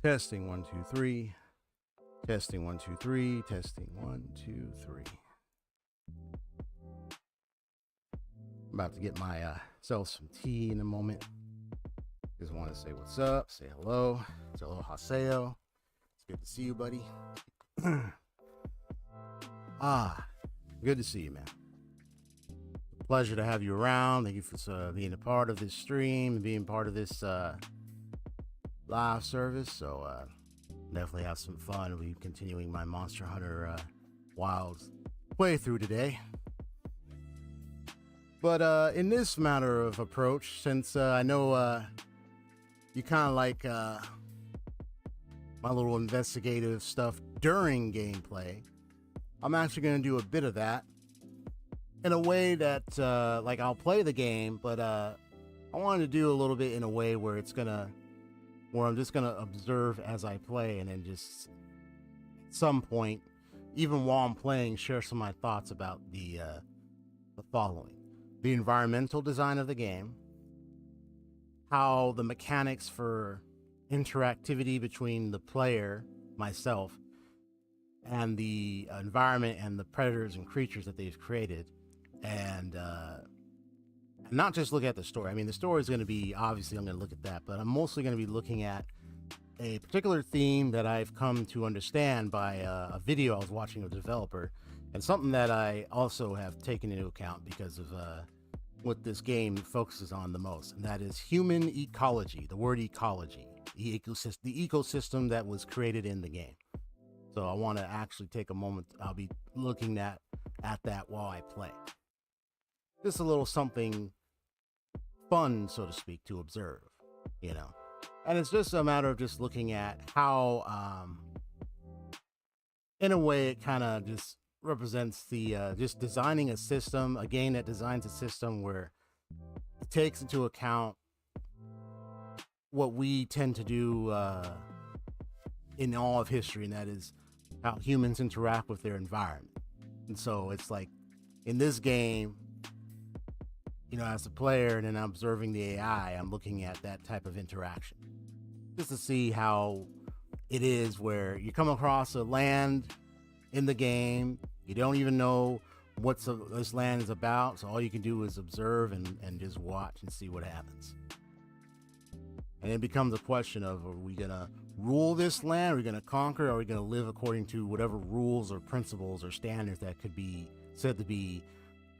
Testing 1 2 3. Testing 1 2 3. Testing 1 2 3. I'm about to get myself some tea in a moment. Just want to say what's up, say hello, say hello, haseo. It's good to see you, buddy. Good to see you, man. Pleasure to have you around. Thank you for being a part of this stream and being part of this live service. So definitely have some fun. We'll be continuing my Monster Hunter Wilds playthrough today. But in this matter of approach, since I know you kind of like my little investigative stuff during gameplay, I'm actually going to do a bit of that in a way that like I'll play the game, but I wanted to do a little bit in a way where I'm just gonna observe as I play, and then just at some point, even while I'm playing, share some of my thoughts about the following: the environmental design of the game, how the mechanics for interactivity between the player, myself, and the environment and the predators and creatures that they've created, and not just look at the story. I mean, the story is going to be, obviously I'm going to look at that, but I'm mostly going to be looking at a particular theme that I've come to understand by a video I was watching of a developer, and something that I also have taken into account because of what this game focuses on the most, and that is human ecology. The word ecology, the ecosystem that was created in the game. So I want to actually take a moment. I'll be looking at that while I play. Just a little something fun, so to speak, to observe, you know. And it's just a matter of just looking at how, in a way, it kind of just represents the just designing a system, a game that designs a system where it takes into account what we tend to do in all of history, and that is how humans interact with their environment. And so it's like in this game, you know, as a player, and then I'm observing the AI, I'm looking at that type of interaction just to see how it is where you come across a land in the game, you don't even know what this land is about, so all you can do is observe and just watch and see what happens. And it becomes a question of, are we going to rule this land? Are we going to conquer? Or are we going to live according to whatever rules or principles or standards that could be said to be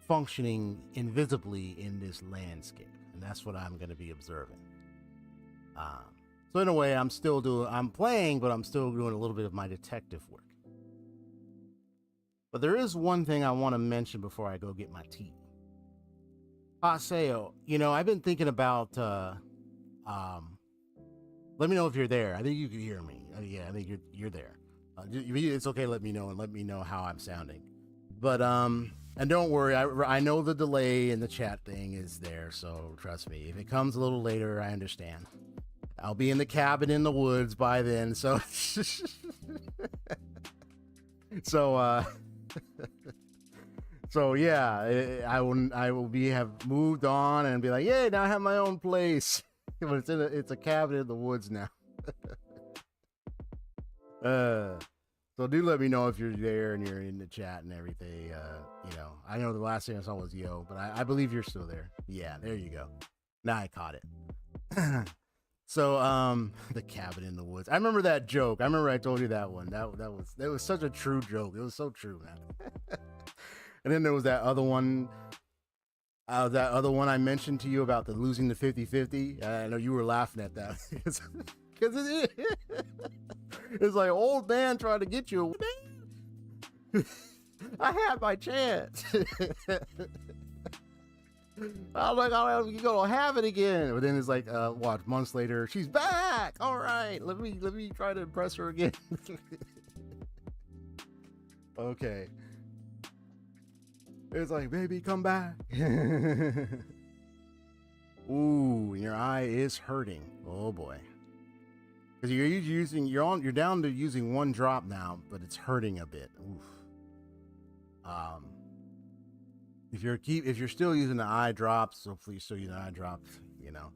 functioning invisibly in this landscape? And that's what I'm going to be observing. So in a way, I'm playing, but I'm still doing a little bit of my detective work. But there is one thing I want to mention before I go get my tea. Haseo, you know, I've been thinking about, let me know if you're there. I think you can hear me. Yeah, I think you're there. It's okay. Let me know, and let me know how I'm sounding. But and don't worry. I know the delay in the chat thing is there, so trust me. If it comes a little later, I understand. I'll be in the cabin in the woods by then. So so yeah, I will have moved on and be like, yay, now I have my own place. But it's a cabin in the woods now. So do let me know if you're there and you're in the chat and everything. You know, I know the last thing I saw was yo, but I believe you're still there. Yeah, there you go. Now I caught it. So the cabin in the woods. I remember that joke. I remember I told you that one. That was such a true joke. It was so true, man. And then there was that other one. I mentioned to you about the losing the 50-50. I know you were laughing at that. Because it's like old man trying to get you. I had my chance. I'm like, oh, you're gonna have it again. But then it's like, watch, months later, she's back. All right, let me try to impress her again. Okay. It's like, baby, come back. Ooh, your eye is hurting. Oh boy. Because you're down to using one drop now, but it's hurting a bit. Oof. If you're still using the eye drops, hopefully you're still using eye drops, you know.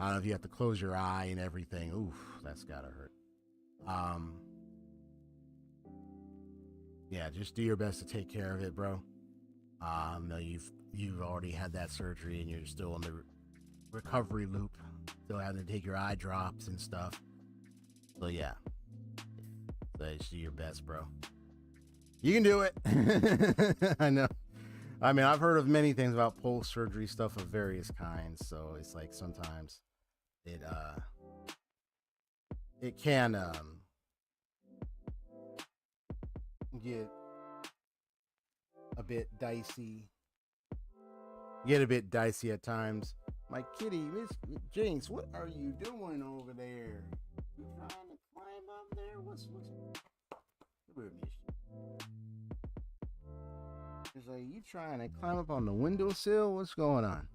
I don't know if you have to close your eye and everything. Oof, that's gotta hurt. Yeah, just do your best to take care of it, bro. No, you've already had that surgery and you're still in the recovery loop, still having to take your eye drops and stuff. So yeah, so just do your best, bro. You can do it. I know. I mean, I've heard of many things about post-surgery stuff of various kinds, so it's like sometimes it can get a bit dicey. Get a bit dicey at times. My kitty, Miss Jinx, what are you doing over there? You trying to climb up there? What's It's like, you trying to climb up on the windowsill? What's going on?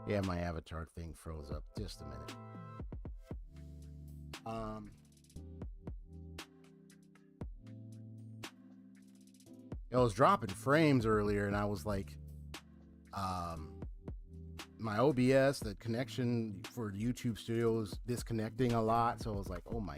Yeah, my avatar thing froze up. Just a minute. I was dropping frames earlier, and I was like, my OBS, the connection for YouTube Studio is disconnecting a lot. So I was like, oh my.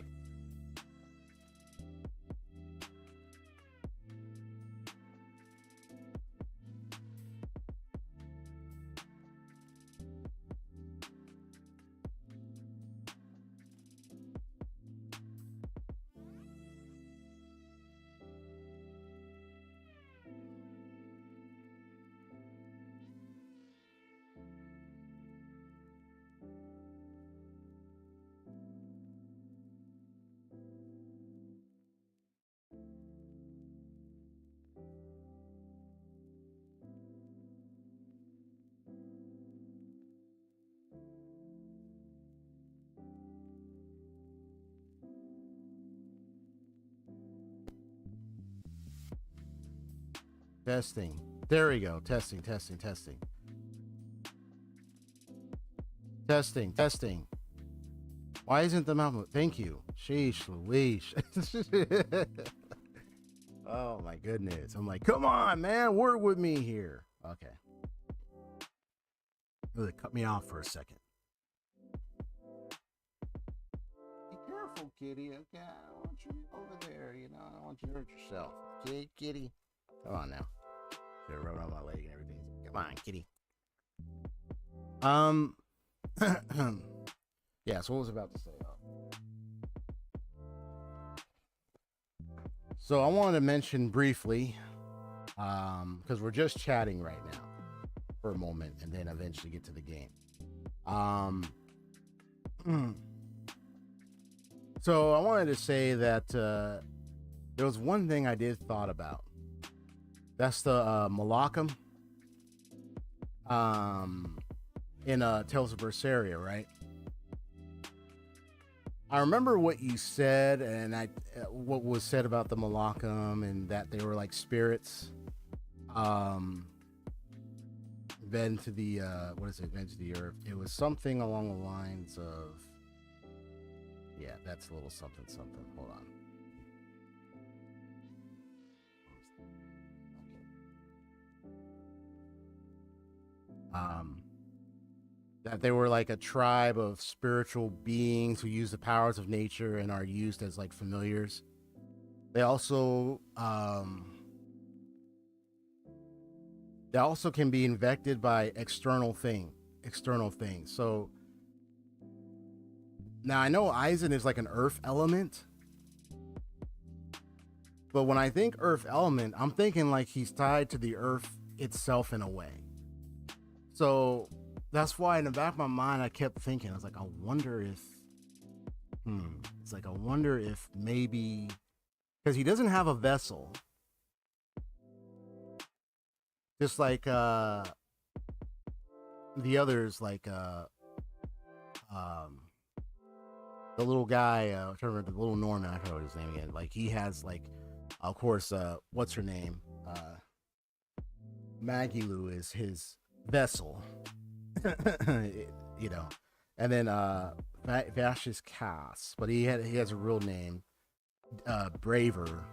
Testing. There we go. Testing. Why isn't the mouth? Thank you. Sheesh Louise. Oh my goodness. I'm like, come on, man. Work with me here. Okay. Really cut me off for a second. Be careful, kitty. Okay. I don't want you over there. You know, I don't want you to hurt yourself. Okay, kitty. Come on now. Should have rubbed on my leg and everything. Come on, kitty. Yeah, so what was I about to say? So I wanted to mention briefly, because we're just chatting right now for a moment and then eventually get to the game. So I wanted to say that there was one thing I did thought about. That's the Malakam in Tales of Berseria, right? I remember what you said, and what was said about the Malakam, and that they were like spirits. Then to the Then to the earth. It was something along the lines of, yeah, that's a little something. Hold on. That they were like a tribe of spiritual beings who use the powers of nature and are used as like familiars. They also can be infected by external things. So now I know Eisen is like an earth element, but when I think earth element, I'm thinking like he's tied to the earth itself in a way. So that's why in the back of my mind, I kept thinking, I was like, I wonder if, I wonder if maybe, because he doesn't have a vessel, just like the others, like the little guy, I'm trying to remember the little Norman, I forgot his name again. Like he has like, of course, what's her name? Maggie Lou is his vessel. You know, and then Vash's Cass, but he has a real name, Braver,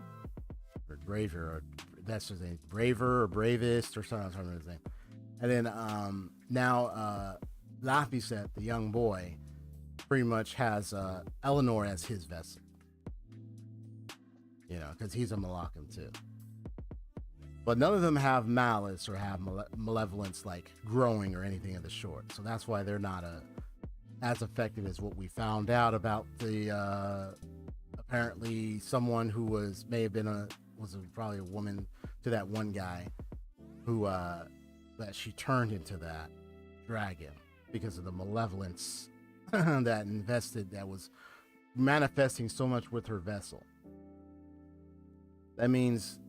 or that's his name, Braver or Bravest or something. I don't remember his name. And then now Laphicet, the young boy, pretty much has Eleanor as his vessel. You know, because he's a Malaccan too. But none of them have malice or have malevolence like growing or anything of the sort. So that's why they're not as effective as what we found out about the apparently someone who was probably a woman to that one guy who that she turned into that dragon because of the malevolence that was manifesting so much with her vessel. That means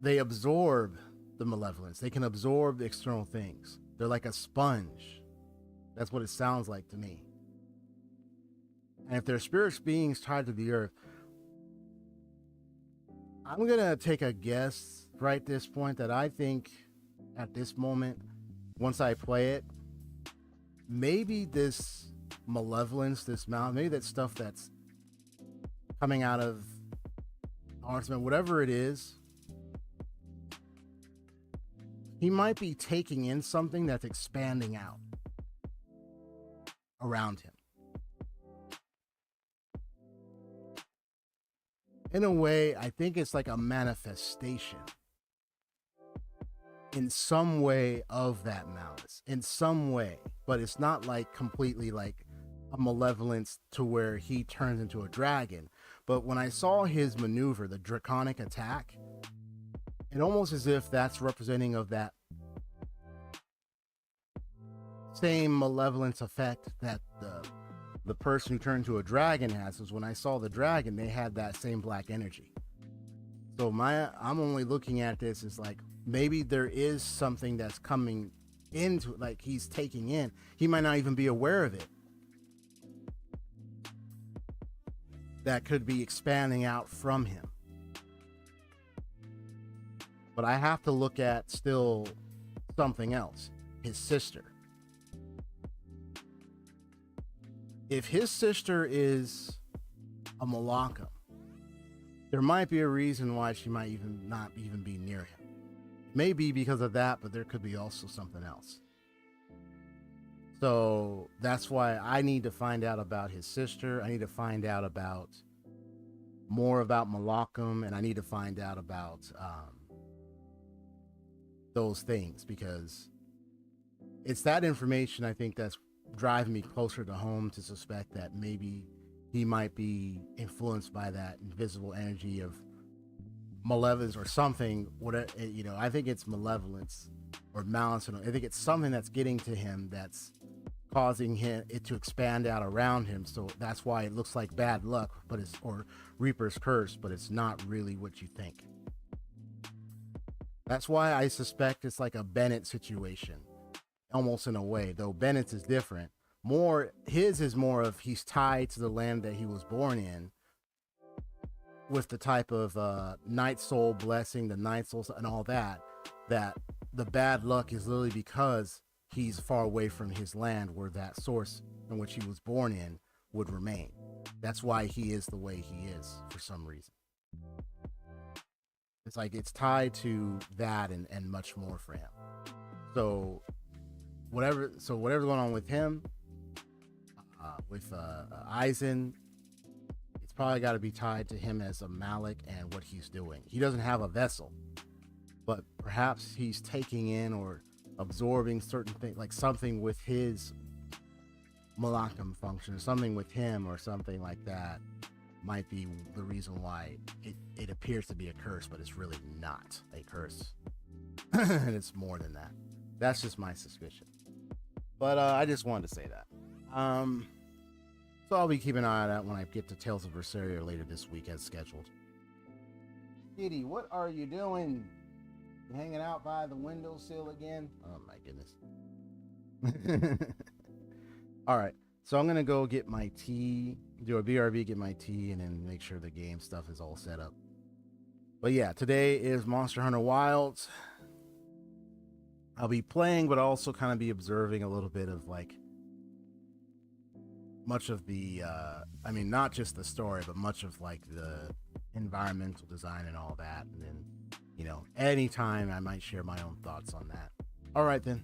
they absorb the malevolence. They can absorb the external things. They're like a sponge. That's what it sounds like to me. And if they're spirit beings tied to the earth, I'm going to take a guess right this point that I think at this moment, once I play it, maybe this malevolence, maybe that stuff that's coming out of Artsman, whatever it is, he might be taking in something that's expanding out around him. In a way, I think it's like a manifestation in some way of that malice, in some way, but it's not like completely like a malevolence to where he turns into a dragon. But when I saw his maneuver, the draconic attack, it almost as if that's representing of that same malevolence effect that the person who turned into a dragon has. Is when I saw the dragon, they had that same black energy. So I'm only looking at this as like maybe there is something that's coming into it, like he's taking in. He might not even be aware of it. That could be expanding out from him. But I have to look at still something else. His sister. If his sister is a Malacca, there might be a reason why she might not even be near him. Maybe because of that, but there could be also something else. So that's why I need to find out about his sister. I need to find out about more about Malacca, and I need to find out about those things, because it's that information I think that's driving me closer to home to suspect that maybe he might be influenced by that invisible energy of malevolence or something. Whatever, you know, I think it's malevolence or malice. I think it's something that's getting to him that's causing it to expand out around him. So that's why it looks like bad luck, or Reaper's curse, but it's not really what you think. That's why I suspect it's like a Bennett situation, almost in a way, though Bennett's is different. His is more of he's tied to the land that he was born in with the type of night soul blessing, the night souls and all that the bad luck is literally because he's far away from his land where that source in which he was born in would remain. That's why he is the way he is for some reason. It's like it's tied to that and much more for him. So whatever's going on with him, with Eisen, it's probably got to be tied to him as a Malik and what he's doing. He doesn't have a vessel, but perhaps he's taking in or absorbing certain things, like something with his Malakam function, or something with him, or something like that might be the reason why it appears to be a curse, but it's really not a curse. And it's more than that. That's just my suspicion. But I just wanted to say that. So I'll be keeping an eye on that when I get to Tales of Berseria later this week as scheduled. Kitty, what are you doing? You hanging out by the windowsill again? Oh my goodness. All right. So I'm going to go get my tea, do a BRB, get my tea, and then make sure the game stuff is all set up. But yeah, today is Monster Hunter Wilds. I'll be playing, but also kind of be observing a little bit of like much of the, I mean, not just the story, but much of like the environmental design and all that. And then, you know, anytime I might share my own thoughts on that. All right, then.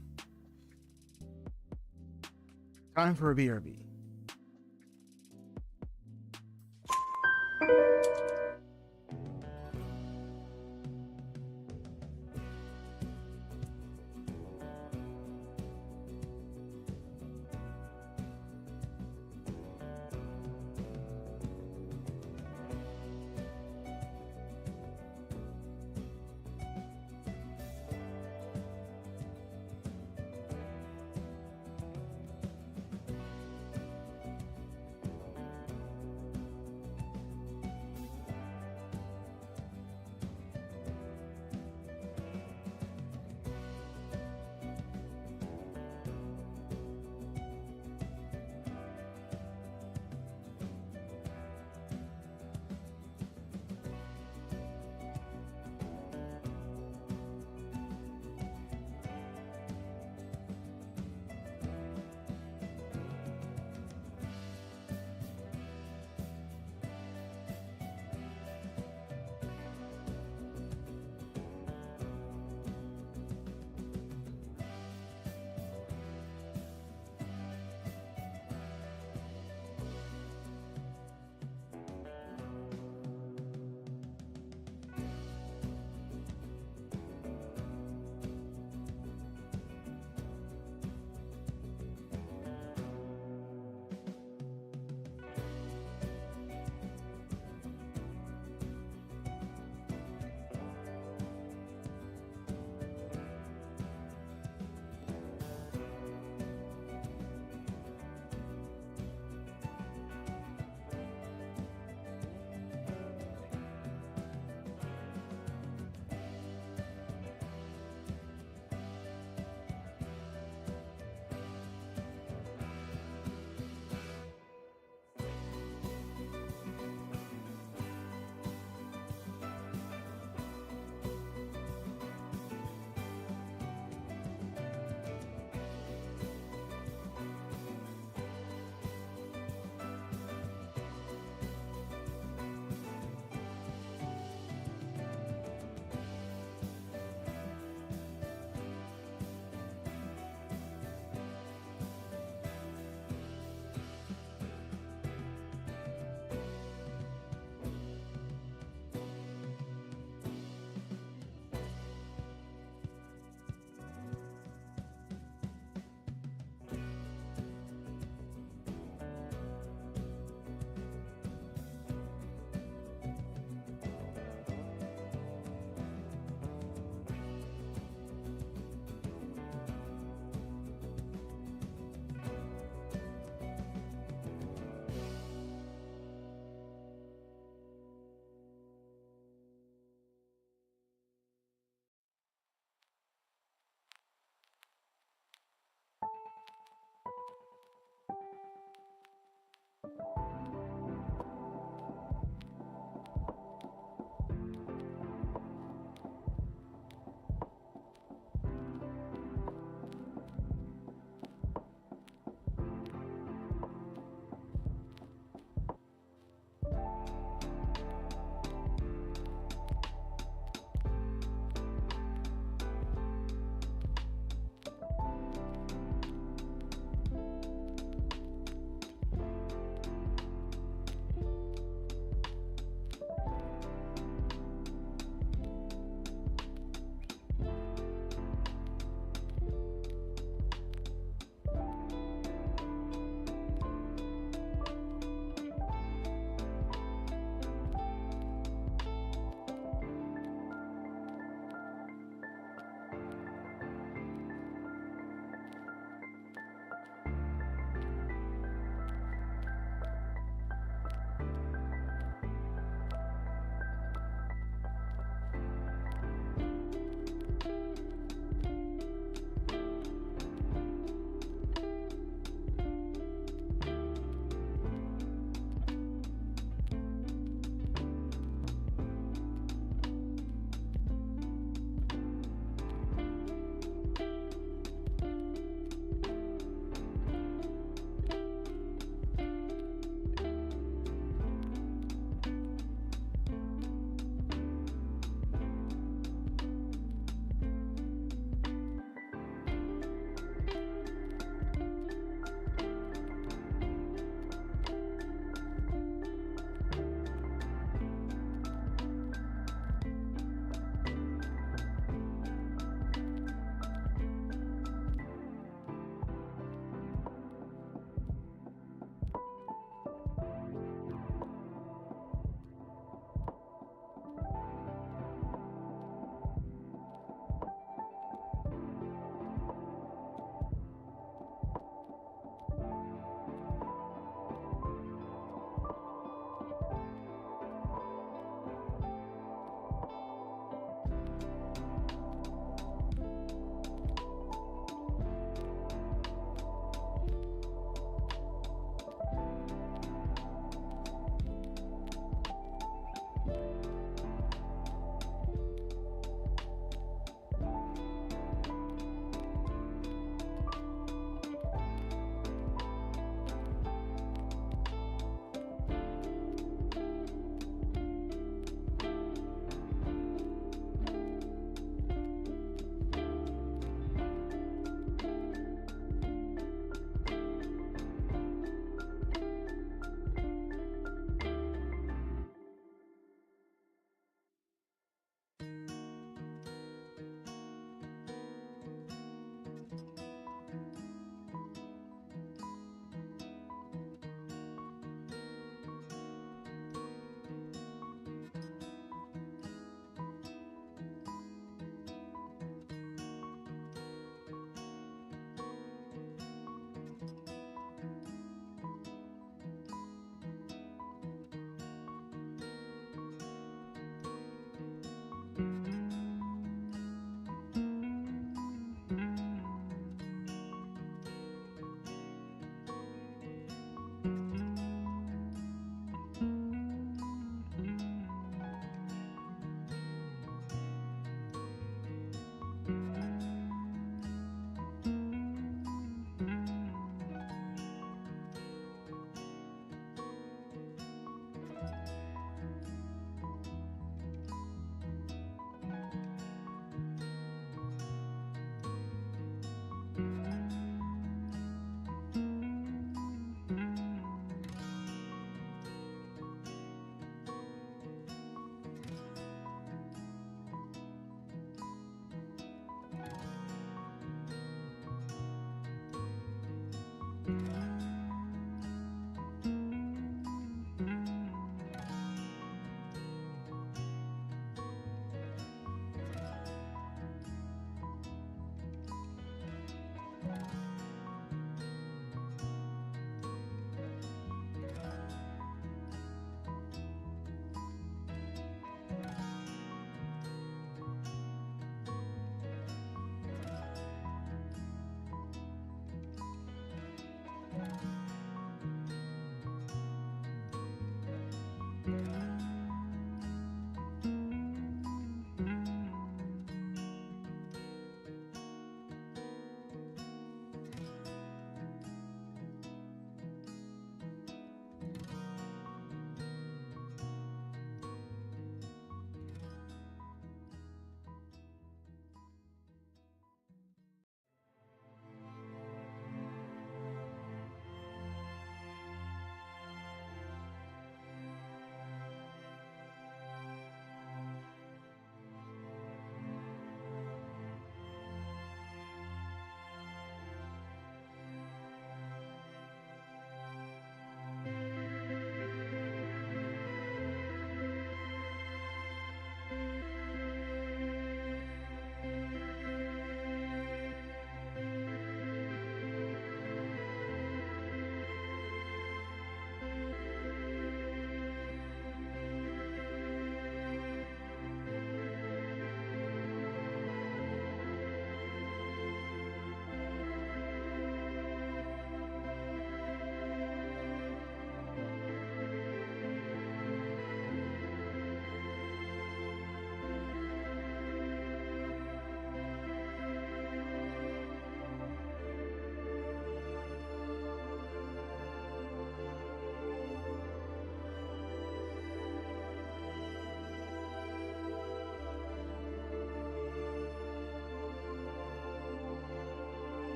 Time for a BRB.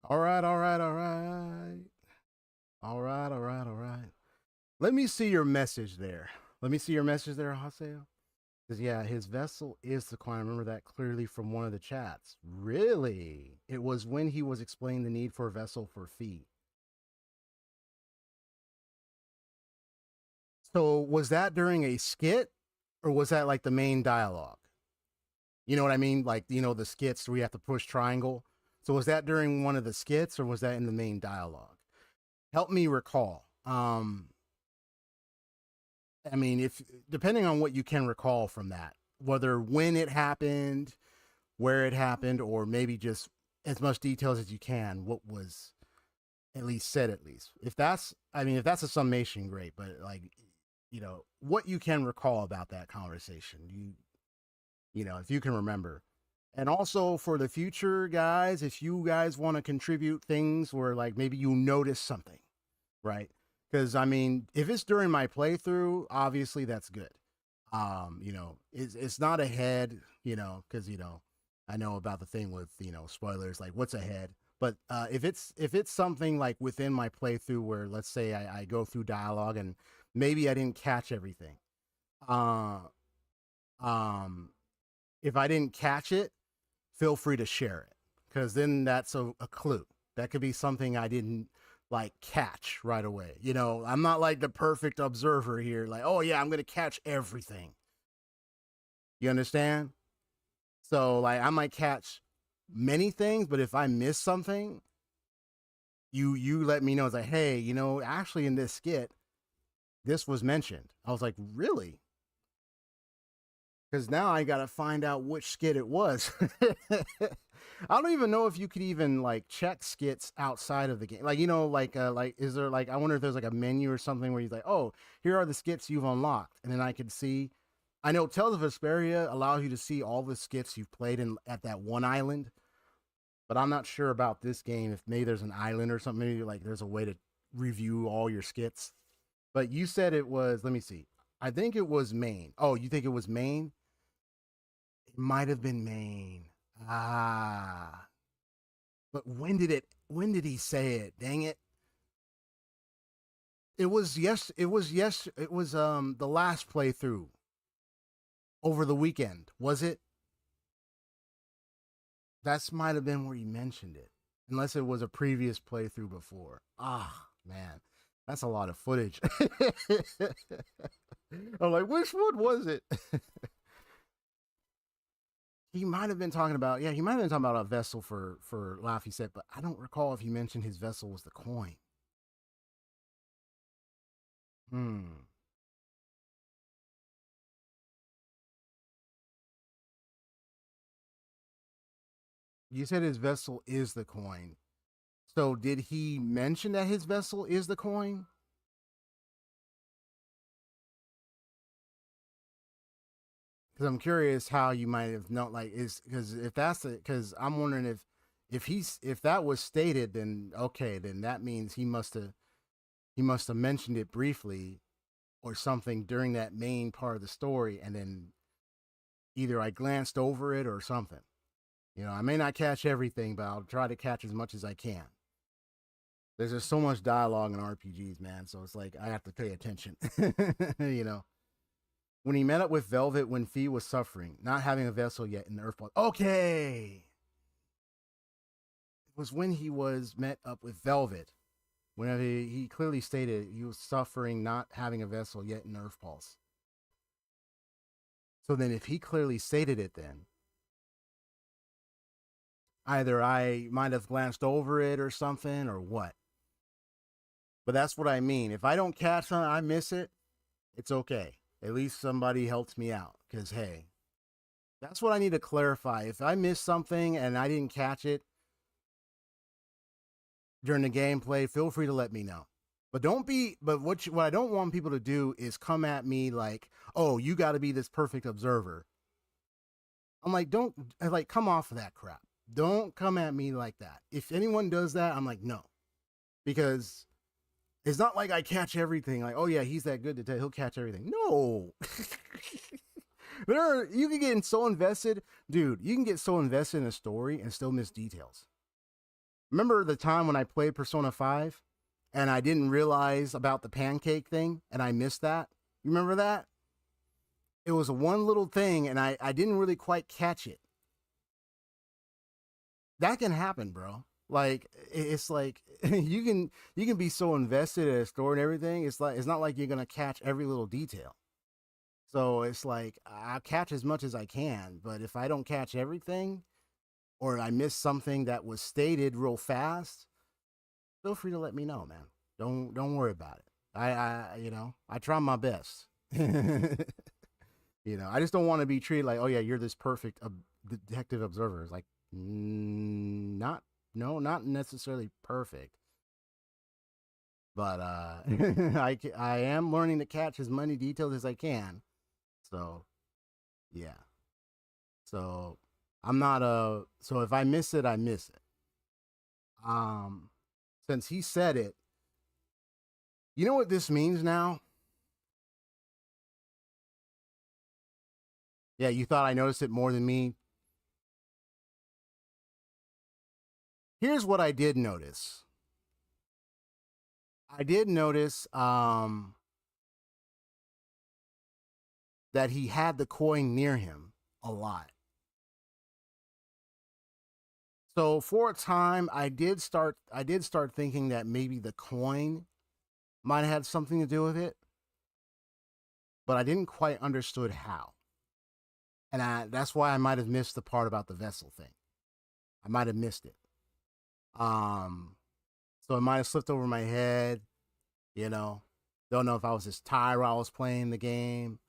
All right, all right, all right. All right, all right, all right. Let me see your message there. Let me see your message there, Haseo. Because, yeah, his vessel is the coin. I remember that clearly from one of the chats. Really? It was when he was explaining the need for a vessel for fee. So was that during a skit or was that like the main dialogue? You know what I mean? Like, you know, the skits where you have to push triangle. So was that during one of the skits or was that in the main dialogue? Help me recall. I mean, if depending on what you can recall from that, whether when it happened, where it happened, or maybe just as much details as you can, what was at least said, at least. If that's, I mean, if that's a summation, great. But like, you know, what you can recall about that conversation, you know, if you can remember. And also for the future, guys, if you guys want to contribute things where like maybe you notice something, right? Because I mean, if it's during my playthrough, obviously that's good. You know, it's not ahead, you know, because you know, I know about the thing with you know spoilers, like what's ahead. But if it's something like within my playthrough where let's say I go through dialogue and maybe I didn't catch everything, uh, um, if I didn't catch it, feel free to share it because then that's a clue. That could be something I didn't like catch right away. You know, I'm not like the perfect observer here. Like, oh yeah, I'm gonna catch everything. You understand? So like, I might catch many things, but if I miss something, you let me know. It's like, hey, you know, actually in this skit, this was mentioned. I was like, really? Because now I gotta find out which skit it was. I don't even know if you could even like check skits outside of the game. Like you know, like is there like I wonder if there's like a menu or something where he's like, oh, here are the skits you've unlocked, and then I could see. I know Tales of Vesperia allows you to see all the skits you've played in at that one island, but I'm not sure about this game. If maybe there's an island or something, maybe like there's a way to review all your skits. But you said it was. Let me see. I think it was Maine. Oh, you think it was Maine? It might have been Maine. Ah. But when did he say it? Dang it. It was the last playthrough over the weekend. Was it? That's might have been where he mentioned it. Unless it was a previous playthrough before. Ah, man. That's a lot of footage. I'm like, which one was it? He might have been talking about, yeah, he might have been talking about a vessel for Laffy set, but I don't recall if he mentioned his vessel was the coin. Hmm. You said his vessel is the coin. So did he mention that his vessel is the coin? Because I'm curious how you might have known, like, is because if that's it, because I'm wondering if that was stated, then okay, then that means he must have mentioned it briefly or something during that main part of the story, and then either I glanced over it or something. I may not catch everything, but I'll try to catch as much as I can. There's just so much dialogue in RPGs, man. So it's like I have to pay attention. you know. When he met up with Velvet when Fee was suffering, not having a vessel yet in the Earthball. Okay. It was when he was met up with Velvet. Whenever he clearly stated he was suffering, not having a vessel yet in Earth Pulse. So then, if he clearly stated it, then either I might have glanced over it or something, or what. But that's what I mean. If I don't catch something, I miss it, it's okay. At least somebody helped me out. Because, hey, that's what I need to clarify. If I miss something and I didn't catch it during the gameplay, feel free to let me know. But what I don't want people to do is come at me like, oh, you got to be this perfect observer. I'm like, come off of that crap. Don't come at me like that. If anyone does that, I'm like, no. Because it's not like I catch everything. Like, oh yeah, he's that good to tell he'll catch everything. No. You can get so invested, dude. You can get so invested in a story and still miss details. Remember the time when I played Persona 5 and I didn't realize about the pancake thing and I missed that? You remember that? It was one little thing and I didn't really quite catch it. That can happen, bro. Like it's like you can be so invested in a story and everything. It's not like you're gonna catch every little detail. So it's like I'll catch as much as I can, but if I don't catch everything or I miss something that was stated real fast, feel free to let me know, man. Don't worry about it. I try my best. I just don't want to be treated like, oh yeah, you're this perfect detective observer. It's like, not no, not necessarily perfect, but I am learning to catch as many details as I can. So yeah, so I'm not so if I miss it, I miss it. Um, since he said it, you know what this means now? Yeah, you thought I noticed it more than me. Here's what I did notice. I did notice that he had the coin near him a lot. So for a time, I did start thinking that maybe the coin might have had something to do with it, but I didn't quite understood how. And that's why I might have missed the part about the vessel thing. I might have missed it. Um, so it might have slipped over my head. You know, don't know if I was just tired while I was playing the game,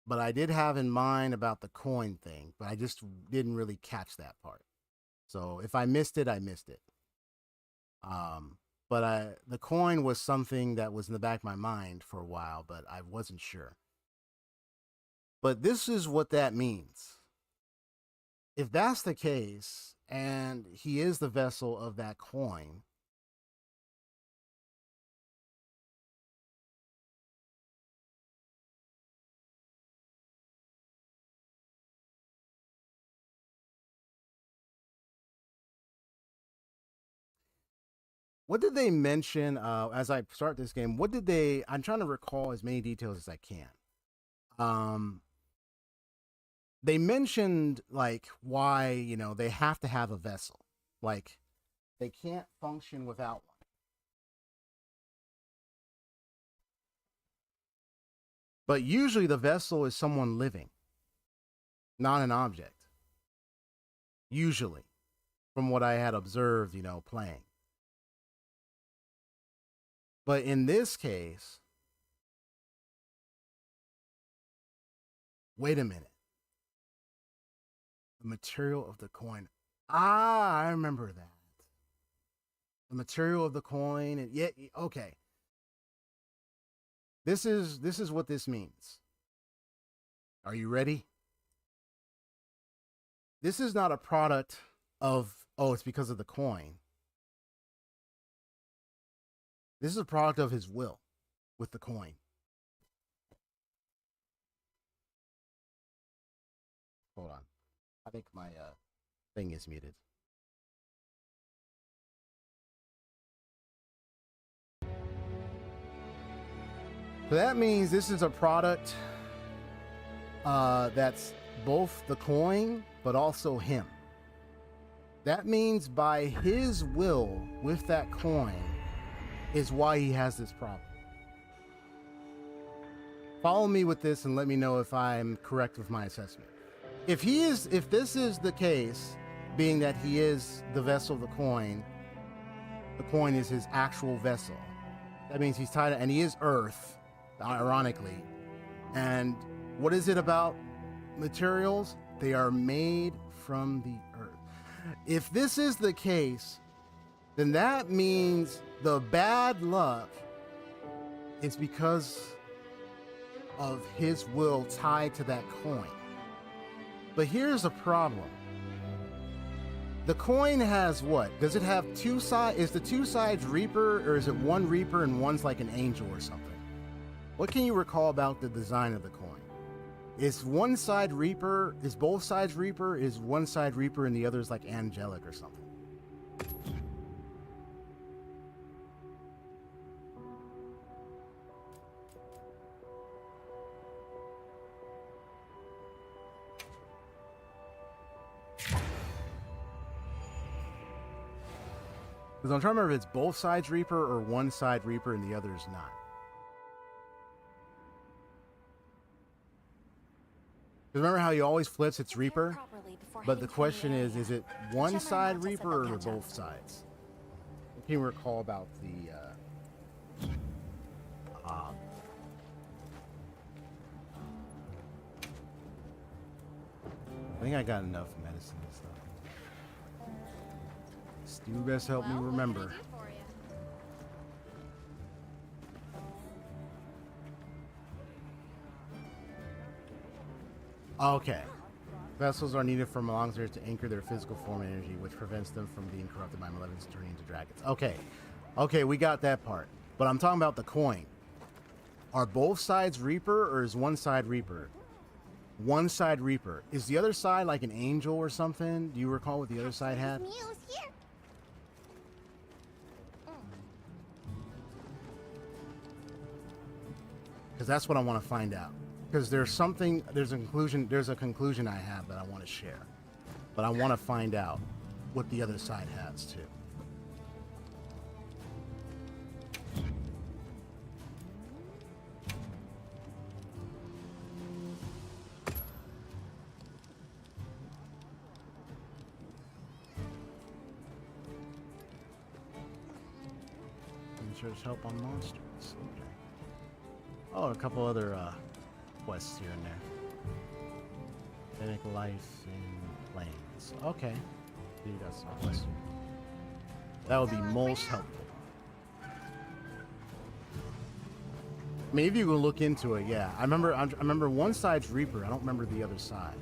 but I did have in mind about the coin thing, but I just didn't really catch that part. So if I missed it, I missed it. Um, but the coin was something that was in the back of my mind for a while, but I wasn't sure. But this is what that means. If that's the case, and he is the vessel of that coin, what did they mention as I start this game? I'm trying to recall as many details as I can. Um, they mentioned like why, they have to have a vessel. Like they can't function without one. But usually the vessel is someone living. not an object. Usually, from what I had observed, you know, playing. But in this case, wait a minute. The material of the coin. Ah, I remember that. The material of the coin, and yeah, okay. This is what this means. Are you ready? This is not a product of, oh, it's because of the coin. This is a product of his will with the coin. Hold on. I think my thing is muted. So that means this is a product that's both the coin, but also him. That means by his will with that coin is why he has this problem. Follow me with this and let me know if I'm correct with my assessment. If this is the case, being that he is the vessel of the coin is his actual vessel. That means he's tied, and he is Earth, ironically. And what is it about materials? They are made from the earth. If this is the case, then that means the bad luck is because of his will tied to that coin. But here's a problem. The coin has what? Does it have two sides? Is the two sides Reaper, or is it one Reaper and one's like an angel or something? What can you recall about the design of the coin? Is one side Reaper? Is both sides Reaper? Is one side Reaper and the other is like angelic or something? Because I'm trying to remember if it's both sides Reaper or one side Reaper and the other is not. Remember how he always flips its Reaper? But the question is it one side Reaper or both sides? What can you recall about the I think I got enough medicine and stuff. Stu best help me remember. Okay. Vessels are needed for monsters to anchor their physical form and energy, which prevents them from being corrupted by malevolence turning into dragons. Okay. Okay, we got that part. But I'm talking about the coin. Are both sides Reaper or is one side Reaper? One side Reaper. Is the other side like an angel or something? Do you recall what the other side had? Because that's what I want to find out. Because there's a conclusion I have that I want to share. But I want to find out what the other side has too. Search help on monsters. Okay. Oh, a couple other quests here and there. Mimic life in plains. Okay. You got some quests here. That would be most helpful. I mean, if you go look into it, yeah. I remember one side's Reaper. I don't remember the other side.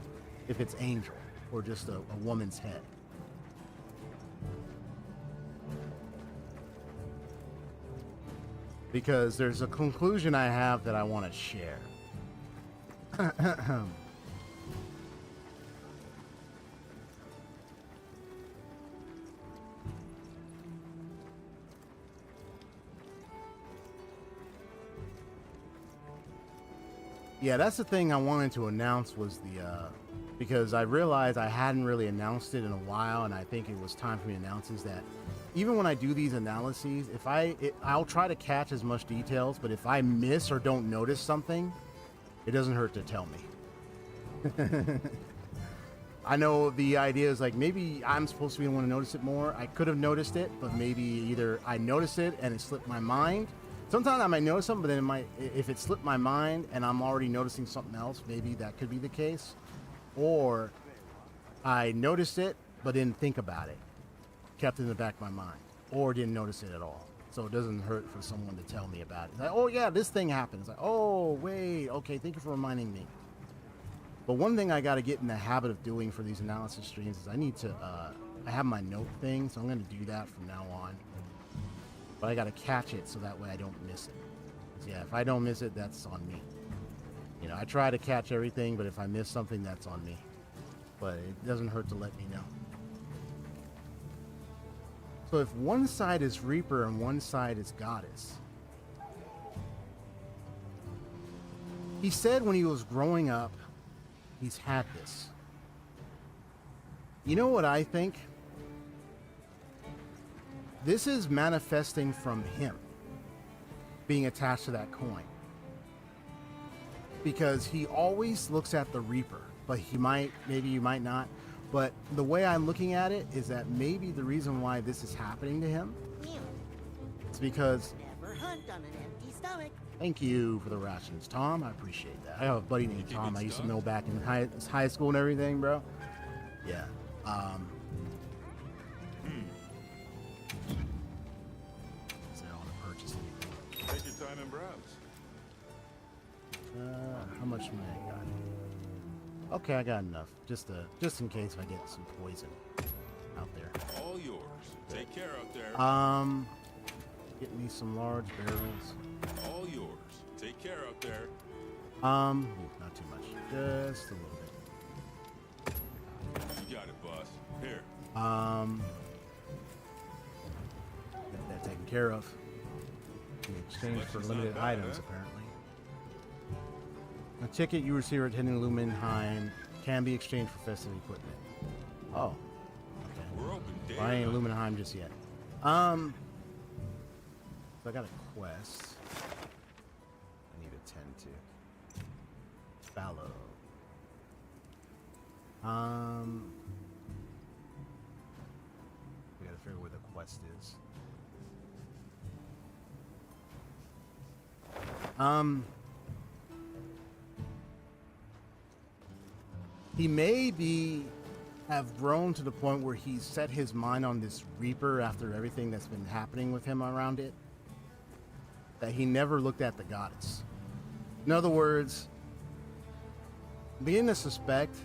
If it's Angel or just a woman's head. Because there's a conclusion I have that I want to share. Yeah, that's the thing I wanted to announce was the, because I realized I hadn't really announced it in a while, and I think it was time for me to announce is that even when I do these analyses, I'll try to catch as much details, but if I miss or don't notice something, it doesn't hurt to tell me. I know the idea is like maybe I'm supposed to be the one to notice it more. I could have noticed it, but maybe either I noticed it and it slipped my mind. Sometimes I might notice something, but then it might, if it slipped my mind and I'm already noticing something else, maybe that could be the case. Or I noticed it, but didn't think about it, kept it in the back of my mind, or didn't notice it at all. So it doesn't hurt for someone to tell me about it. It's like, oh yeah, this thing happened. It's like, oh wait, okay, thank you for reminding me. But one thing I got to get in the habit of doing for these analysis streams is I need to, I have my note thing, so I'm going to do that from now on. But I got to catch it so that way I don't miss it. 'Cause yeah, if I don't miss it, that's on me. You know, I try to catch everything, but if I miss something, that's on me. But it doesn't hurt to let me know. So if one side is Reaper and one side is Goddess, he said when he was growing up, he's had this. You know what I think? This is manifesting from him being attached to that coin. Because he always looks at the Reaper, but he might, maybe you might not. But the way I'm looking at it is that maybe the reason why this is happening to him is because... Never hunt on an empty stomach. Thank you for the rations, Tom. I appreciate that. I have a buddy named Tom I used to know back in high school and everything, bro. Yeah. So I don't want to purchase anything. Take your time and browse. How much money I got? Okay, I got enough. Just in case I get some poison out there. All yours. Take care out there. Get me some large barrels. All yours. Take care out there. Not too much. Just a little bit. You got it, boss. Here. Get that taken care of. In exchange for limited items, apparently. A ticket you receive attending Lumenheim can be exchanged for festive equipment. Oh. Okay. We're open day. Well, I ain't Lumenheim just yet. So I got a quest. I need to tend to. Fallow. We gotta figure where the quest is. He may have grown to the point where he's set his mind on this Reaper after everything that's been happening with him around it, that he never looked at the Goddess. In other words, beginning to suspect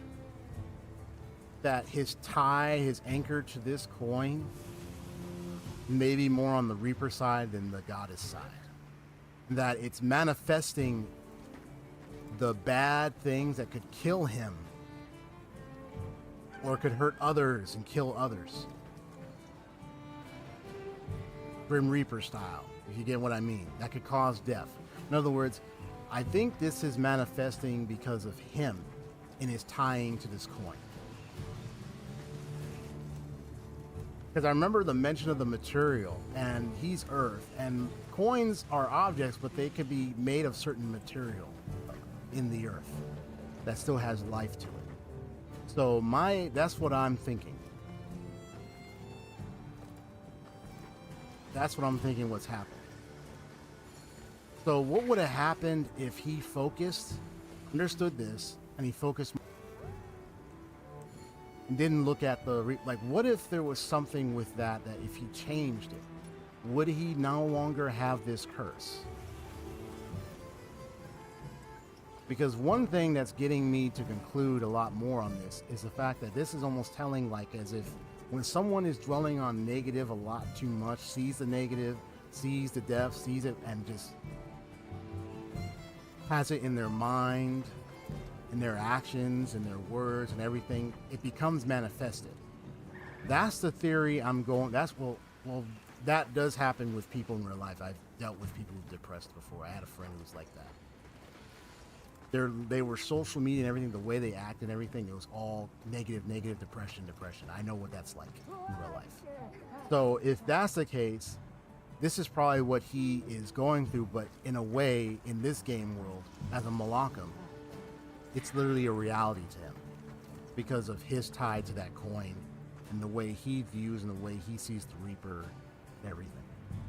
that his tie, his anchor to this coin, may be more on the Reaper side than the Goddess side. That it's manifesting the bad things that could kill him, or could hurt others and kill others. Grim Reaper style, if you get what I mean. That could cause death. In other words, I think this is manifesting because of him in his tying to this coin. Because I remember the mention of the material, and he's Earth, and coins are objects, but they could be made of certain material in the Earth that still has life to it. So that's what I'm thinking. That's what I'm thinking what's happening. So what would have happened if he focused, understood this, and he focused and didn't look at like, what if there was something with that if he changed it, would he no longer have this curse? Because one thing that's getting me to conclude a lot more on this is the fact that this is almost telling, like, as if when someone is dwelling on negative a lot too much, sees the negative, sees the death, sees it, and just has it in their mind, in their actions, in their words, and everything, it becomes manifested. That's the theory I'm going. Well, that does happen with people in real life. I've dealt with people who are depressed before. I had a friend who was like that. They were social media and everything, the way they act and everything, it was all negative, depression. I know what that's like in real life. So if that's the case, this is probably what he is going through, but in a way, in this game world, as a Malakam, it's literally a reality to him. because of his tie to that coin and the way he views and the way he sees the Reaper and everything.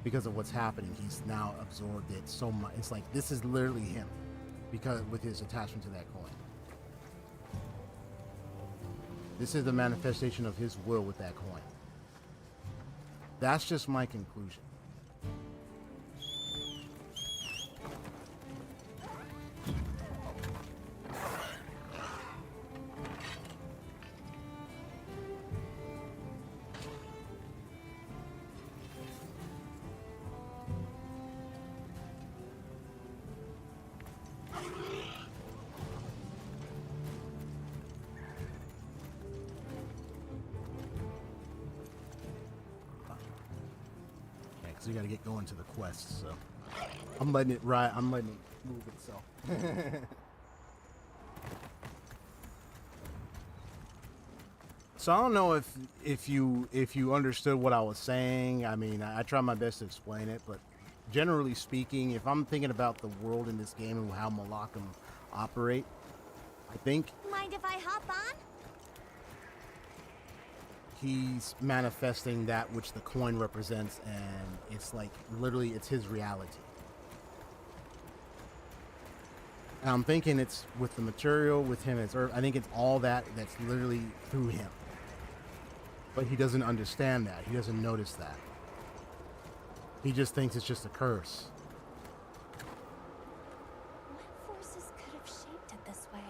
Because of what's happening, he's now absorbed it so much. It's like this is literally him, because with his attachment to that coin. This is the manifestation of his will with that coin. That's just my conclusion. So you got to get going to the quest. So I'm letting it ride. I'm letting it move itself. So I don't know if you understood what I was saying. I mean, I try my best to explain it, but generally speaking, if I'm thinking about the world in this game and how Malakam operate, I think Mind if I hop on? he's manifesting that which the coin represents, and it's like literally it's his reality. And I'm thinking it's with the material, with him as Earth. I think it's all that's literally through him. But he doesn't understand that. He doesn't notice that. He just thinks it's just a curse. What forces could have shaped it this way?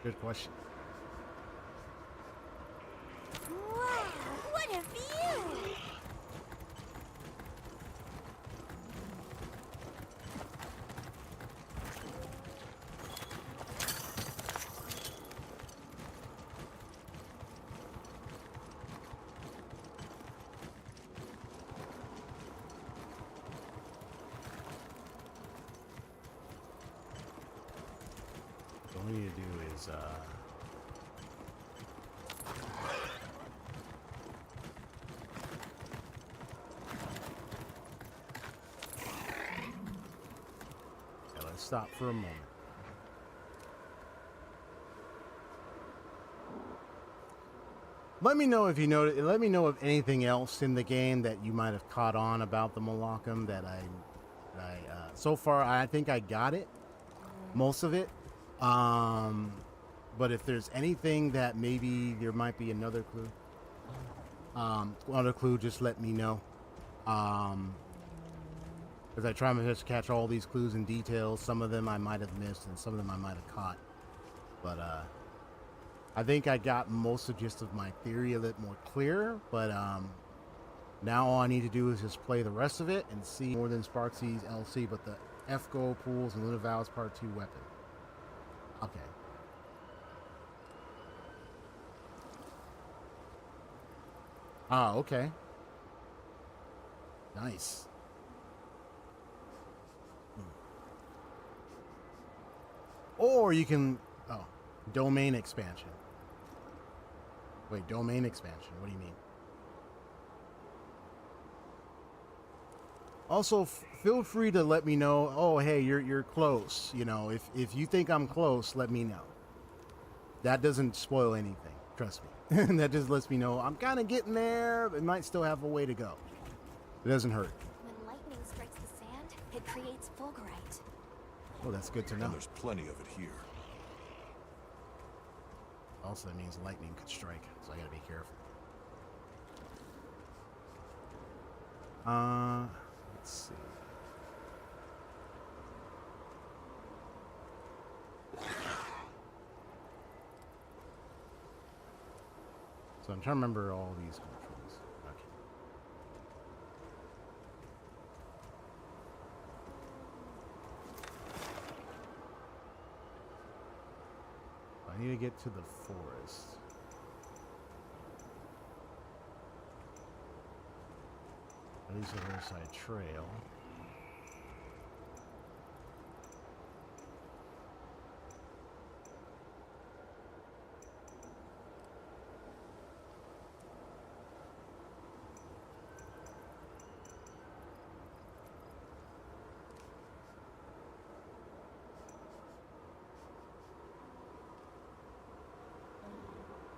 Good question. Wow, what a view! What we need to do is let's stop for a moment. Let me know if you know. Let me know if anything else in the game that you might have caught on about the Malakam that so far I think I got it, most of it. But if there's anything that maybe there might be another clue, just let me know. Because I try my best to catch all these clues and details. Some of them I might have missed, and some of them I might have caught. But I think I got most of just of my theory a little more clear. But now all I need to do is just play the rest of it and see more than Sparksy's LC, but the FGO pools and Lunaval's Part 2 weapon. Okay. Ah, okay. Nice. Or you can... Oh, domain expansion. Wait, domain expansion. What do you mean? Also, feel free to let me know. Oh, hey, you're close. You know, if you think I'm close, let me know. That doesn't spoil anything. Trust me. That just lets me know I'm kind of getting there. It might still have a way to go. It doesn't hurt. When lightning strikes the sand, it creates fulgurite. Oh, that's good to know. And there's plenty of it here. Also, that means lightning could strike, so I gotta be careful. Let's see. So I'm trying to remember all these controls. Okay. I need to get to the forest. At least the Riverside Trail.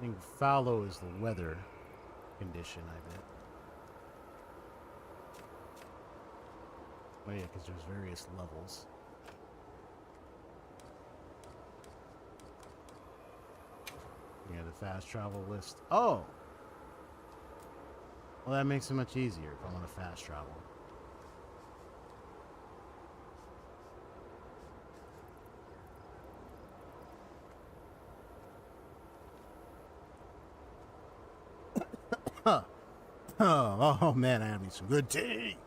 think fallow is the weather condition, I bet. Oh yeah, because there's various levels. Yeah, the fast travel list. Oh! Well, that makes it much easier if I want to fast travel. Oh man, I gotta be some good tea.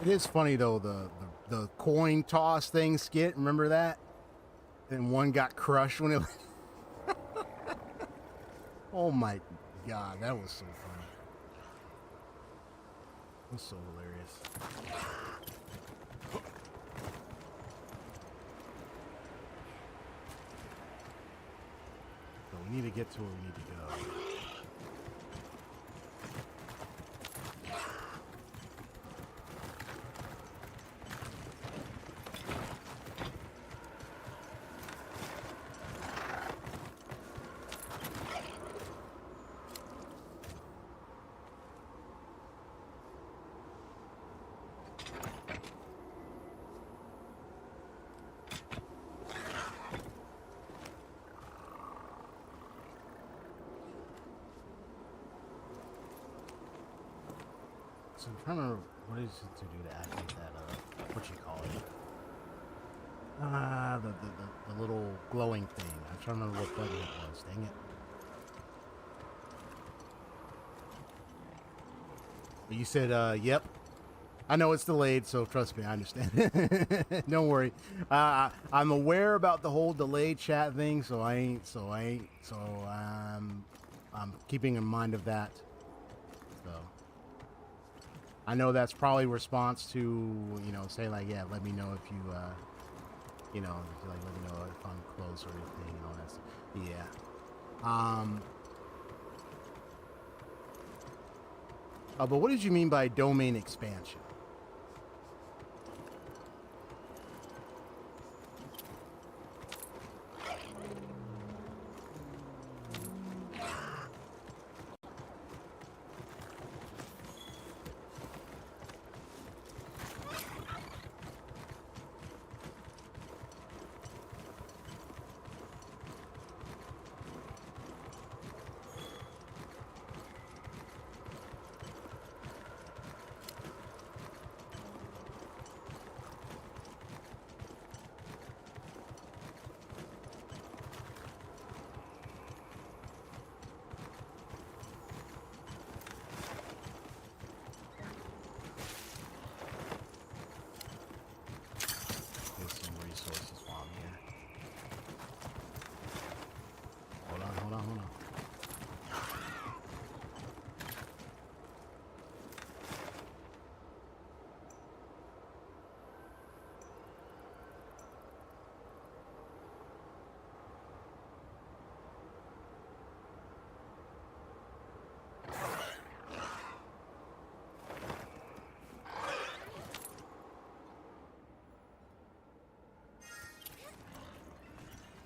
It is funny though, the coin toss thing skit. Remember that? And one got crushed when it. Oh my god, that was so funny. It was so hilarious. So we need to get to where we need to go. So I'm trying to, what is it to do to activate that, what you call it? The little glowing thing. I'm trying to remember what button it was, dang it. But you said, yep. I know it's delayed, so trust me, I understand. Don't worry. I'm aware about the whole delayed chat thing, so I'm keeping in mind of that. So I know that's probably response to, you know, say like, yeah, let me know if you, you know, like let me know if I'm close or anything and all that stuff. Yeah. But what did you mean by domain expansion?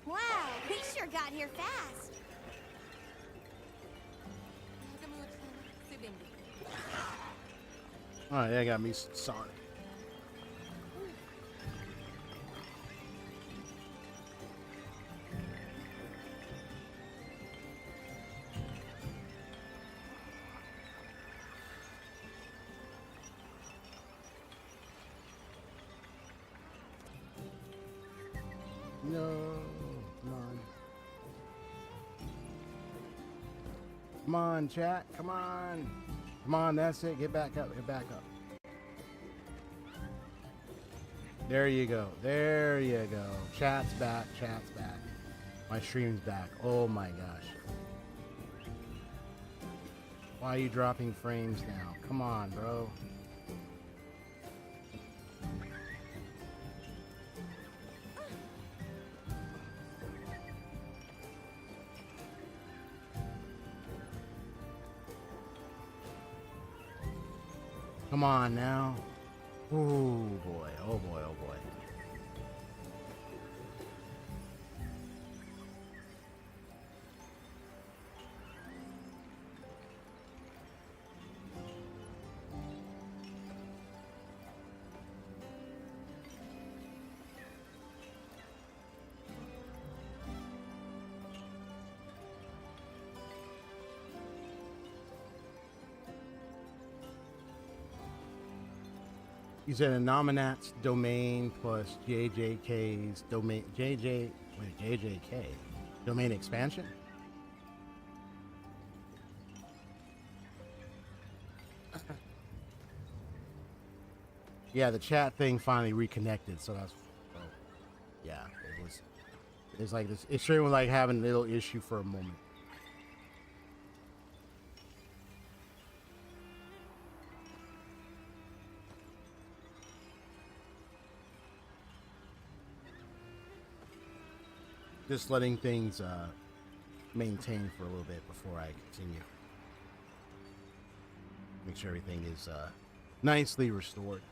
Wow, we sure got here fast. Alright, that got me Sonic. No, come on. Come on, chat. Come on. Come on, that's it. Get back up. Get back up. There you go. There you go. Chat's back. Chat's back. My stream's back. Oh my gosh. Why are you dropping frames now? Come on, bro. Come on now. Oh boy, oh boy, oh boy. You said a nominat's domain plus JJK's domain JJK domain expansion? Yeah, the chat thing finally reconnected, so that's yeah, it's like this, it sure was like having a little issue for a moment. Just letting things maintain for a little bit before I continue. Make sure everything is nicely restored.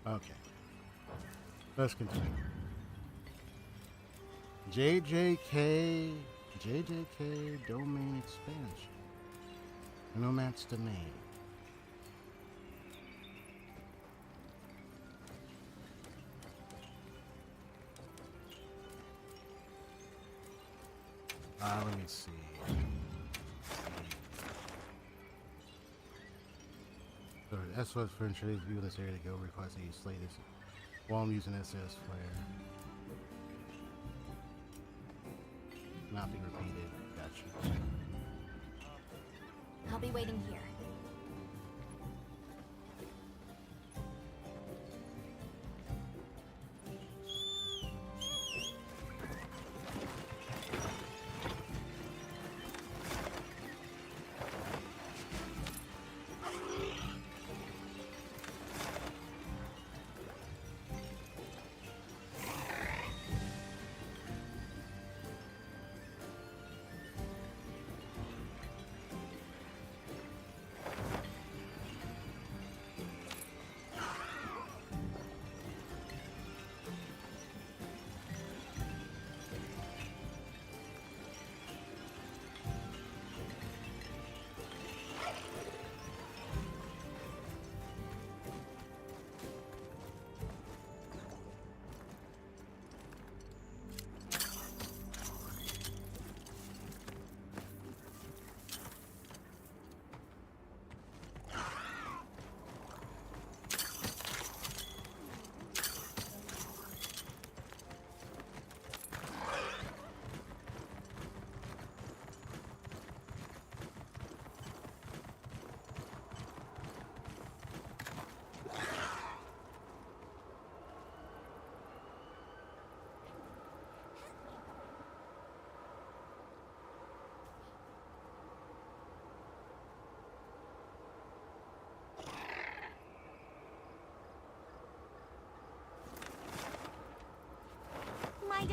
Okay. Let's continue. JJK domain expansion. Nomad's domain. Let me see. So SOS for today's view in this area to go requires that you slay this while I'm using SS flare. Not be repeated. Gotcha. I'll be waiting here.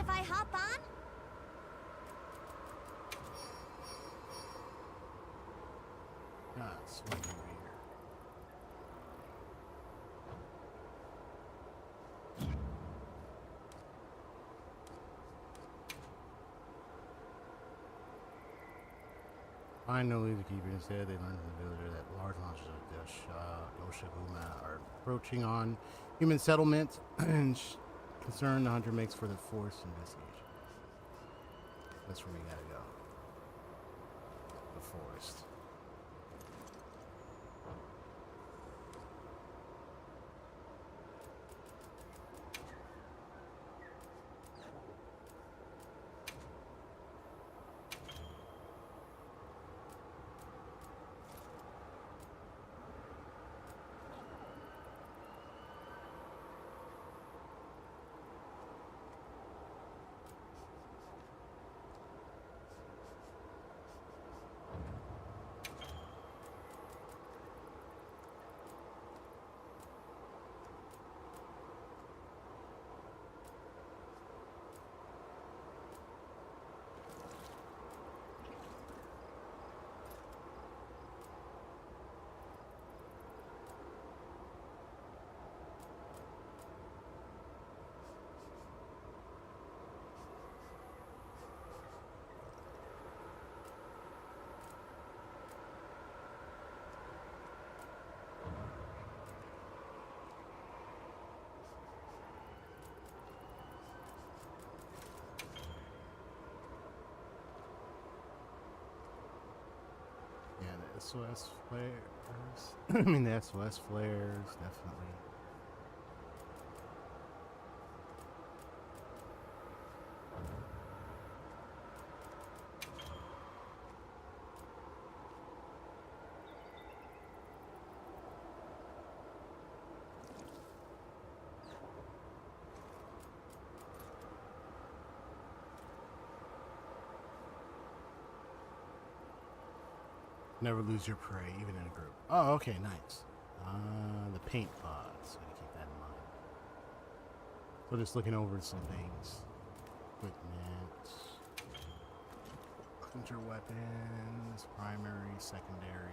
if I hop on? Ah, swing over here. Finally, the keeper said they learned from the villager that large monsters of Yoshiguma are approaching on human settlement and concerned the hunter makes for the forced investigation. That's where we gotta go. The forest. Yeah, the SOS flares. I mean, the SOS flares, definitely. Never lose your prey, even in a group. Oh, okay, nice. The paint pods. Gotta keep that in mind. So just looking over some things. Equipment. Hunter weapons. Primary, secondary.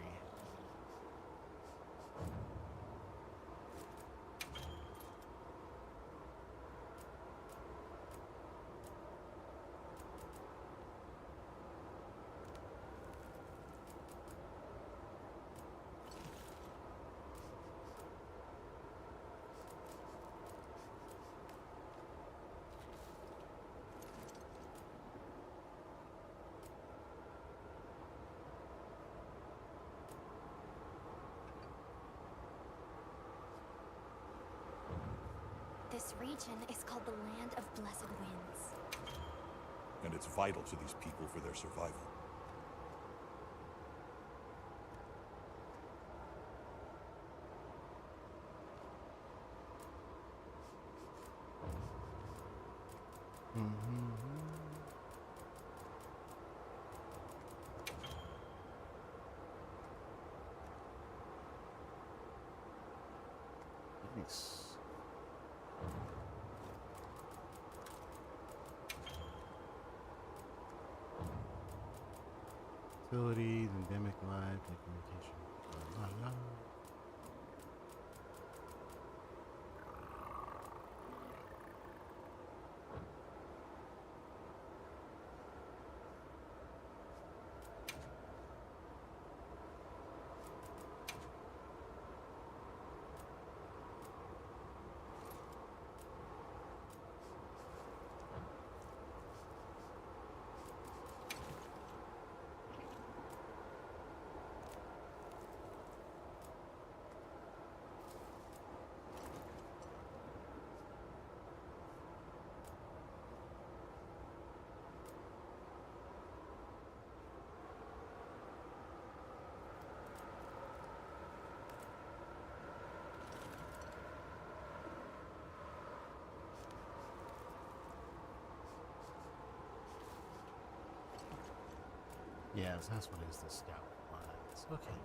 This region is called the Land of Blessed Winds. And it's vital to these people for their survival. Nice. Facilities, endemic life, communication. La, la, la. Yes, that's what is the scout lines. Okay.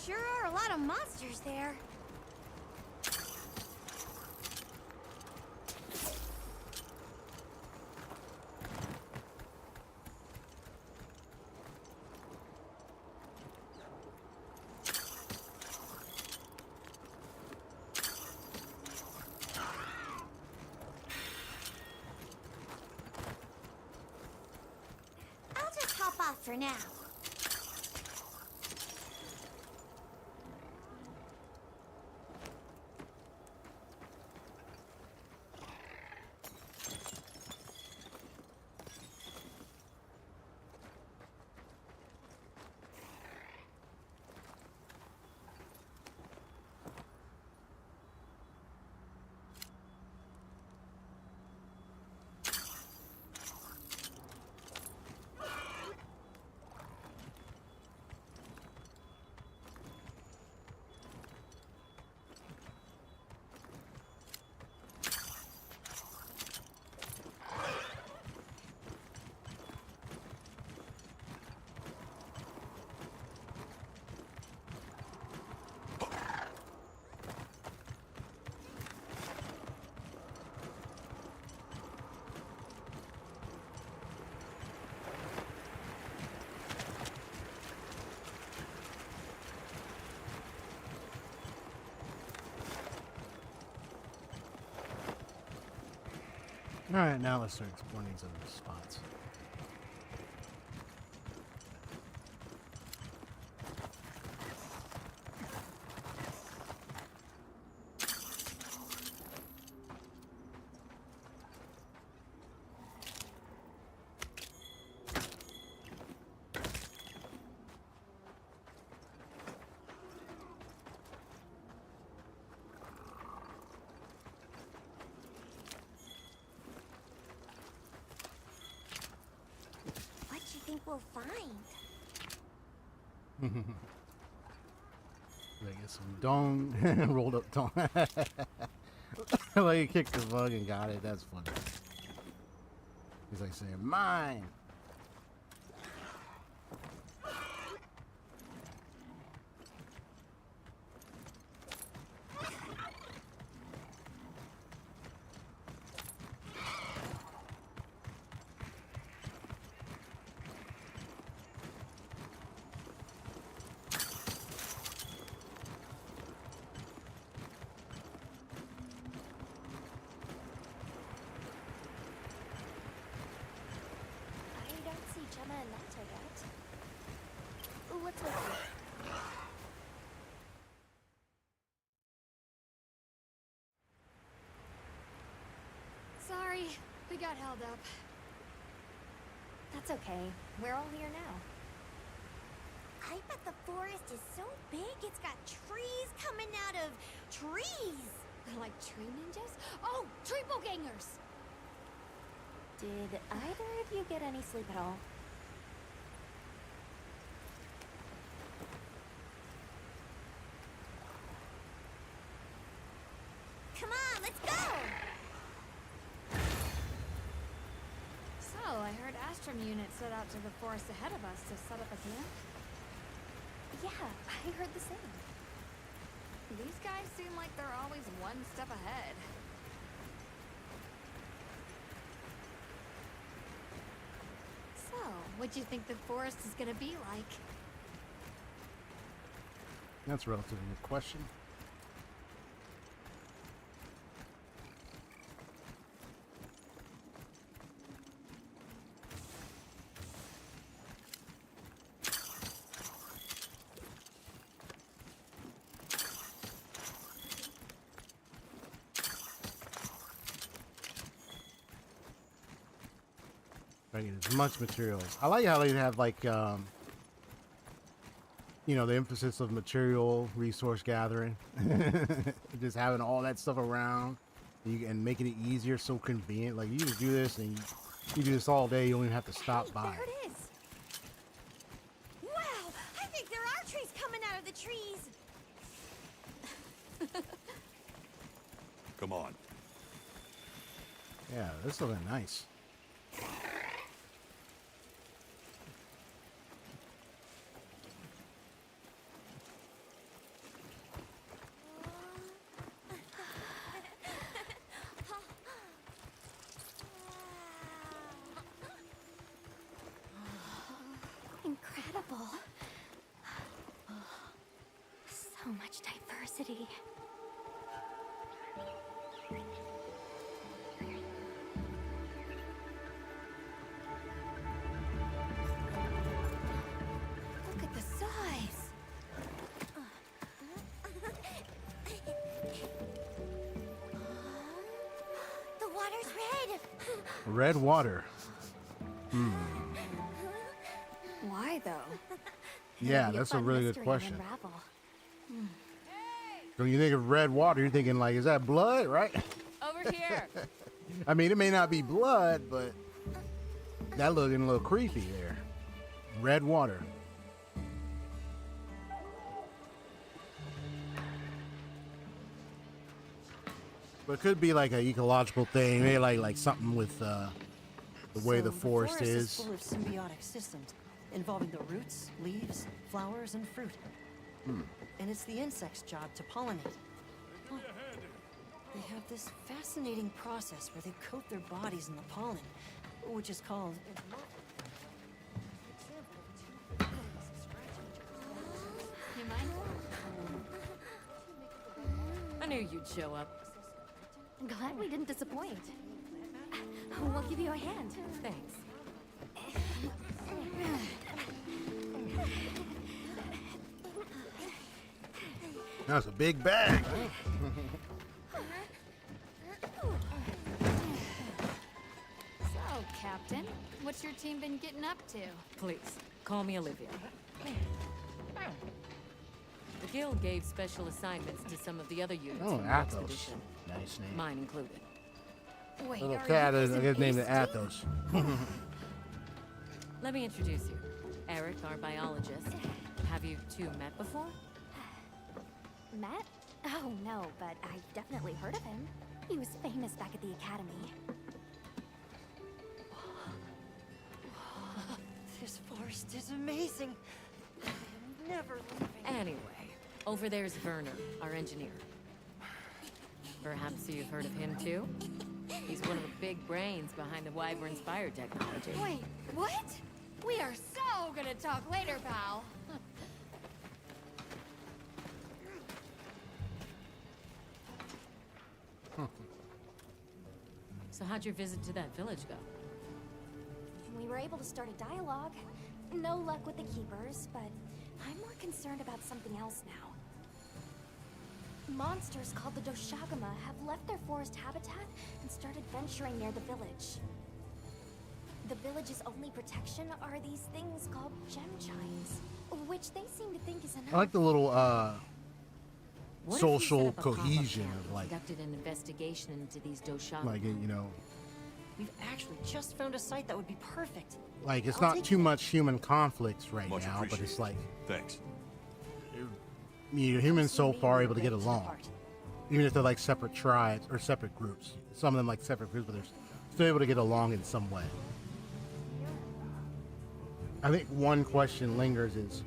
Sure are a lot of monsters there. I'll just hop off for now. All right, now let's start exploring these other spots. What do you think we'll find? I guess some dong rolled up dong. Like he kicked the bug and got it. That's funny. He's like saying, "Mine." I don't see Gemma and Nata yet. What's with you? Sorry, we got held up. That's okay. We're all here now. I bet the forest is so big it's got trees coming out of trees. Like tree ninjas? Oh, triple gangers! Did either of you get any sleep at all? Come on, let's go! So, I heard Astrum unit set out to the forest ahead of us to set up a camp. Yeah, I heard the same. These guys seem like they're always one step ahead. So, what do you think the forest is gonna be like? That's a relatively good question. Try to get as much materials. I like how they have like you know, the emphasis of material resource gathering. Just having all that stuff around and making it easier, so convenient. Like you just do this and you do this all day, you don't even have to stop by. There it is. Wow, I think there are trees coming out of the trees. Come on. Yeah, this is looking nice. such diversity. Look at the size. The water's red. Red water. Why though? Yeah, Maybe that's a fun really good mystery to question. unravel. When you think of red water, you're thinking like, is that blood, right? Over here. I mean, it may not be blood, but that looking a little creepy there. Red water. But it could be like an ecological thing, maybe like something with the way the forest is. full of symbiotic systems involving the roots, leaves, flowers, and fruit. And it's the insect's job to pollinate. Oh, they have this fascinating process where they coat their bodies in the pollen, which is called... You mind? I knew you'd show up. Glad we didn't disappoint. We'll give you a hand. Thanks. That's a big bag. So, Captain, what's your team been getting up to? Please, call me Olivia. The Guild gave special assignments to some of the other units Oh, in the Athos. expedition, Nice name. mine included. Wait, Little are cat you is, I guess, named Ace Athos. Let me introduce you. Eric, our biologist. Have you two met before? Matt? Oh, no, but I've definitely heard of him. He was famous back at the academy. This forest is amazing. I am never leaving. Anyway, over there's Werner, our engineer. Perhaps you've heard of him too? He's one of the big brains behind the Wyvern's fire technology. Wait, what? We are so gonna talk later, pal. So how'd your visit to that village go? We were able to start a dialogue. No luck with the keepers, but I'm more concerned about something else now. Monsters called the Doshagama have left their forest habitat and started venturing near the village. The village's only protection are these things called gem chimes, which they seem to think is enough. I like the little What if we set social up a pop-up cohesion camp of and like, conducted an investigation into these Doshana? We've actually just found a site that would be perfect. like it's I'll not take too much human conflicts right Much now, but it's appreciated. like Thanks. humans so Maybe far we're able to get ready along, depart. even if they're like separate tribes or separate groups. Some of them like separate groups, but they're still able to get along in some way. I think one question lingers is,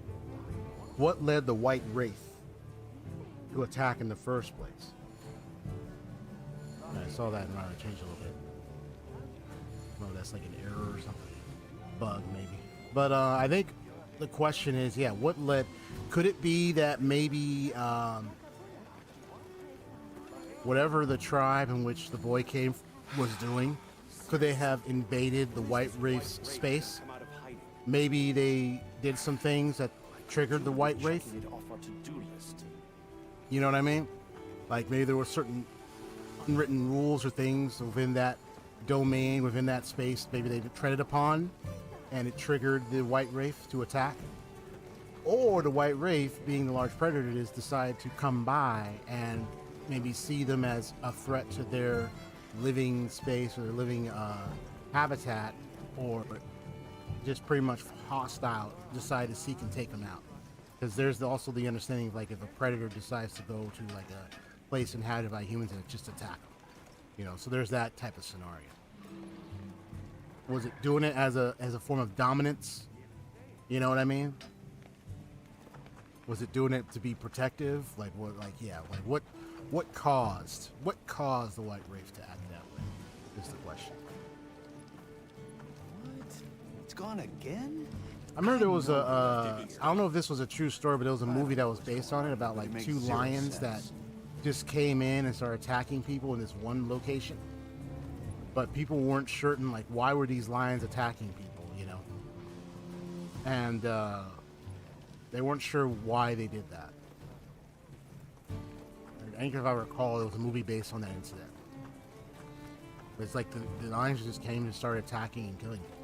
what led the White Wraith to attack in the first place? I saw that and I changed a little bit. No, that's like an error or something. Bug, maybe. But I think the question is, yeah, what led... Could it be that maybe whatever the tribe in which the boy came was doing, could they have invaded the White Wraith's space? Maybe they did some things that triggered the White Wraith? You know what I mean? Like maybe there were certain unwritten rules or things within that domain, within that space, maybe they treaded upon, and it triggered the White Wraith to attack. Or the White Wraith, being the large predator it is, decided to come by and maybe see them as a threat to their living space or their living habitat, or just pretty much hostile, decide to seek and take them out. Because there's also the understanding of like if a predator decides to go to like a place inhabited by humans and just attack them. You know, so there's that type of scenario. Was it doing it as a form of dominance? You know what I mean? Was it doing it to be protective? Like what? Like yeah. Like what caused the White Wraith to act that way? Is the question. What? It's gone again? I remember there was I don't know if this was a true story, but there was a movie that was based on it about like two lions that just came in and started attacking people in this one location. But people weren't certain, like, why were these lions attacking people, you know? And they weren't sure why they did that. I think if I recall, it was a movie based on that incident. But it's like the lions just came and started attacking and killing people.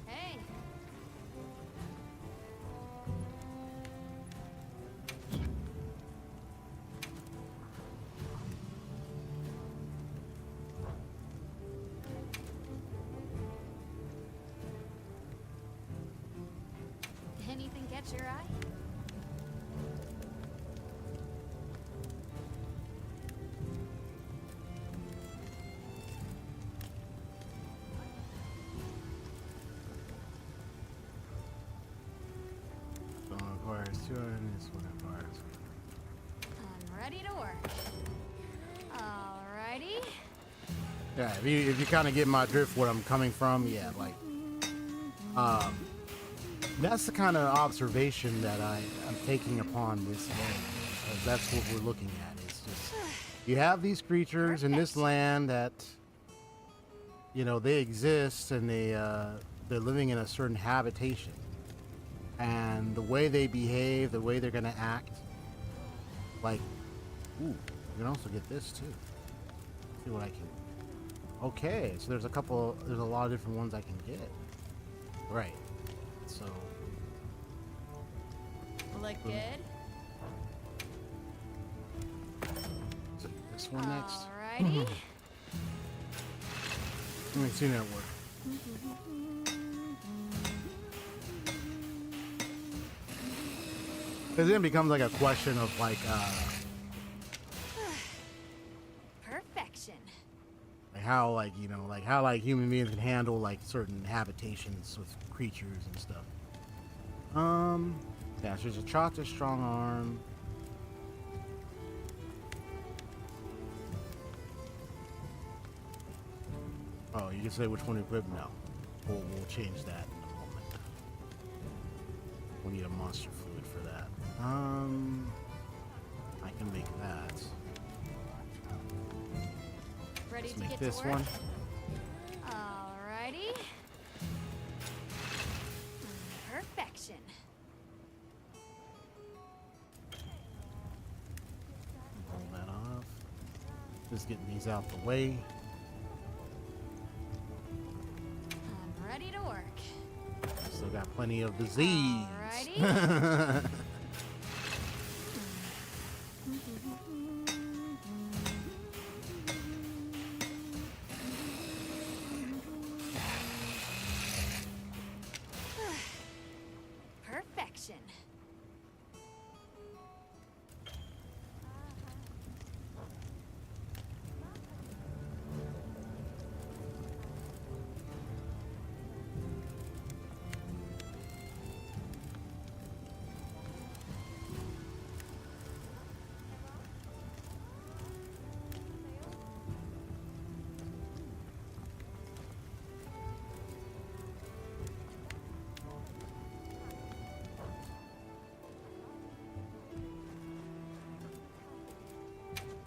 Hey. Anything catch your eye? So it requires 2 and this one requires. I'm ready to work. Alrighty. Yeah, if you kind of get my drift where I'm coming from, yeah, like, that's the kind of observation that I'm taking upon this game, because that's what we're looking at. It's just, you have these creatures in this land that, you know, they exist and they're living in a certain habitation, and the way they behave, the way they're gonna act, like, ooh, you can also get this too. See what I can. Okay, so there's a lot of different ones I can get. Right. So. Look good. Is it this one next? Alrighty. Let me see that work. Because then it becomes like a question of like, Perfection. like how like, you know, like how like human beings can handle like certain habitations with creatures and stuff. Yeah, so there's a Chata strong arm. Oh, you can say which one to equip? No. We'll change that in a moment. We need a monster fluid for that. I can make that. Ready Let's to make get this to work? one. Alrighty. Perfection. Roll that off. Just getting these out the way. I'm ready to work. Still got plenty of disease. Alrighty. Perfection.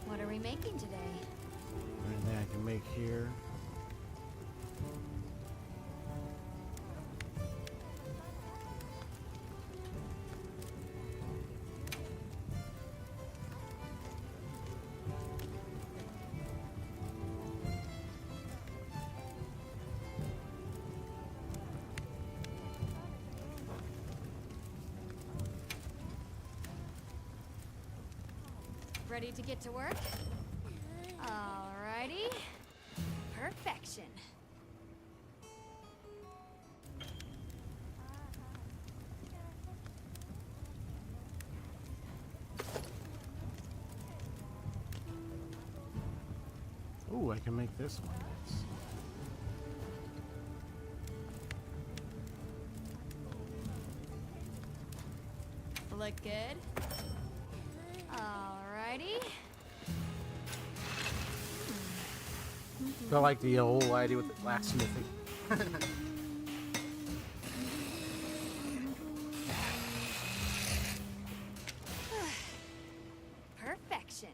What are we making today? Anything I can make here. Ready to get to work? Alrighty. Perfection. Ooh, I can make this one next. Look good? Alrighty. I like the old idea with the blacksmithing. Perfection.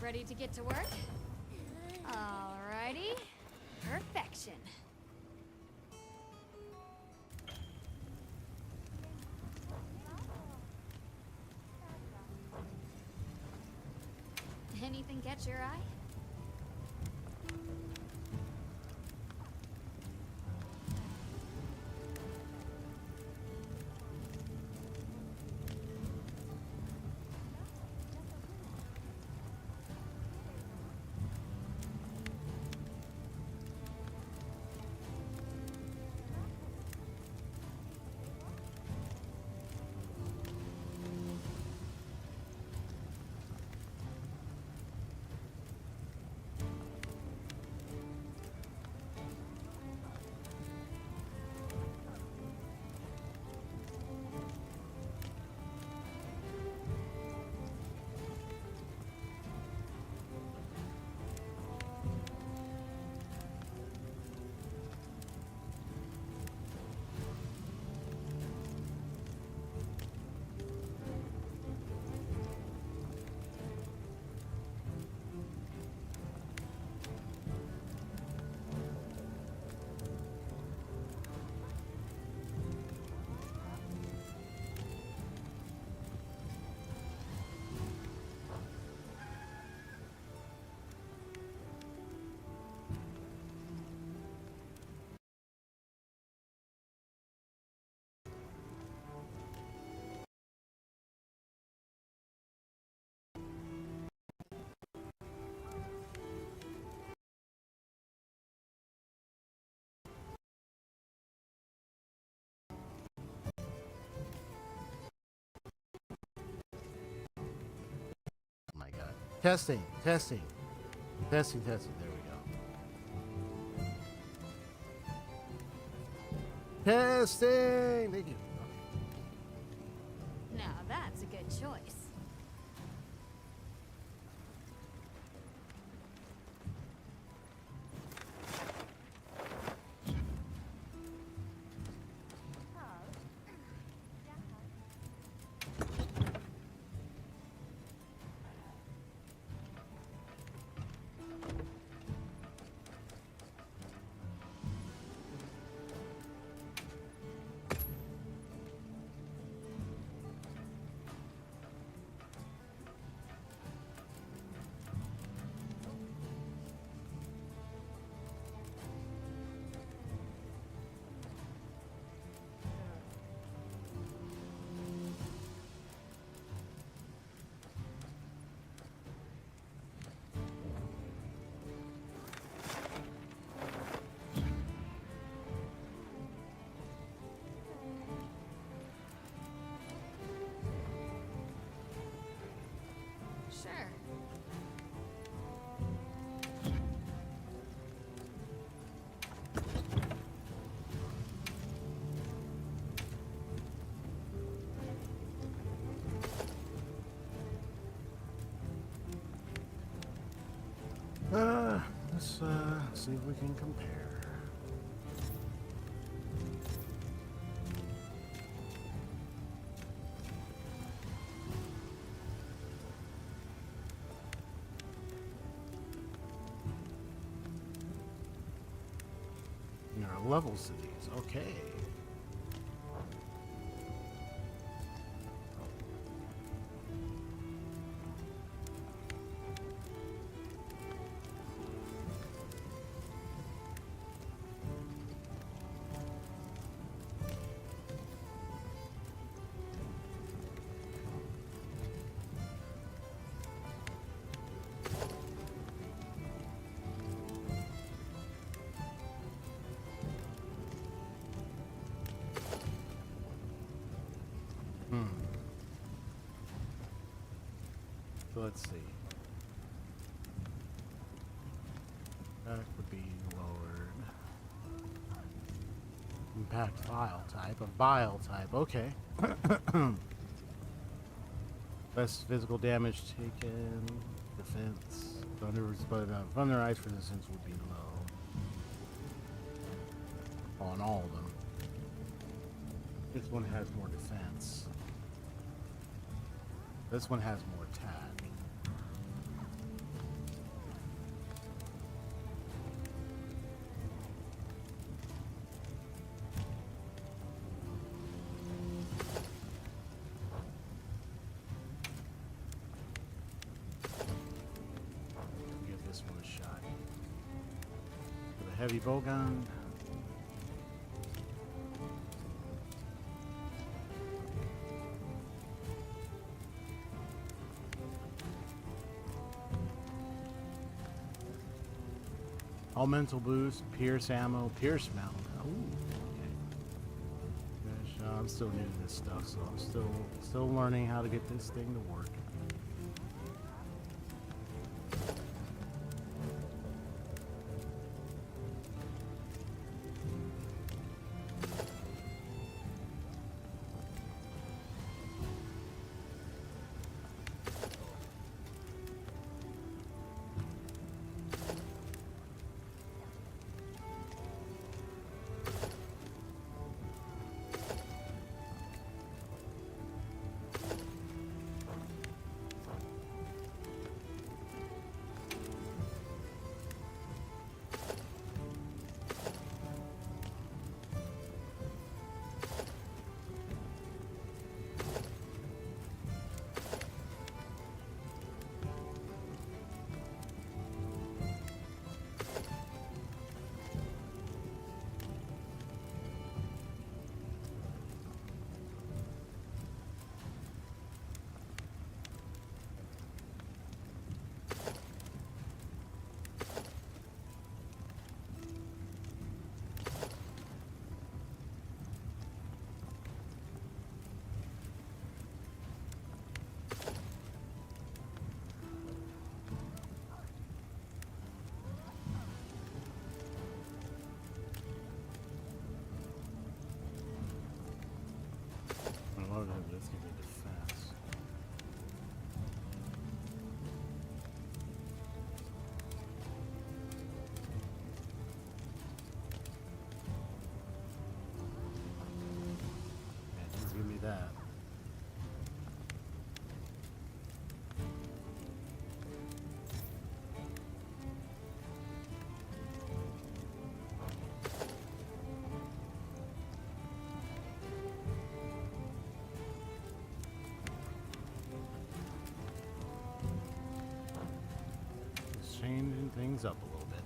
Ready to get to work? Alrighty. Perfection. Anything catch your eye? Oh my god. Testing. There we go. Testing. Thank you. Now that's a good choice. Sure. Let's see if we can compare. There are levels to these. Okay. So let's see. That would be lowered. Impact vial type. A vial type. Okay. Best physical damage taken. Defense. Thunder ice resistance would be low. On all of them. This one has more defense. This one has more attack. Give this one a shot. With a heavy bow gun. Elemental boost, pierce ammo, pierce mount. Ooh, okay. Gosh, I'm still new to this stuff, so I'm still learning how to get this thing to work. Let's give it defense. Man, just give me that. Changing things up a little bit.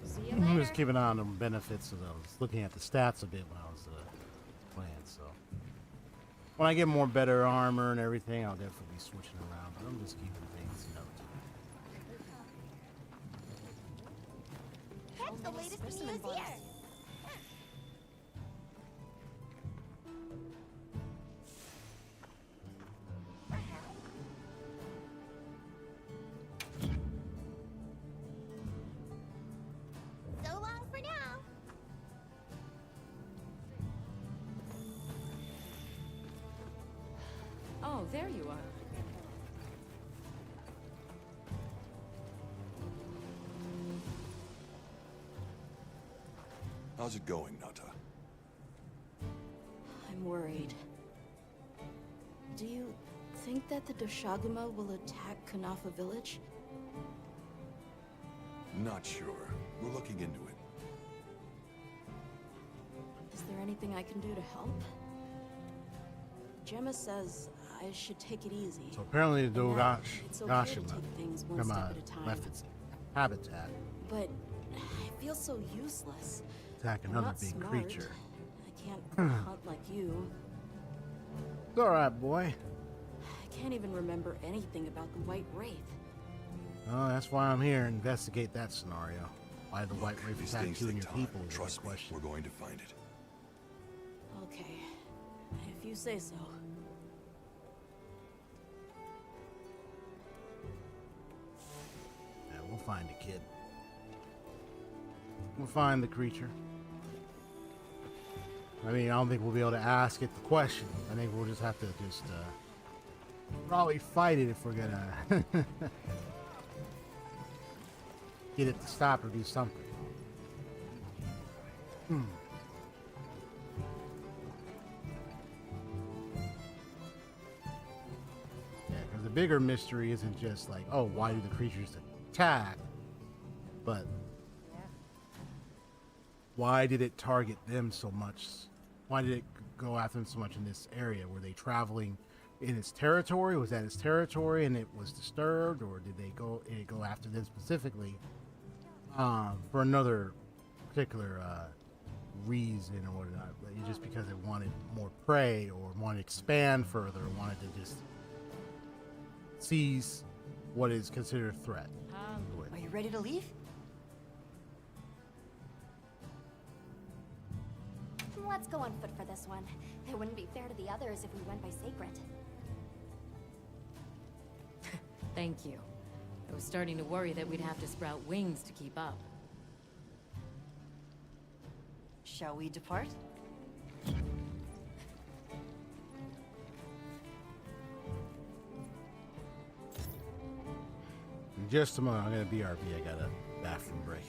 See you I'm later. just keeping an eye on the benefits of those. Looking at the stats a bit when I was playing. So when I get more better armor and everything, I'll definitely be switching around. But I'm just keeping things, That's the latest Specimen news bottles. here. So long for now. there you are. How's it going, Nata? I'm worried. Do you think that the Doshaguma will attack Kanafa village? Not sure. We're looking into it. Is there anything I can do to help? Gemma says I should take it easy. So apparently the and that it's okay to Dogashima take things one step at a time. left its habitat, But I feel so useless. attack I'm another not big smart. creature. I can't hunt like you. It's alright, boy. I can't even remember anything about the White Wraith. Oh, that's why I'm here. Investigate that scenario. Why the White Wraith These attacked things you and take your time. people is the Trust me, question. we're going to find it. Okay, if you say so. Yeah, we'll find the kid. We'll find the creature. I mean, I don't think we'll be able to ask it the question. I think we'll just have to probably fight it if we're gonna get it to stop or do something. Yeah, because the bigger mystery isn't just like, oh, why do the creatures attack? But why did it target them so much? Why did it go after them so much in this area? Were they traveling in its territory? Was that its territory and it was disturbed, or did they go after them specifically for another particular reason or whatnot? Just because it wanted more prey or wanted to expand further, or wanted to just seize what is considered a threat. Are you ready to leave? Let's go on foot for this one. It wouldn't be fair to the others if we went by Sacred. Thank you. I was starting to worry that we'd have to sprout wings to keep up. Shall we depart? In just a moment, I'm gonna BRB. I got a bathroom break.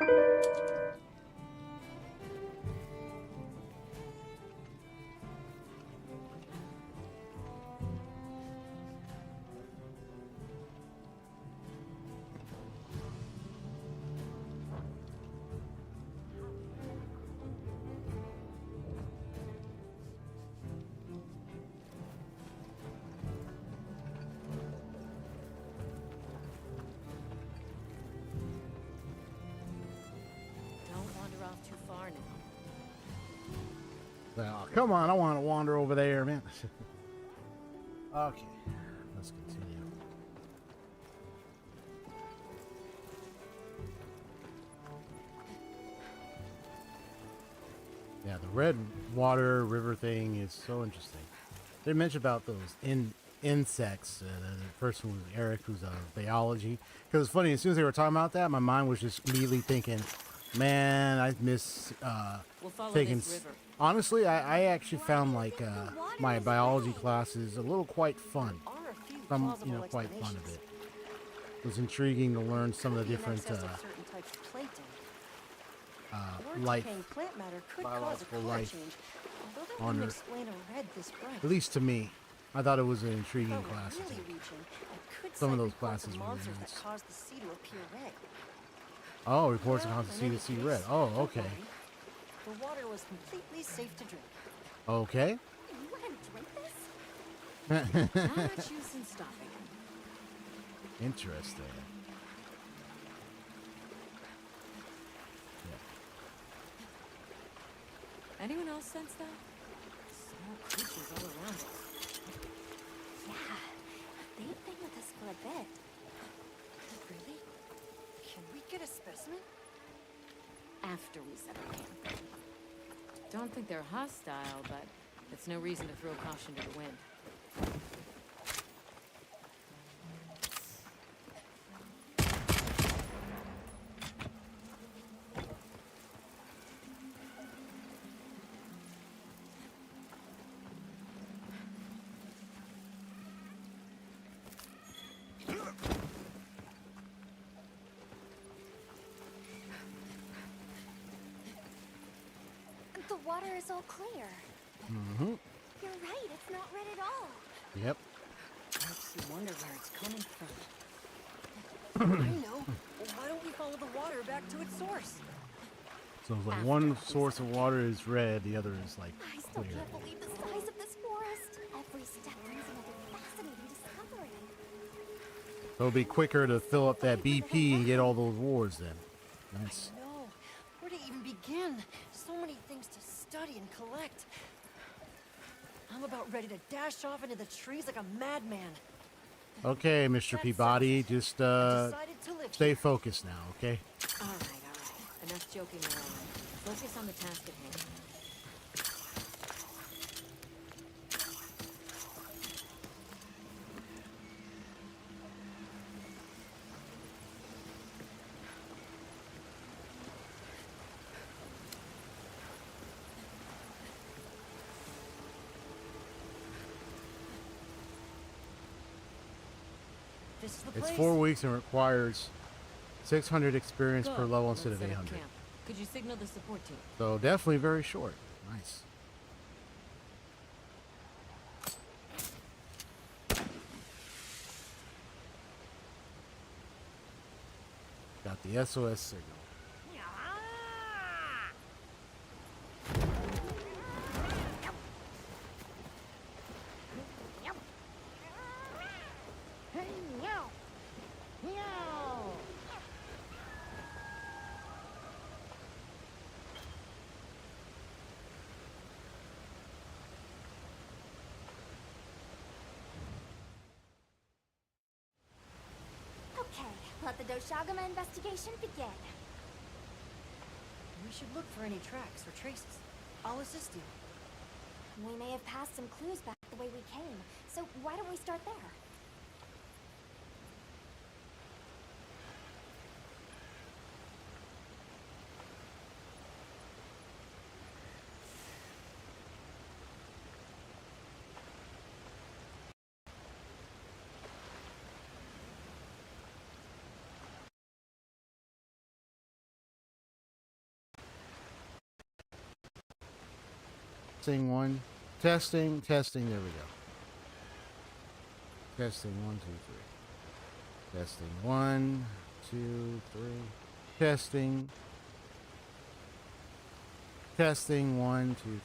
Don't wander off too far now. Well, come on, I want to wander over there, man. Okay, let's continue. Yeah, the red water river thing is so interesting. They mentioned about those insects. The person was Eric, who's biology. Because it's funny, as soon as they were talking about that, my mind was just immediately thinking, man, I miss We'll follow taking. this river. Honestly, I actually found like my biology classes a little quite fun. Are a few Some, plausible quite fun of explanations. it. It was intriguing to learn some of the Could be an different excess of certain types of plankton. Or life, decaying plant matter could cause a biological color life change, although that on wouldn't Earth. explain a red this bright. At least to me, I thought it was an intriguing But we're class. to really take. reaching, and could Some of cite those reports classes were monsters nice. that cause the sea to appear red. Oh, reports Well, on how to in see any the sea case, red. Oh, don't okay. worry. The water was completely safe to drink. Okay. You want to drink this? Not much use in stopping. Interesting. Anyone else sense that? Small creatures all around us. Yeah, they've been with us for a bit. Really? Can we get a specimen? After we settle camp. Don't think they're hostile, but it's no reason to throw caution to the wind. The water is all clear. Mm-hmm. You're right, it's not red at all. Yep. Makes you wonder where it's coming from. I know. Well, why don't we follow the water back to its source? So it's like one source of water is red, the other is like I still clear. can't believe the size of this forest. Every step brings another fascinating discovery. So it'll be quicker to fill up that BP and get all those wards then. Nice. No. Where to even begin? So many things to study and collect. I'm about ready to dash off into the trees like a madman. Okay, Mr. Peabody, just Decided to live stay focused now, okay? All right. Enough joking around. Focus on the task at hand. This is the It's place. 4 weeks and requires 600 experience per Good. level Let's instead of set up 800. camp. Could you signal the support team? So definitely very short. Nice. Got the SOS signal. Okay, let the Doshagama investigation begin. We should look for any tracks or traces. I'll assist you. We may have passed some clues back the way we came, so why don't we start there? Testing one. Testing. There we go. Testing 1, 2, 3. Testing 1, 2, 3. Testing. Testing 1, 2,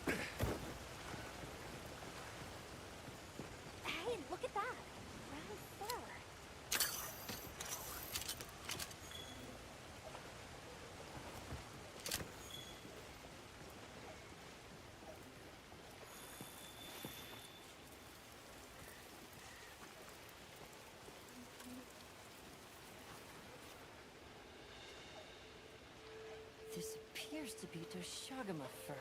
3. Hey, look at that. Brown fur. This appears to be Doshagama fur.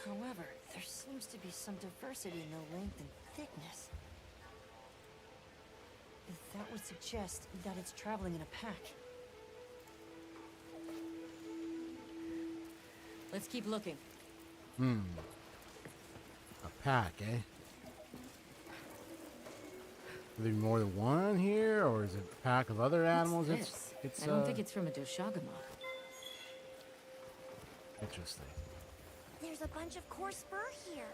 However, there seems to be some diversity in the length and thickness. That would suggest that it's traveling in a pack. Let's keep looking. A pack, eh? Are there more than one here, or is it a pack of other animals? What's this? It's I don't think it's from a Doshagama. interesting. There's a bunch of coarse fur here.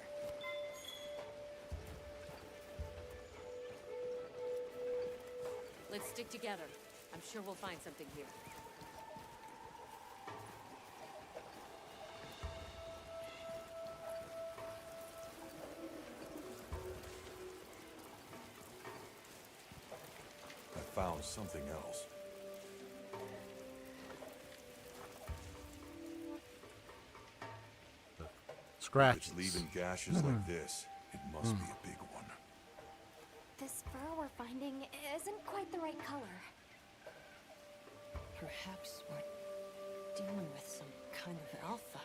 Let's stick together. I'm sure we'll find something here. I found something else. If Scratches. it's leaving gashes like this, it must be a big one. This fur we're finding isn't quite the right color. Perhaps we're dealing with some kind of alpha.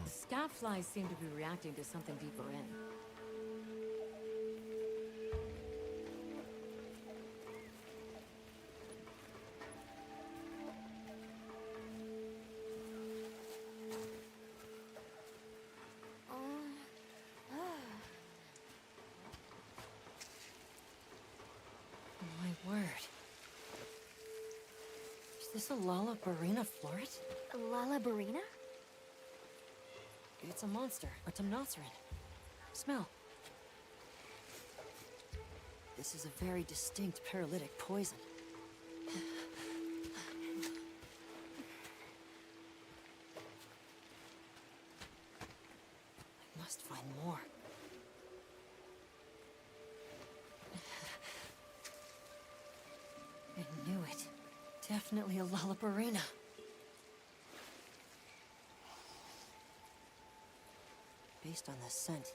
Scat flies seem to be reacting to something deeper in. My word. Is this a Lalabarina floret? Lalabarina? It's a monster, a Temnoceran. Smell. This is a very distinct paralytic poison. I must find more. I knew it. Definitely a Lalabarina. Based on the scent,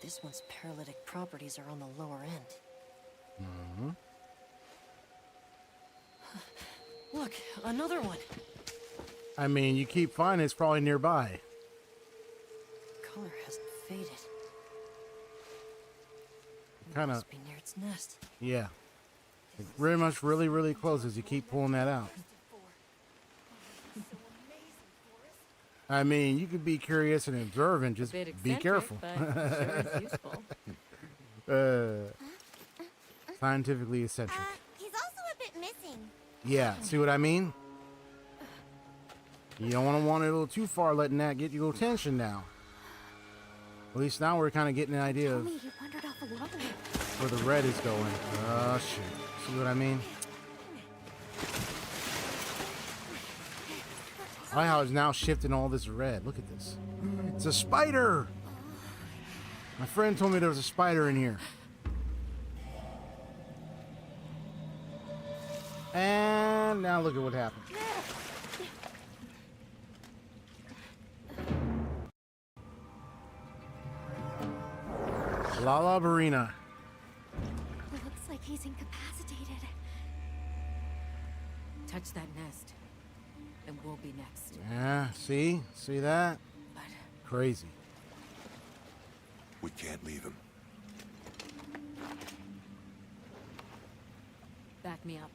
this one's paralytic properties are on the lower end. Look, another one. I mean, you keep finding it's probably nearby. Color hasn't faded. Kind of, Must be near its nest. yeah. It's very much really, really close as you keep pulling that out. I mean, you could be curious and observant, just A bit be eccentric, careful. but sure is useful. Scientifically eccentric. He's also a bit missing. Yeah, see what I mean? You don't want to wander a little too far, letting that get your attention now. At least now we're kind of getting an idea Tell of me he wandered off alone. where the red is going. Oh, shit. See what I mean? I like how it's now shifting all this red. Look at this. It's a spider! My friend told me there was a spider in here. And now look at what happened. Lalabarina. Looks like he's incapacitated. Touch that nest, and we'll be next. Yeah, see? See that? But Crazy. We can't leave him. back me up.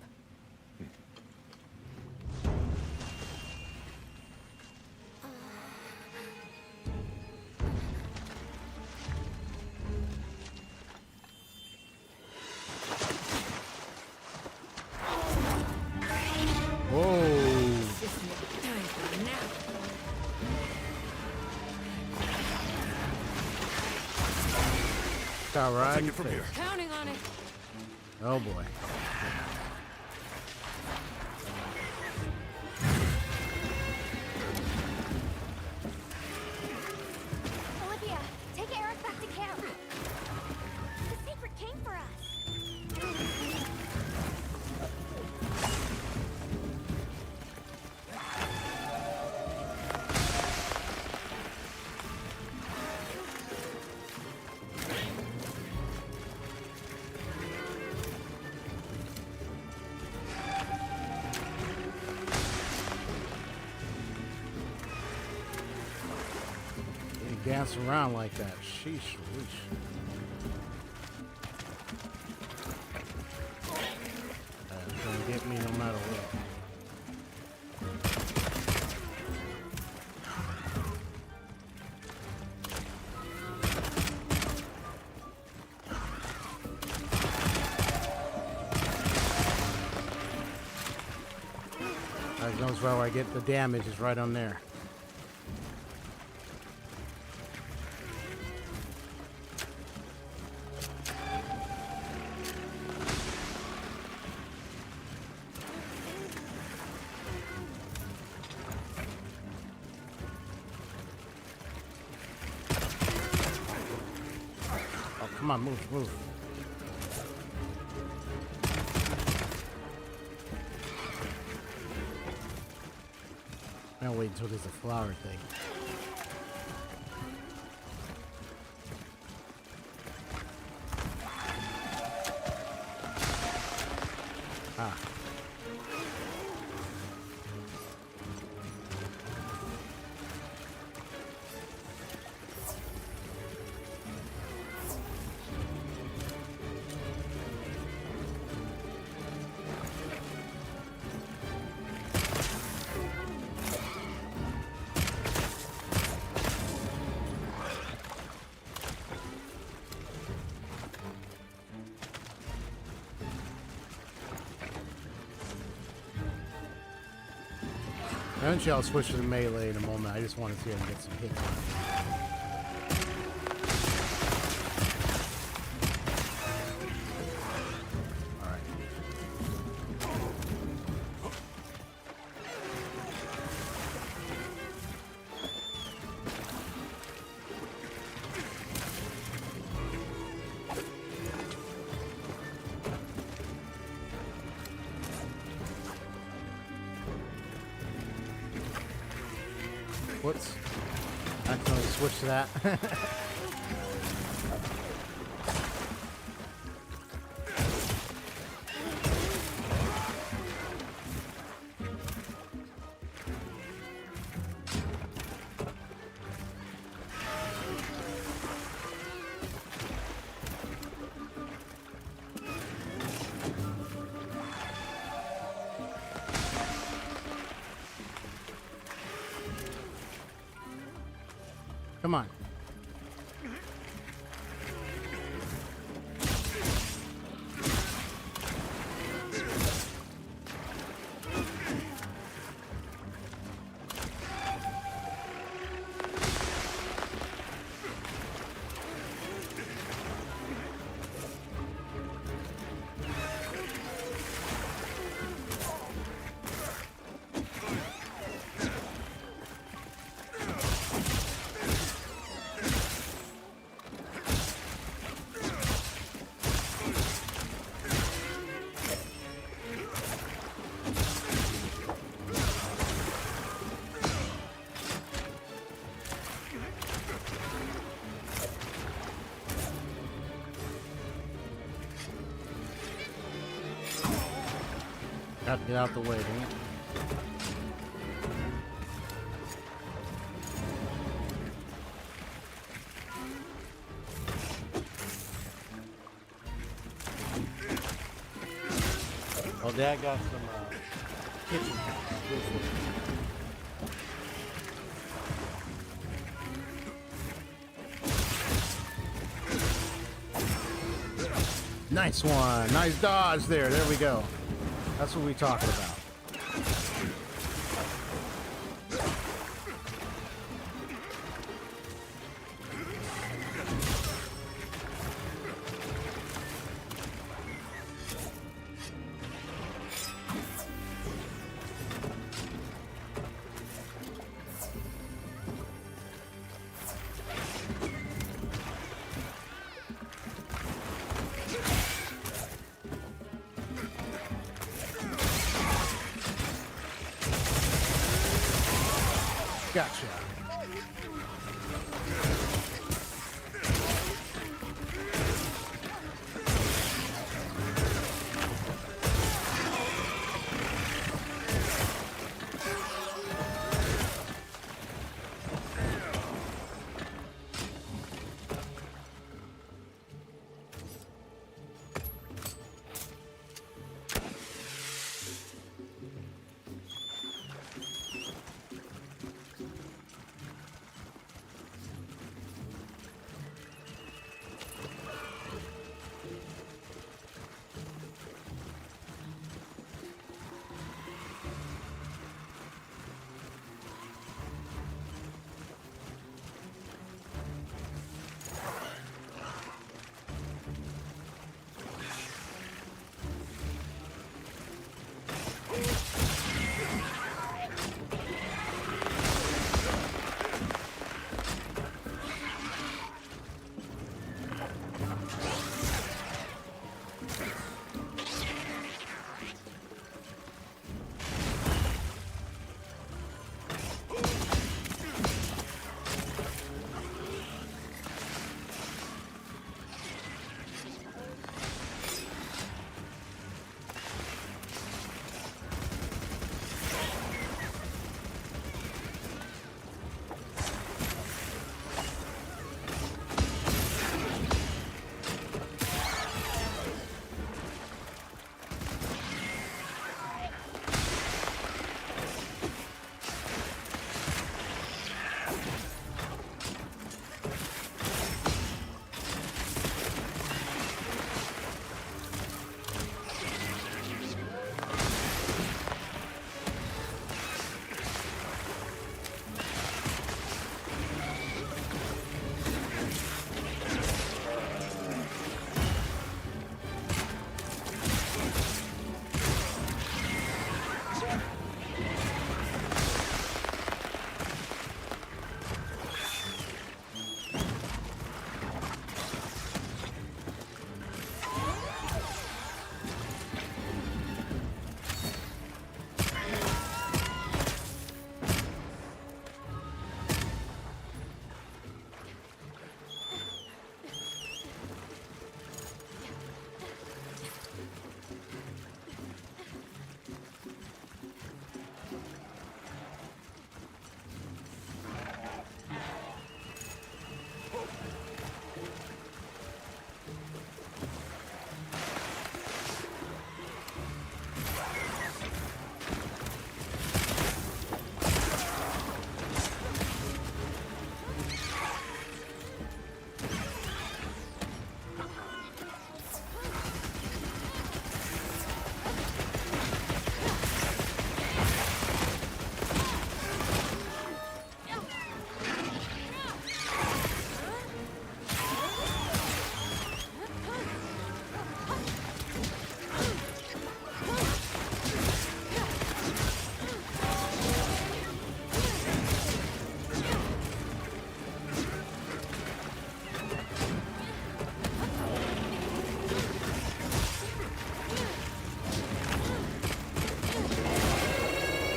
Whoa. Got right Take in it from the here. face. Counting on it. Oh boy. Olivia, take Eric back to camp. The secret came for us. You dance around like that. Sheesh, whoosh. That's gonna get me no matter what. That goes where I get the damage is right on there. Oh, come on, move, move. I'll wait until there's a flower thing. Ah. Eventually I'll switch to the melee in a moment. I just want to see if I can get some hits on it. Alright. Whoops. I can only switch to that. Come on. Got to get out the way, dang it. Oh, Dad got some kitchen. Nice one. Nice dodge there. There we go. That's what we're talking about. Gotcha.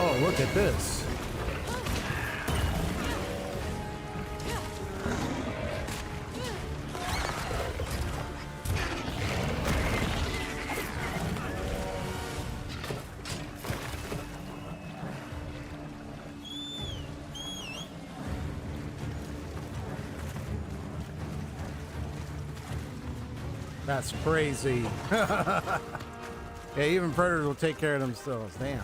Oh, look at this. That's crazy. Yeah, even predators will take care of themselves. Damn.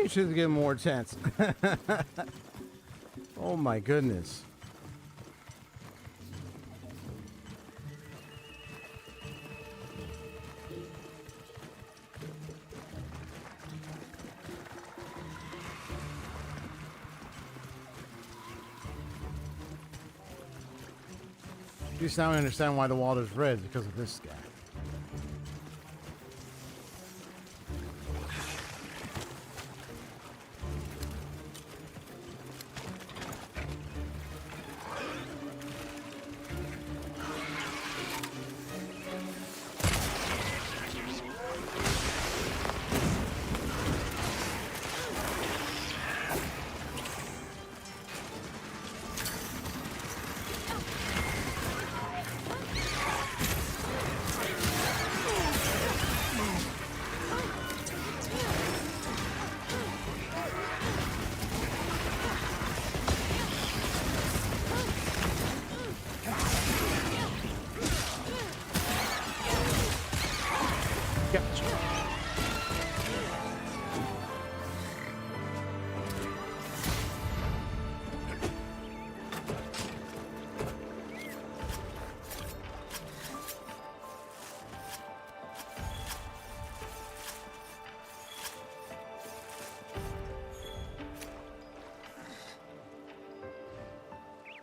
conversations get more tense. Oh my goodness. You now understand why the water's red because of this guy.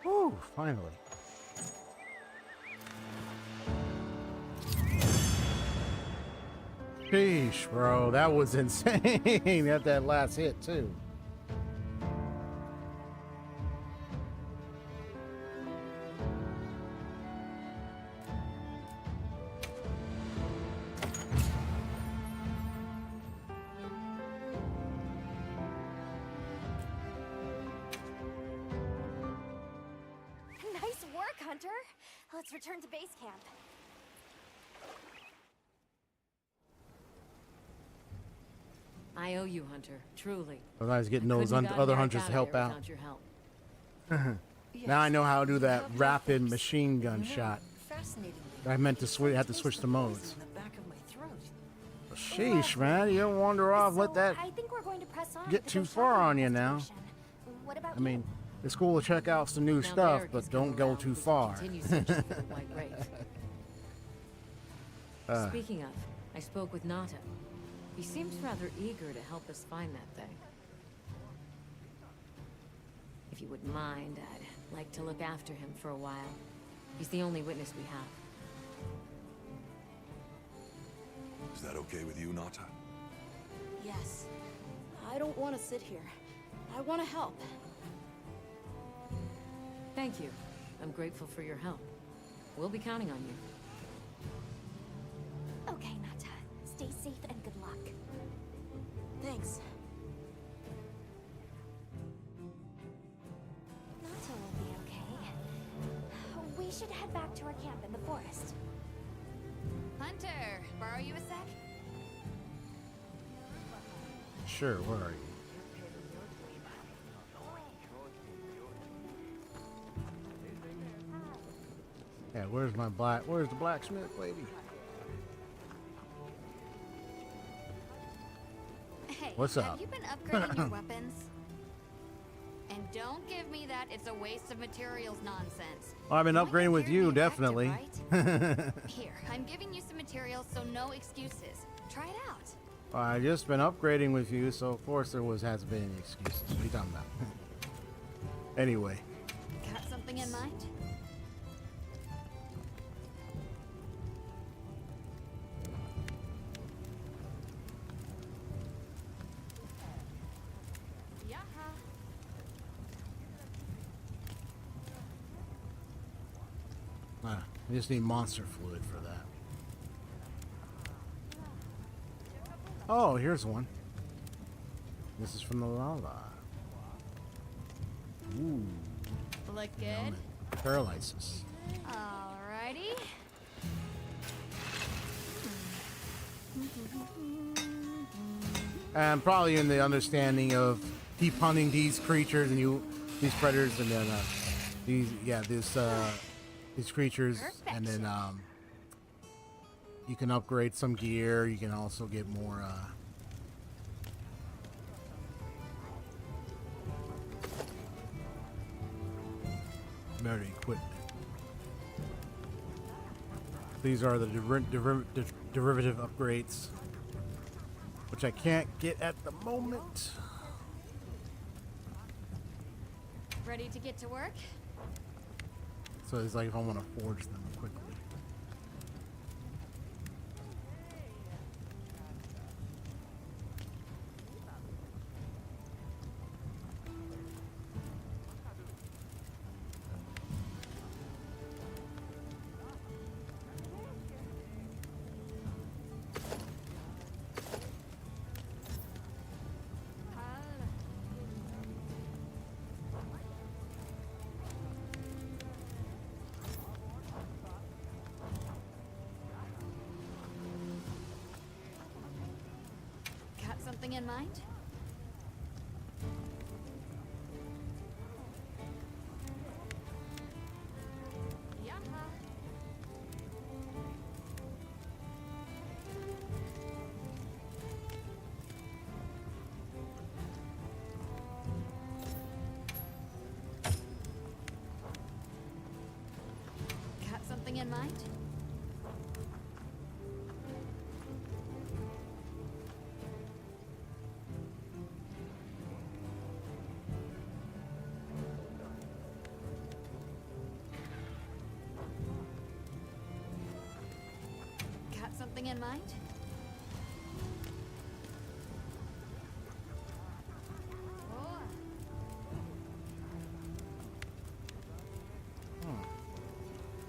Woo, finally. Sheesh, bro, that was insane at that last hit, too. Nice work, Hunter. Let's return to base camp. I owe you, Hunter. Truly. Sometimes getting I those couldn't have other gotten hunters back to out help of there out. without your help. Now I know how to do that You have rapid reflex. machine gun You know, shot. fascinatingly, I meant to I have to taste switch the the modes. poison in the back of my throat. Sheesh, man, you don't wander off. Let So, that. I think we're going to press on get with too the far Shogun on you now. investigation. What about I mean, you? it's cool to check out some new Now stuff, Eric but has come don't go around, too we can far. continue searching for the White Wraith. Speaking of, I spoke with Nata. He seems rather eager to help us find that thing. If you wouldn't mind, I'd like to look after him for a while. He's the only witness we have. Is that okay with you, Nata? Yes. I don't want to sit here. I want to help. Thank you. I'm grateful for your help. We'll be counting on you. Okay, Nata. Stay safe and good luck. Thanks. Nata will be okay. We should head back to our camp in the forest. Hunter, borrow you a sec? Sure, where are you? Yeah, where's the blacksmith lady? Hey, What's have up? you been upgrading your weapons? And don't give me that it's a waste of materials nonsense. Well, I've been You want your upgrading with gear to you, be effective, definitely. right? Here, I'm giving you some materials, so no excuses. Try it out. I just been upgrading with you, so of course hasn't been any excuses. What are you talking about? Anyway, Got something in mind? Yaha. I just need monster fluid for that. Oh, here's one. This is from the lava. Ooh, Look good? paralysis. Alrighty. And probably in the understanding of keep hunting these creatures and these predators, and then these creatures, and then you can upgrade some gear. You can also get more Mary equipment. These are the derivative upgrades, which I can't get at the moment. Ready to get to work? So it's like if I want to forge them quickly. Got something in mind? Got something in mind? Got something in mind?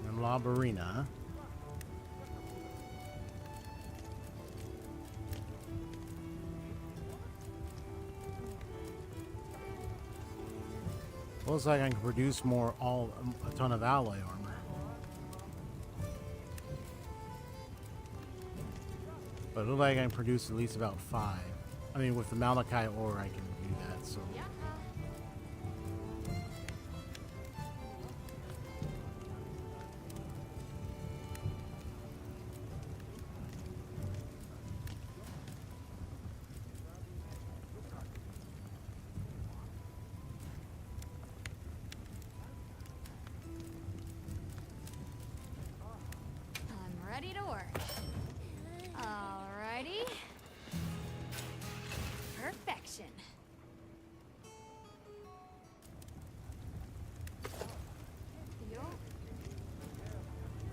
And La Barina. Looks like I can produce more, a ton of alloy armor. But it looks like I can produce at least about 5. I mean, with the Malachite ore, I can do that, so. I'm ready to work. Alrighty. Perfection. Yo.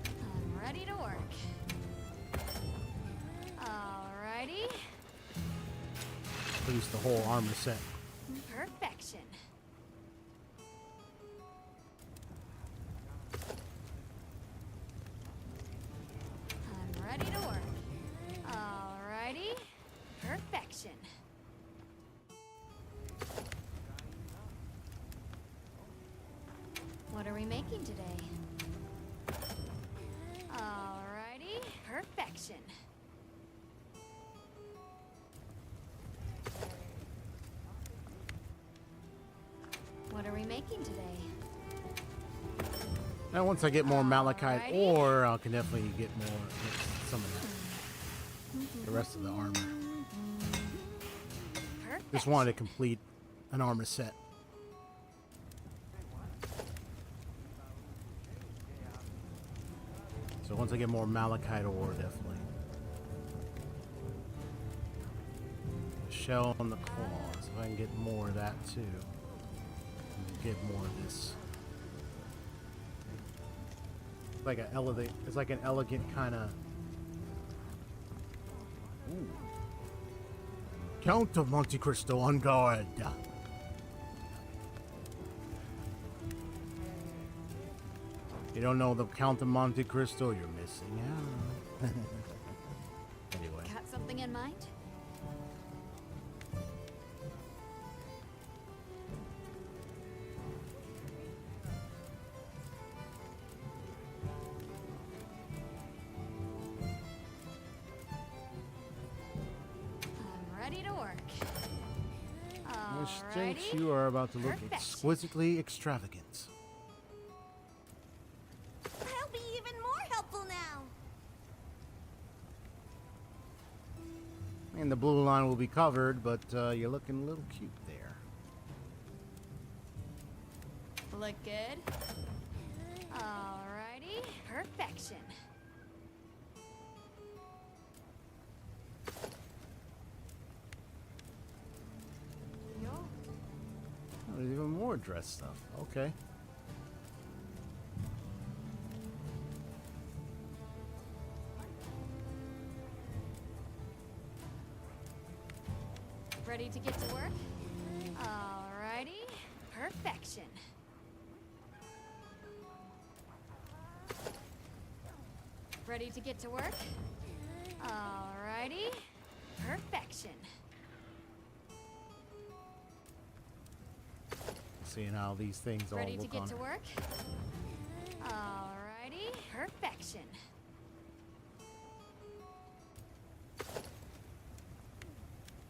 I'm ready to work. Alrighty. Produce the whole armor set. Perfection. I'm ready to work. Alrighty. Perfection. What are we making today? Alrighty. Perfection. What are we making today? Now, once I get more Malachite Alrighty. ore, I can definitely get some of the rest of the armor. Perfect. Just wanted to complete an armor set. So once I get more Malachite ore, definitely. Shell on the claws. If I can get more of that too. Get more of this. It's like an elegant kind of. Count of Monte Cristo on guard. You don't know the Count of Monte Cristo, you're missing out. Anyway. Got something in mind? I'm ready to work. Which thinks Alrighty. you are about to look Perfect. exquisitely extravagant. I'll be even more helpful now. And the blue line will be covered, but you're looking a little cute there. Look good? Perfection. Oh, there's even more dress stuff. Okay. Ready to get to work? Alrighty. Perfection. Ready to get to work? Alrighty. Perfection. Seeing how these things all Ready to look get on. to work? Alrighty. Perfection.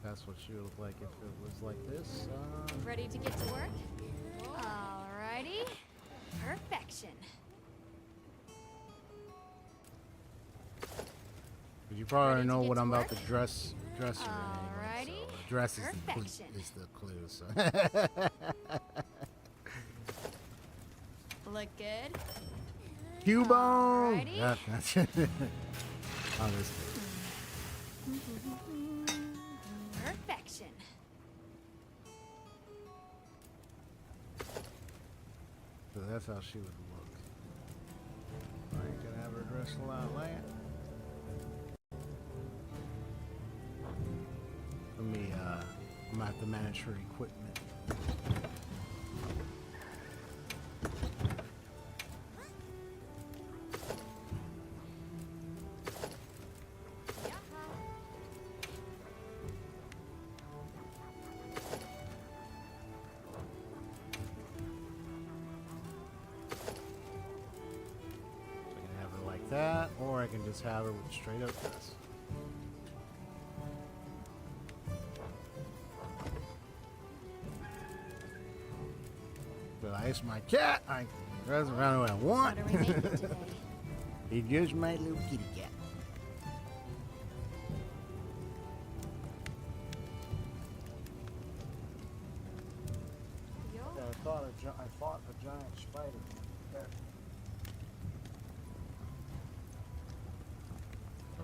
That's what she would look like if it was like this. Ready to get to work? Alrighty. Perfection. You probably Ready to know get what to I'm about work? to dress her in Alrighty. anyway. So the dress Perfection. is the clue. So. Look good? Cubone. Alrighty. That's it. Oh, this. Perfection. So that's how she would look. I ain't gonna have her dressed like that. Let me, I'm gonna have to manage her equipment. That, or I can just have her with straight up dress. But it's my cat. I can dress around the way I want. What are we making today? He's just my little kitty cat. I fought a giant spider. There.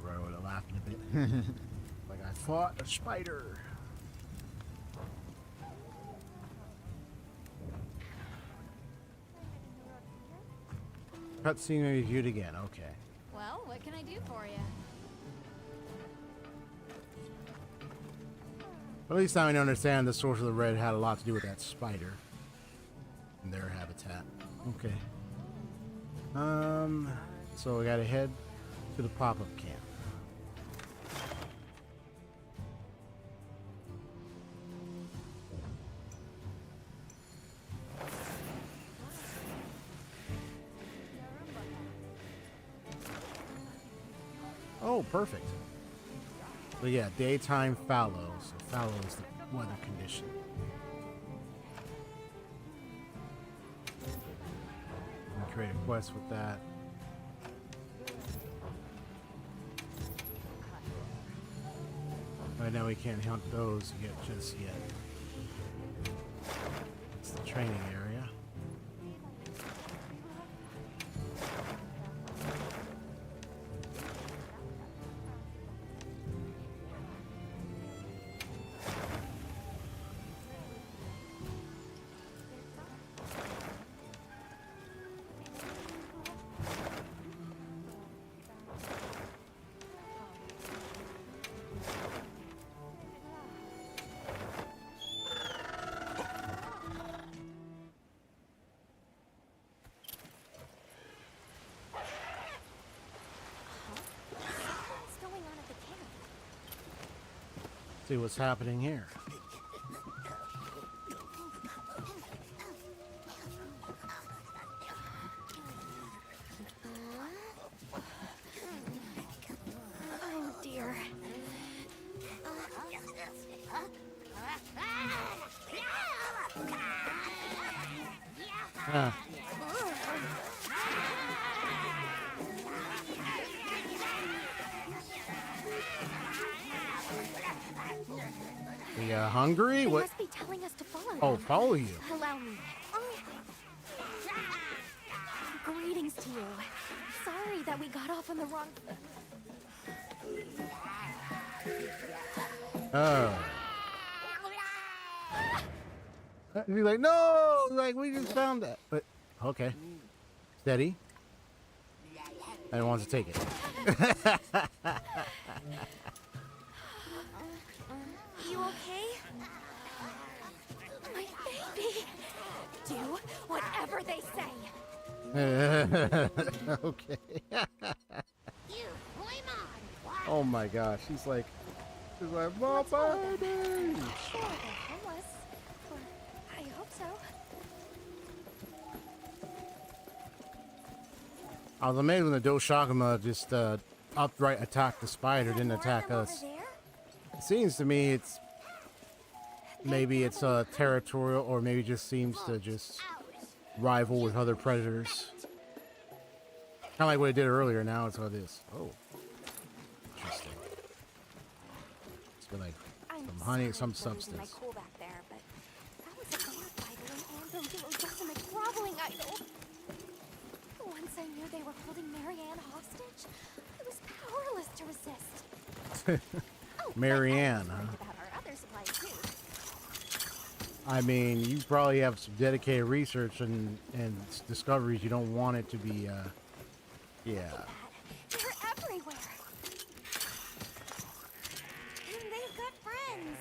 I was laughing a bit. Like I fought a spider. Cutscene reviewed again. Okay. Well, what can I do for you? At least now I understand the source of the red had a lot to do with that spider and their habitat. Okay. So we gotta head to the pop-up camp. Oh, perfect. So yeah, daytime fallow. So fallow is the weather condition. And create a quest with that. Right now we can't hunt those yet, just yet. It's the training area. What's going on at the camp? See what's happening here. Oh dear. Ah. We hungry? They What? must be telling us to follow Oh, them. follow you. Allow me. Greetings to you. Sorry that that we got off on the wrong... Oh. He's like, no! Like, we just found that. But, okay. Steady. I don't want to take it. You okay? My baby! Do whatever they say! Okay. You, Paimon! Oh my gosh, she's like, my baby. Sure, they're homeless. Or I hope so. I was amazed when the Doshagama just upright attacked the spider, didn't attack us. It seems to me it's maybe it's territorial, or maybe just seems to just rival with other predators. Kind of like what it did earlier. Now it's how it is. Oh, interesting. It's been like some honey, some substance. My cool back there, but that was a guard idol, and Anthem was a groveling idol. Once I knew they were holding Marianne hostage, I was powerless to resist. Marianne, huh? About our other supplies too. I mean, you probably have some dedicated research and discoveries. You don't want it to be, yeah. They're everywhere. And they've got friends.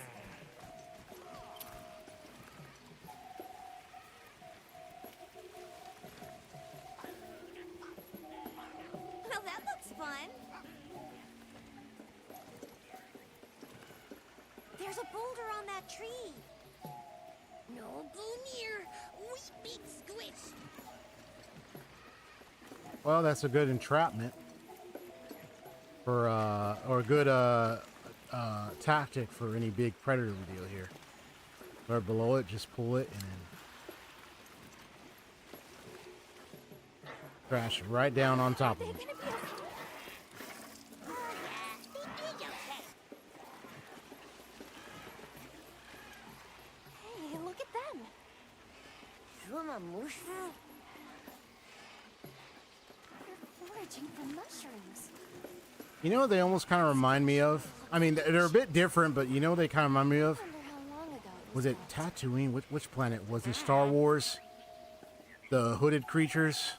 Well, that looks fun. There's a boulder on that tree. No go near. We big squish. Well, that's a good entrapment for, or a good tactic for any big predator we deal here. Right below it, just pull it and then crash right down on top of it. Hey, look at them. They're foraging for mushrooms. You know what they almost kind of remind me of? I mean, they're a bit different, but you know what they kind of remind me of? I wonder how long ago Was it Tatooine? Which planet? Was it Star Wars? The hooded creatures?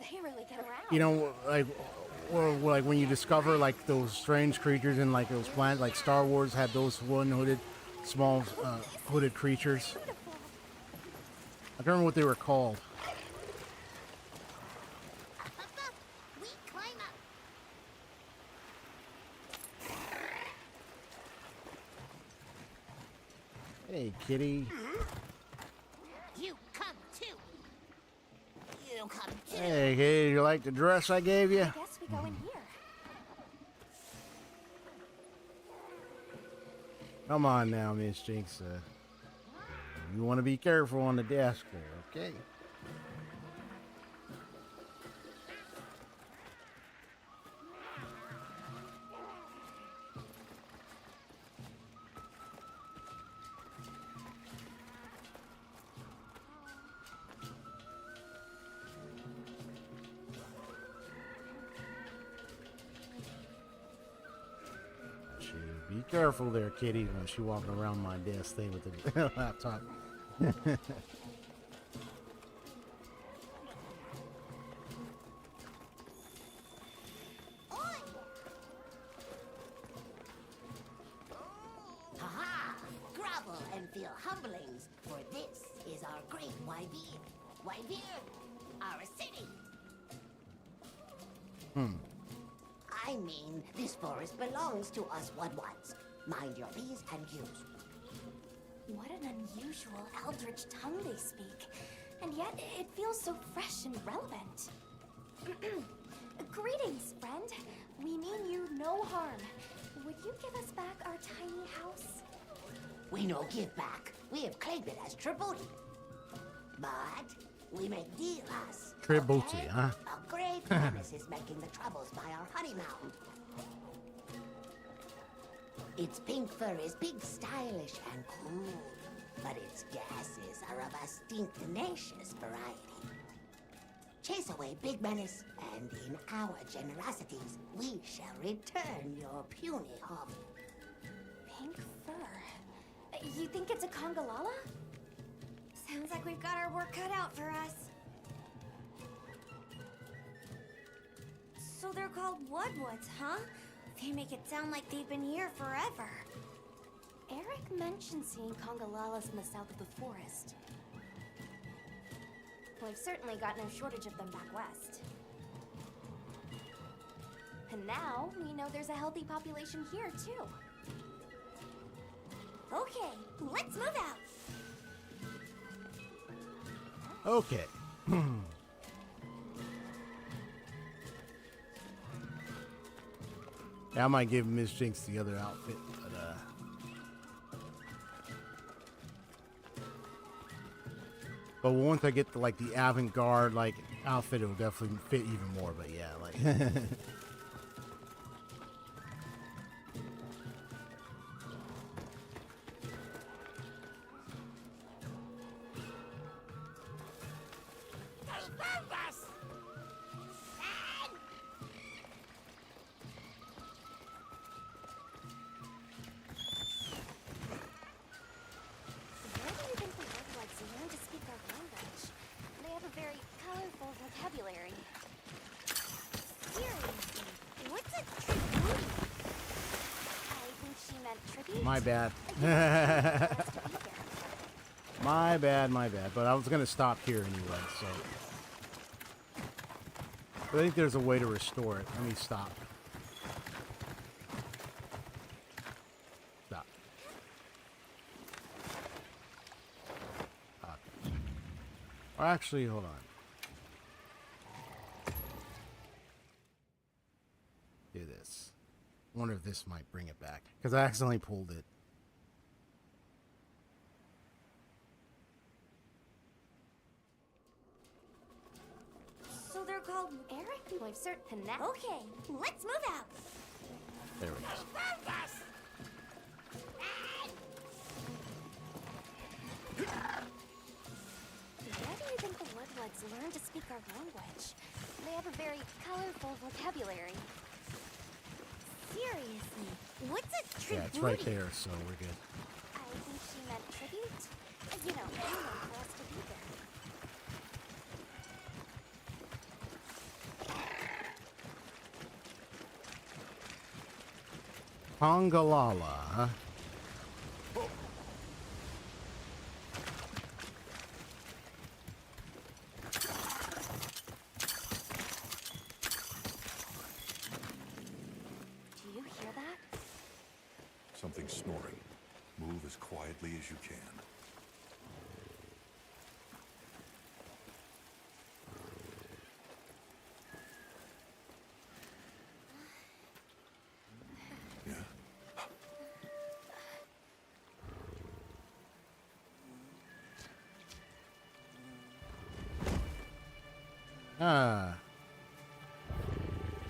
They really get around. You know, like, or like when you discover like those strange creatures in like those planets, like Star Wars had those one hooded, small hooded creatures. I don't remember what they were called. We climb up. Hey, kitty. You come too. You come too. Hey, hey, you like the dress I gave you? I guess we go in here. Come on now, Miss Jinx. You want to be careful on the desk there, okay? Be careful there, kitty, when she walking around my desk thing with the laptop. Ha-ha! Grovel and feel humblings, for this is our great Wyvere. Wyvere, our city. I mean, this forest belongs to us Wudwuds. Mind your P's and Q's. What an unusual eldritch tongue they speak. And yet, it feels so fresh and relevant. Greetings, friend. We mean you no harm. Would you give us back our tiny house? We no give back. We have claimed it as tribute. But we make deal us. Tribute, okay? huh? A great menace is making the troubles by our honey mound. Its pink fur is big, stylish, and cool, but its gases are of a stinktenacious variety. chase away Big Menace, and in our generosities, we shall return your puny hovel. Pink fur. You think it's a Congalala? Sounds like we've got our work cut out for us. So they're called Woodwoods, huh? They make it sound like they've been here forever. Eric mentioned seeing Congalalas in the south of the forest. We've certainly got no shortage of them back west. And now we know there's a healthy population here, too. Okay, let's move out. Okay. Yeah, I might give Miss Jinx the other outfit, but once I get to like the avant-garde like outfit, it'll definitely fit even more. But yeah, like. Where do you think the Woodwoods learn to speak our language? They have a very colorful vocabulary. Seriously, what's a tribute? I think she meant tribute. My bad. My bad. But I was gonna stop here anyway, so. I think there's a way to restore it. Let me stop. Stop. Or actually, hold on. Do this. I wonder if this might bring it back. Because I accidentally pulled it. So they're called Eric, we've certain now. Okay, let's move out. There it is. Where do you think the Woodwoods learn to speak our language? They have a very colorful vocabulary. Seriously, what's a Yeah, tribute? it's right there, so we're good. I think she meant tribute. You know, payment for us to be there. Congalala, huh? Do you hear that? Something snoring. Move as quietly as you can. Yeah.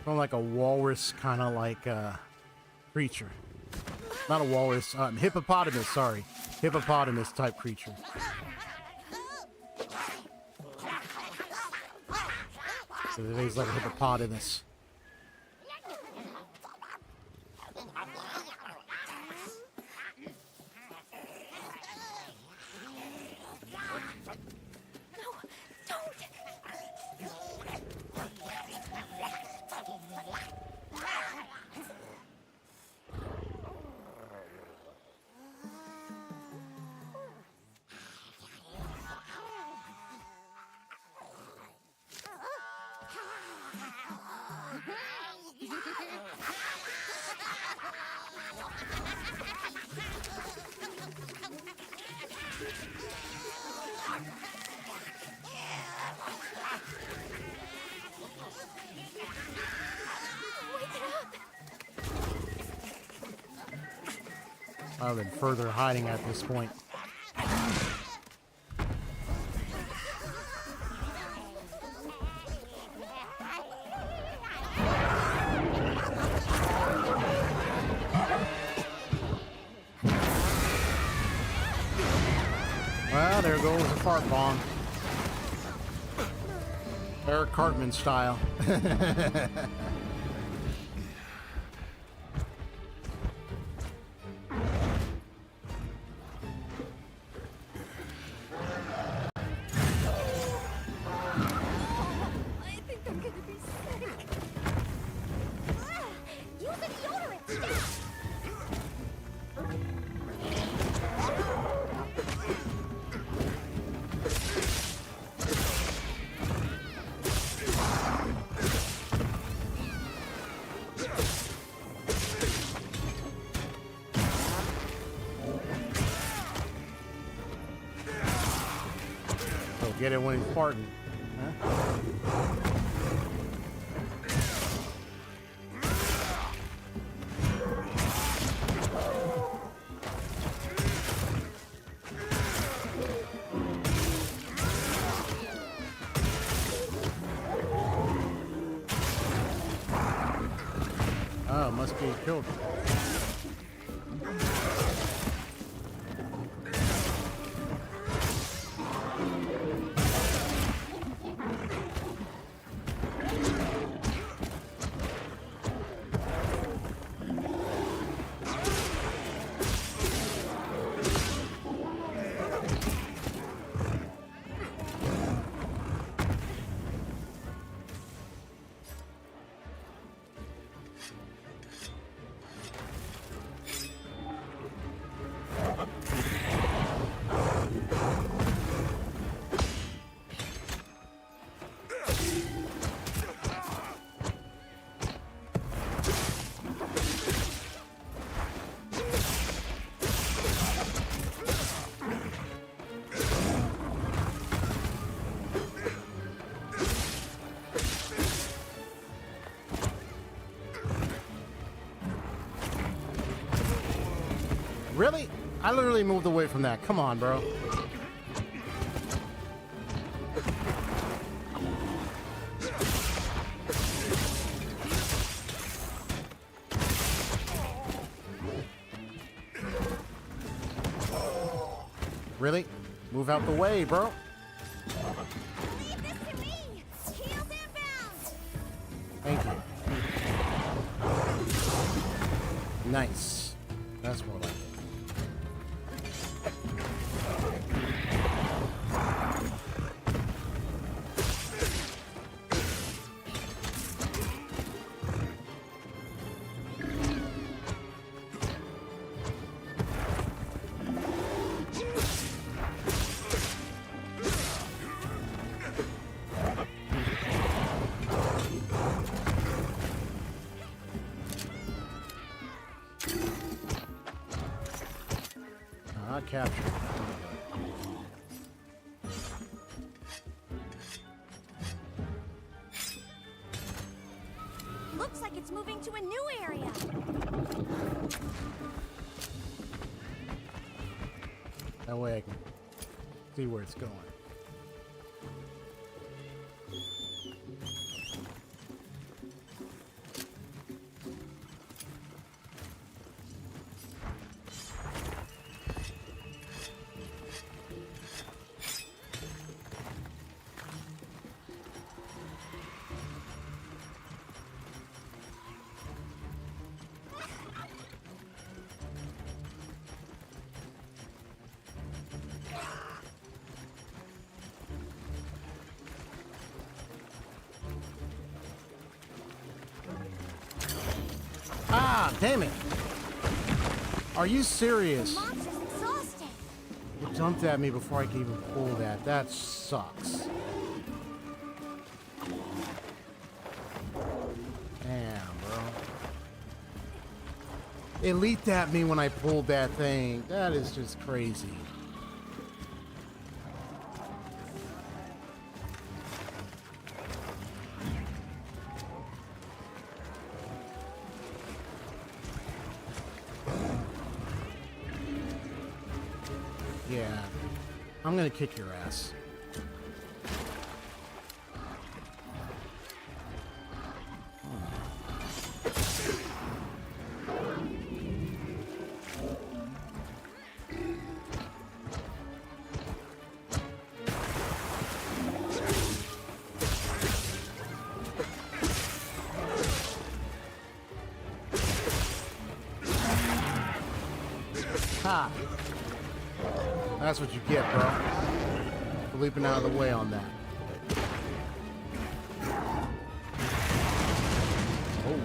Kind of like a walrus, kind of like creature. Not a walrus, hippopotamus. Sorry, hippopotamus type creature. So he's like a hippopotamus. I've been further hiding at this point. Well, there goes the fart bomb. Eric Cartman style. I think I'm gonna be sick. Use a deodorant. Oh, get it when he's farting. Huh? Oh, must be killed. Really? I literally moved away from that. Come on, bro. Really? Move out the way, bro. Leave this to me. Heels inbound. Thank you. Nice. That's more like it. Capture. Looks like it's moving to a new area. That way I can see where it's going. Ah, damn it. Are you serious? The monster's exhausted. You jumped at me before I could even pull that. That sucks. Damn, bro. It leaped at me when I pulled that thing. That is just crazy. Yeah, I'm gonna kick your ass. Ha! That's what you get, bro. For leaping out of the way on that. Oh.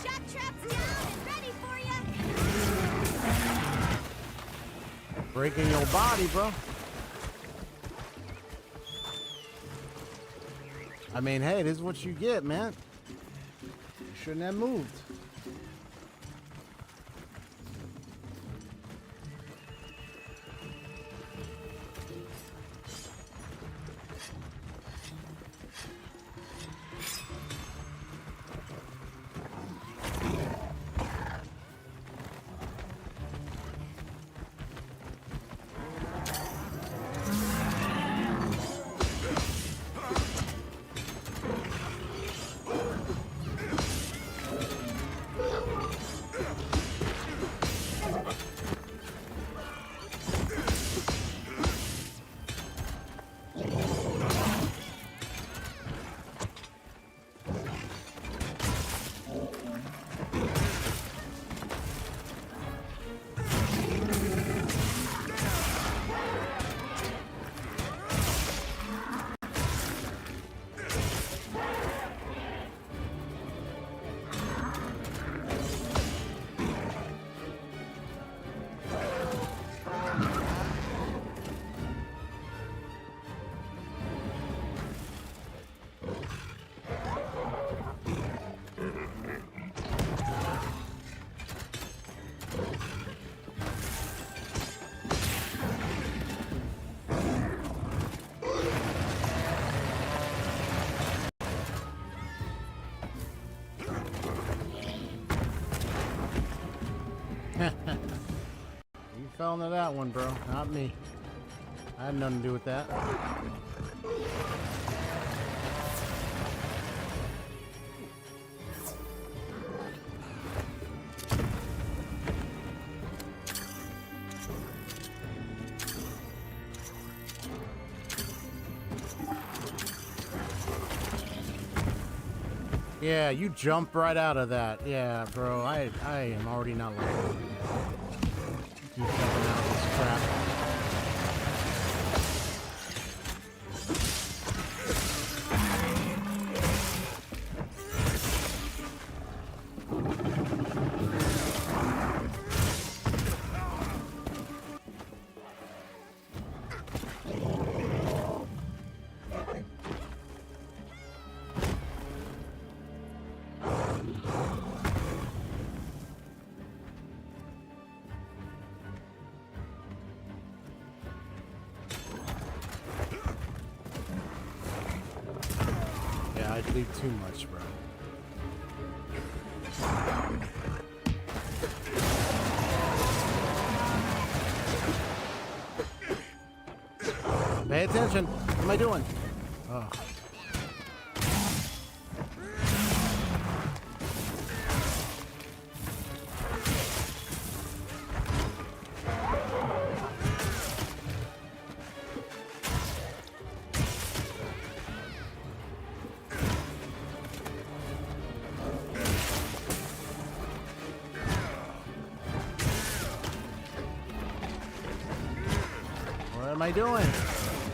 Shock trap's down and ready for ya. Breaking your body, bro. I mean, hey, this is what you get, man. You shouldn't have moved. You fell into that one, bro. Not me. I had nothing to do with that. Yeah, you jumped right out of that. Yeah, bro, I am already not like that. Keep jumping out of this crap. Yeah, I'd leave too much, bro. Pay attention. What am I doing? Oh. What am I doing?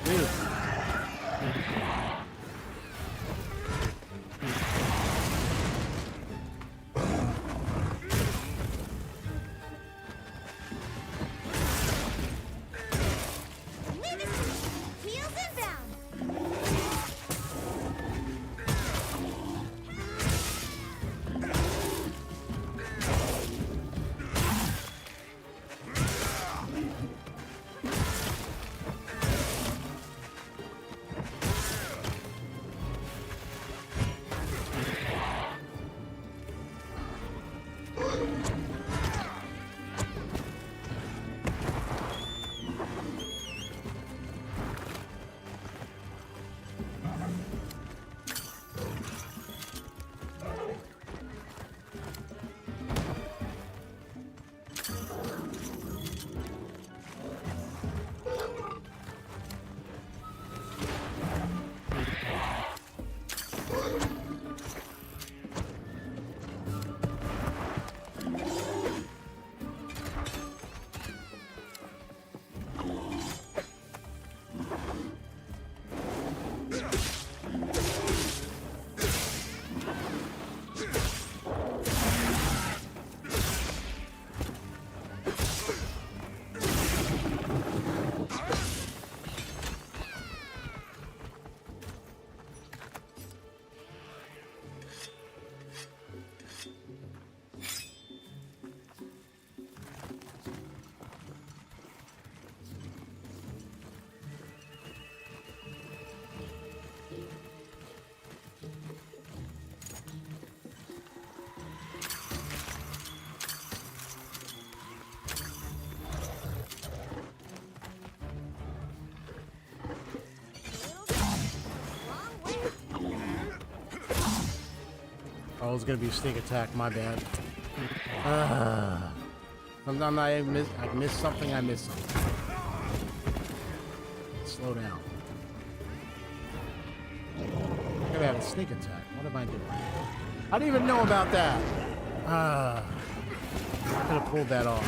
Dude. Heels inbound. Oh, it's gonna be a sneak attack. My bad. Sometimes I miss something. I miss something. Slow down. I'm gonna have a sneak attack. What am I doing? I didn't even know about that. I could have pulled that off.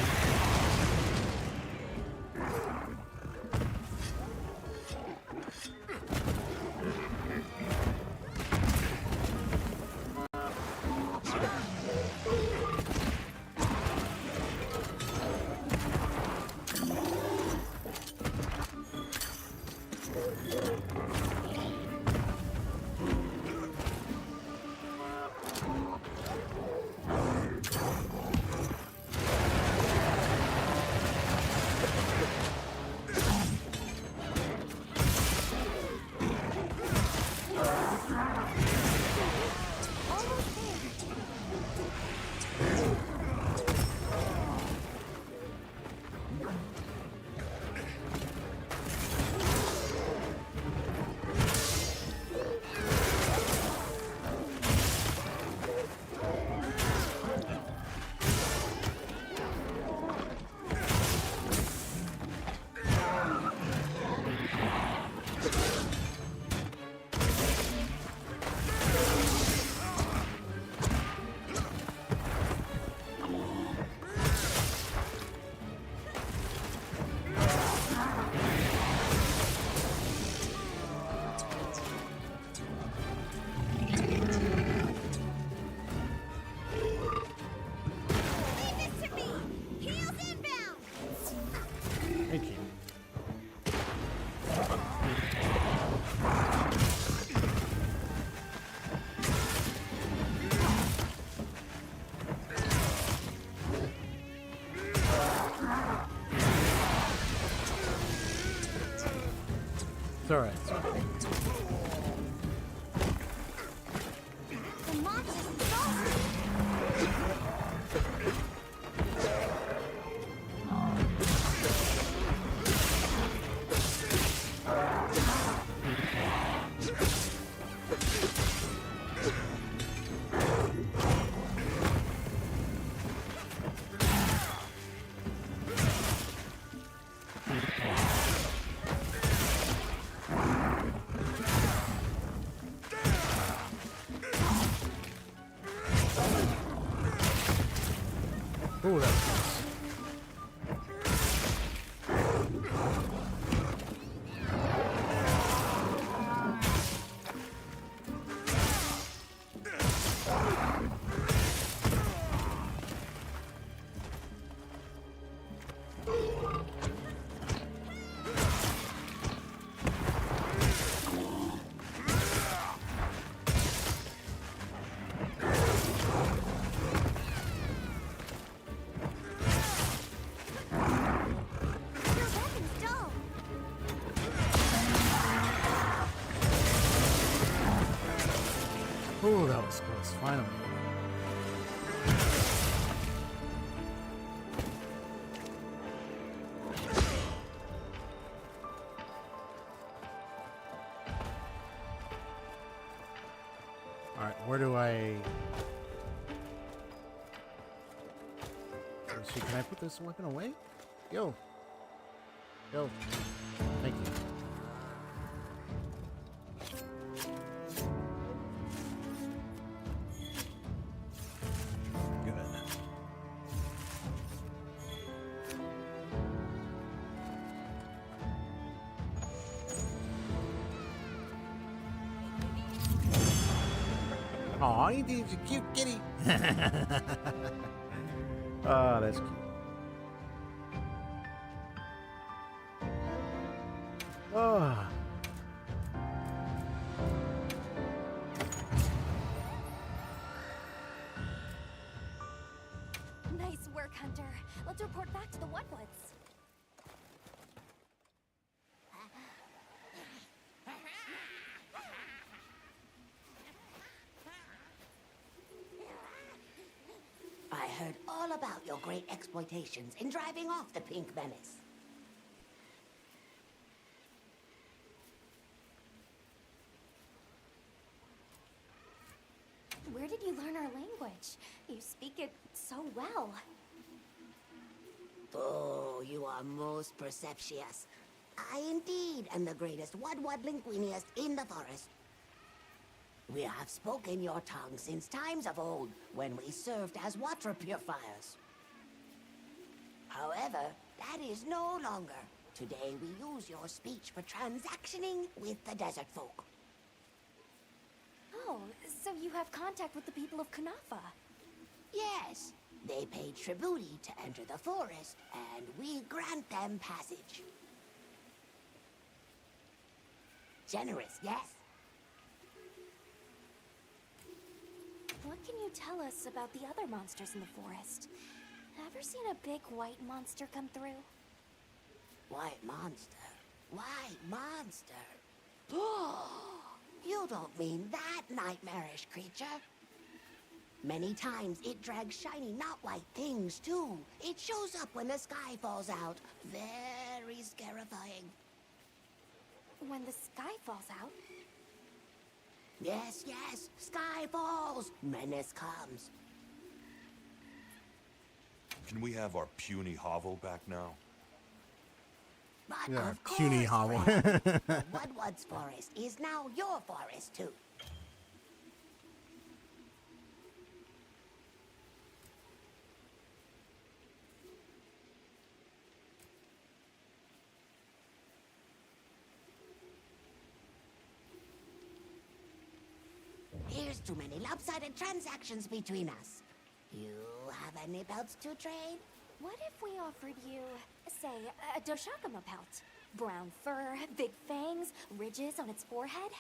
It's alright. It's okay. The monster's gone. Ooh, that's nice. Ooh, that was close. Finally. Alright, where do I... Let's see, can I put this weapon away? Yo. Yo. Thank you. Aw, he's a cute kitty. Oh, that's cute. Oh. Nice work, Hunter. Let's report back to the Wetwoods. I heard all about your great exploitations in driving off the Pink Menace. Where did you learn our language? You speak it so well. Oh, you are most perceptious. I indeed am the greatest Wud linguinist in the forest. We have spoken your tongue since times of old, when we served as water purifiers. However, that is no longer. Today we use your speech for transactioning with the desert folk. Oh, so you have contact with the people of Kunafa? Yes, they pay tribute to enter the forest, and we grant them passage. Generous, yes? What can you tell us about the other monsters in the forest? Ever seen a big white monster come through? White monster? White monster? Oh, you don't mean that nightmarish creature. Many times it drags shiny, not white things, too. It shows up when the sky falls out. Very scarifying. When the sky falls out? Yes, yes. Sky falls. Menace comes. Can we have our puny hovel back now? But Yeah, of puny course, hovel. friend. The Woodward's forest is now your forest, too. Here's too many lopsided transactions between us. You have any pelts to trade? What if we offered you, say, a Doshakama pelt? Brown fur, big fangs, ridges on its forehead?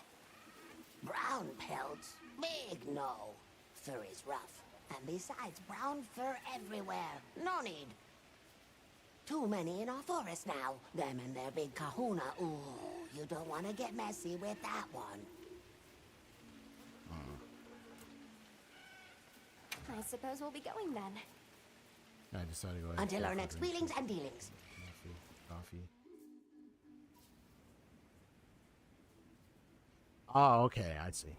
Brown pelts? Big no. Fur is rough. And besides, brown fur everywhere. No need. Too many in our forest now. Them and their big kahuna. Ooh, you don't want to get messy with that one. I suppose we'll be going then. I decided to go ahead Until and our go next for a drink. wheelings and dealings. Coffee. Oh, okay, I see.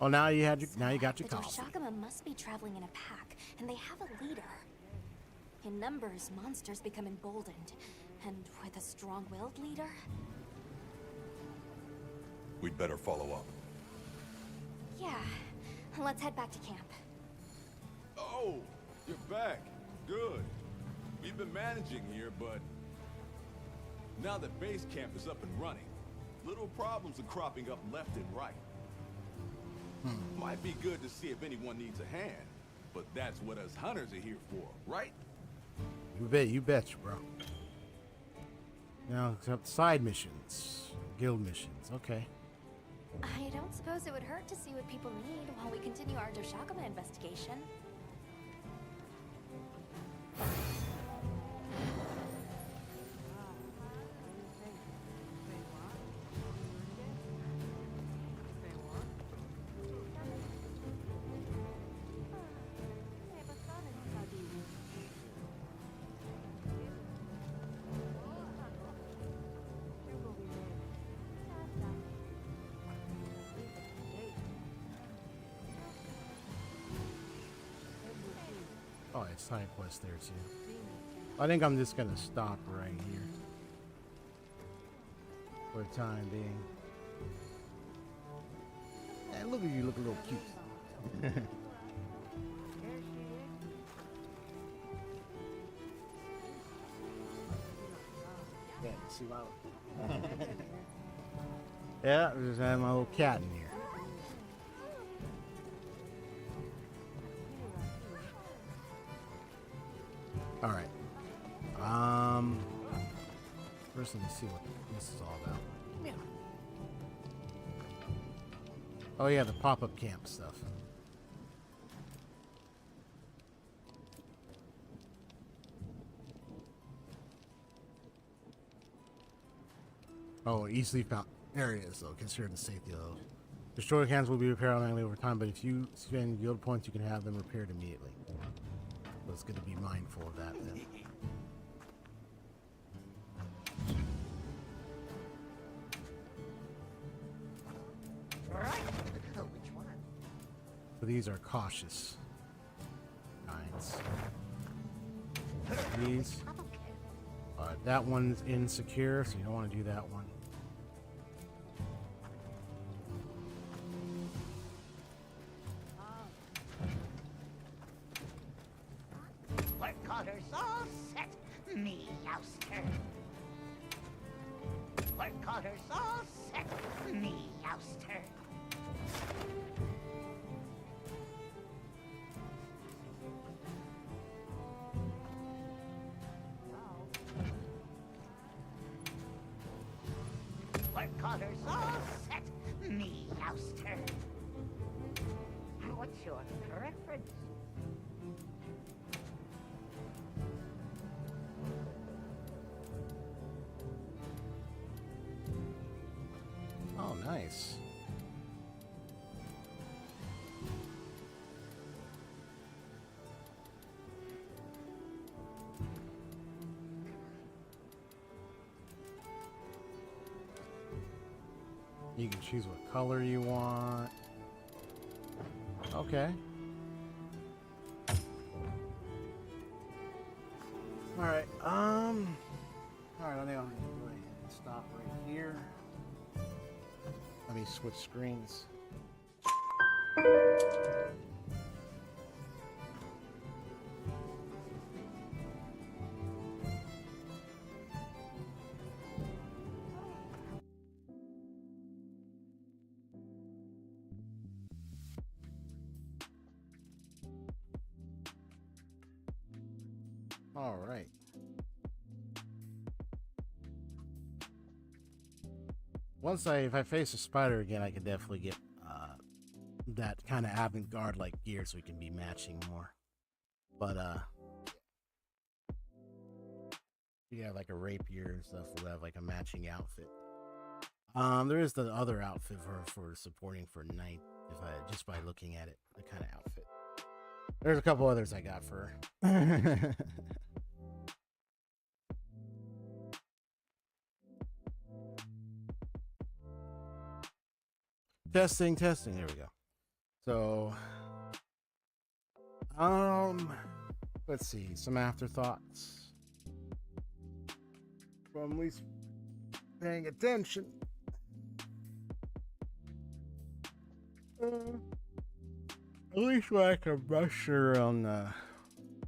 Oh, now you had your, now you got your The coffee. Doshakama must be traveling in a pack, and they have a leader. In numbers, monsters become emboldened, and with a strong-willed leader, We'd better follow up. yeah. Let's head back to camp. Oh, you're back. Good. We've been managing here, but now that base camp is up and running, little problems are cropping up left and right. Might be good to see if anyone needs a hand, but that's what us hunters are here for, right? You betcha, bro. Now, except side missions, guild missions. Okay. I don't suppose it would hurt to see what people need while we continue our Doshakama investigation. Oh, it's side quest there too. I think I'm just gonna stop right here for the time being. Hey, look at you, look a little cute. Yeah, you see my yeah, I just had my little cat in here. All right. First, let me see what this is all about. Oh yeah, the pop-up camp stuff. Oh, easily found areas though, considered the safety of those. Destroyer cans will be repaired automatically over time, but if you spend guild points, you can have them repaired immediately. So it's good to be mindful of that then. Right. Which one? So these are cautious kinds. These. That one's insecure, so you don't want to do that one. Work orders all set, me youster. Work orders all set, me youster. Work orders all set, me youster. What's your preference? Oh, nice. You can choose what color you want. Okay. All right. All right. I'm gonna go ahead and stop right here. Let me switch screens. All right. If I face a spider again, I can definitely get that kind of avant-garde like gear so we can be matching more. But you have like a rapier and stuff, we'll have like a matching outfit. There is the other outfit for supporting for night, if I just by looking at it, the kind of outfit. There's a couple others I got for her. Testing. There we go. So, let's see. Some afterthoughts from at least paying attention. At least like a brusher on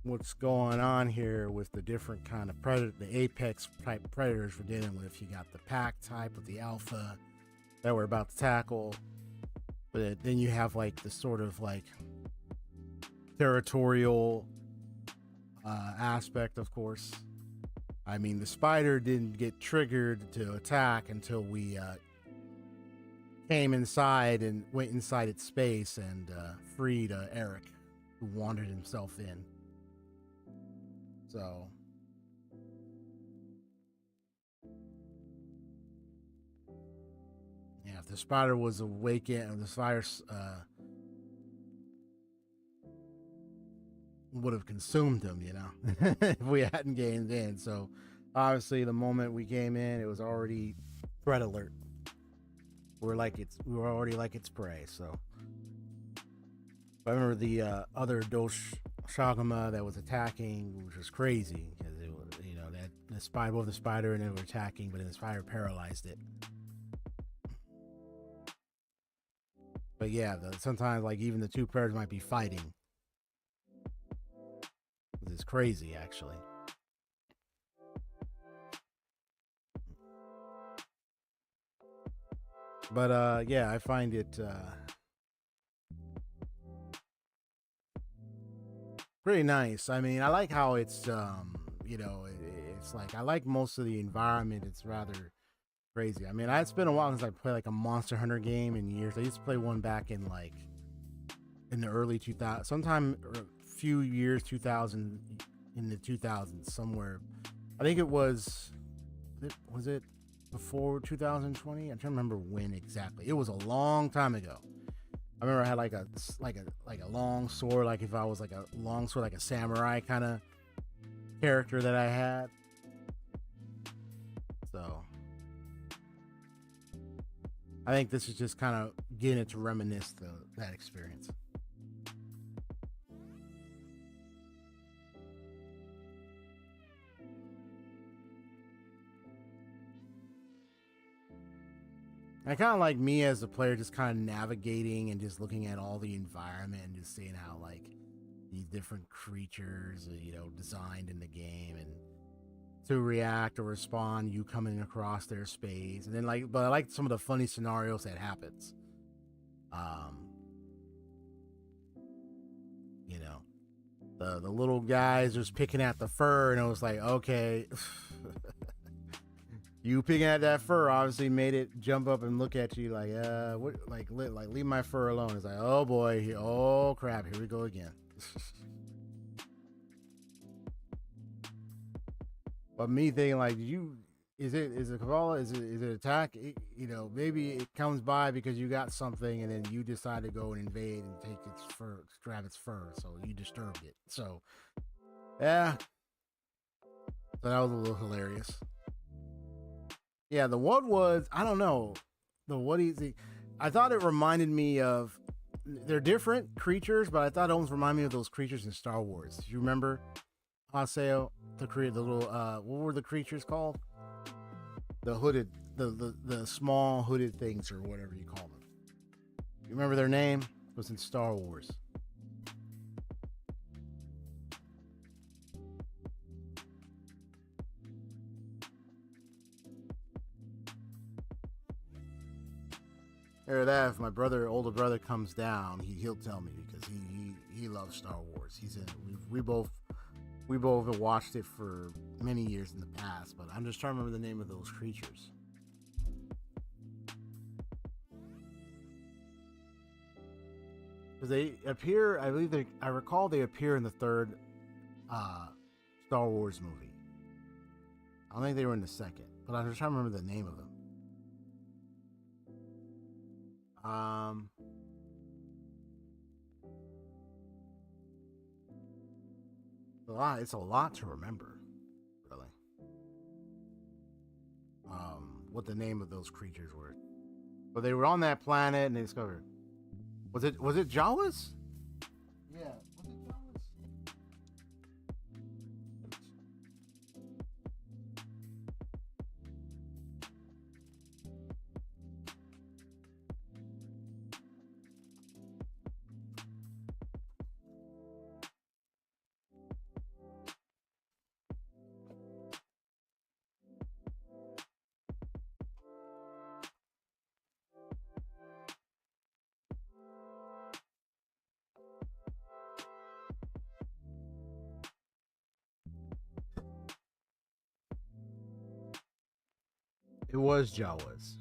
what's going on here with the different kind of predator, the apex type predators we're dealing with. You got the pack type with the alpha that we're about to tackle, but then you have like the sort of like territorial aspect, of course. I mean, the spider didn't get triggered to attack until we came inside and went inside its space and freed Eric, who wandered himself in. So yeah, if the spider was awakened, the spider would have consumed him, you know, if we hadn't gained in. So obviously the moment we came in, it was already threat alert. We were already like its prey. So I remember the other Doshagama that was attacking, which was crazy because it was, you know, that the spider, both the spider and it were attacking, but then the spider paralyzed it. But yeah, sometimes like even the two pairs might be fighting. It's crazy, actually. But yeah, I find it pretty nice. I mean, I like how it's you know, it's like I like most of the environment. It's rather crazy. I mean, it's been a while since I played like a Monster Hunter game in years. I used to play one back in like in the early 2000s, sometime a few years 2000, in the 2000s somewhere. I think it was it before 2020? I'm trying to remember when exactly. It was a long time ago. I remember I had like a long sword, like if I was like a long sword, like a samurai kind of character that I had. So I think this is just kind of getting it to reminisce that experience. I kind of like me as a player, just kind of navigating and just looking at all the environment and just seeing how like these different creatures, you know, designed in the game and to react or respond, you coming across their space, and then like, but I like some of the funny scenarios that happens. You know, the little guys just picking at the fur, and it was like, okay. You picking at that fur obviously made it jump up and look at you like, what, like leave my fur alone. It's like, oh boy, oh crap, here we go again. But me thinking like, is it Kabbalah? Is it attack? You know, maybe it comes by because you got something and then you decide to go and invade and take its fur, grab its fur, so you disturbed it. So, yeah, so that was a little hilarious. Yeah, the what was, I don't know. The what is it? I thought it reminded me of, they're different creatures, but I thought it almost reminded me of those creatures in Star Wars. You remember Haseo, to create the little, what were the creatures called? The hooded, the small hooded things or whatever you call them. You remember their name? It was in Star Wars. Or that if my older brother comes down, he'll tell me because he loves Star Wars. He's in. We both have watched it for many years in the past, but I'm just trying to remember the name of those creatures. Because they appear, I believe I recall they appear in the third Star Wars movie. I don't think they were in the second, but I'm just trying to remember the name of them. It's a lot to remember, really. What the name of those creatures were. But they were on that planet and they discovered. Was it Jawas? Yeah, was it Jawas? It was Jawas.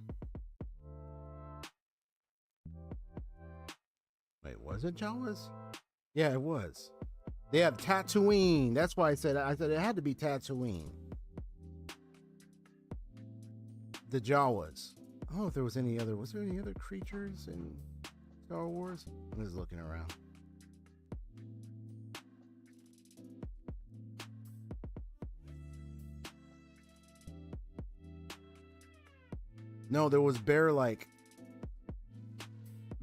Wait, was it Jawas? Yeah, it was. They have Tatooine. That's why I said it had to be Tatooine. The Jawas. I don't know if there was any other. Was there any other creatures in Star Wars? I'm just looking around. No, there was bear-like.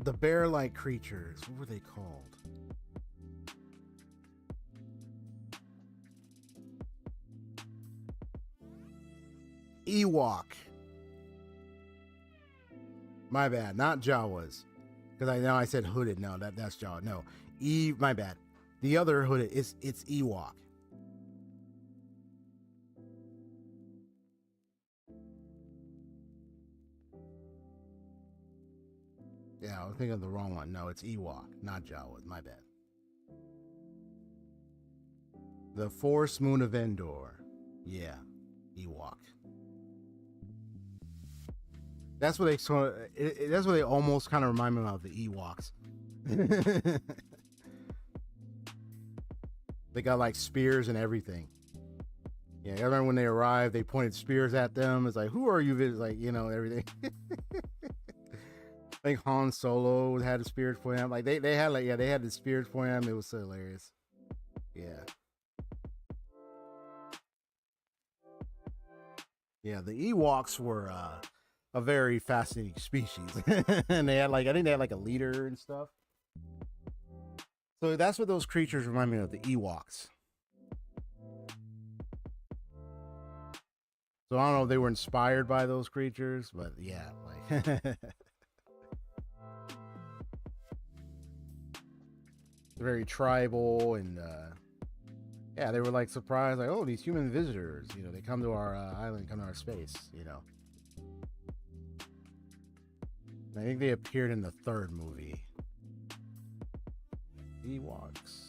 The bear-like creatures. What were they called? Ewok. My bad, not Jawas. Because I said hooded. No, that's Jawa. No, my bad. The other hooded it's Ewok. Yeah, I was thinking of the wrong one. No, it's Ewok, not Jawas. My bad. The Force Moon of Endor. Yeah, Ewok. That's what they almost kind of remind me of, the Ewoks. They got like spears and everything. Yeah, I remember when they arrived, they pointed spears at them. It's like, who are you? It's like, you know, everything. I think Han Solo had the spears for him. Like they had they had the spears for him. It was so hilarious. Yeah. Yeah, the Ewoks were a very fascinating species. And they had I think they had a leader and stuff. So that's what those creatures remind me of, the Ewoks. So I don't know if they were inspired by those creatures, but yeah, like very tribal and yeah, they were like surprised, like, oh, these human visitors, you know, they come to our island, come to our space, you know. And I think they appeared in the third movie, Ewoks.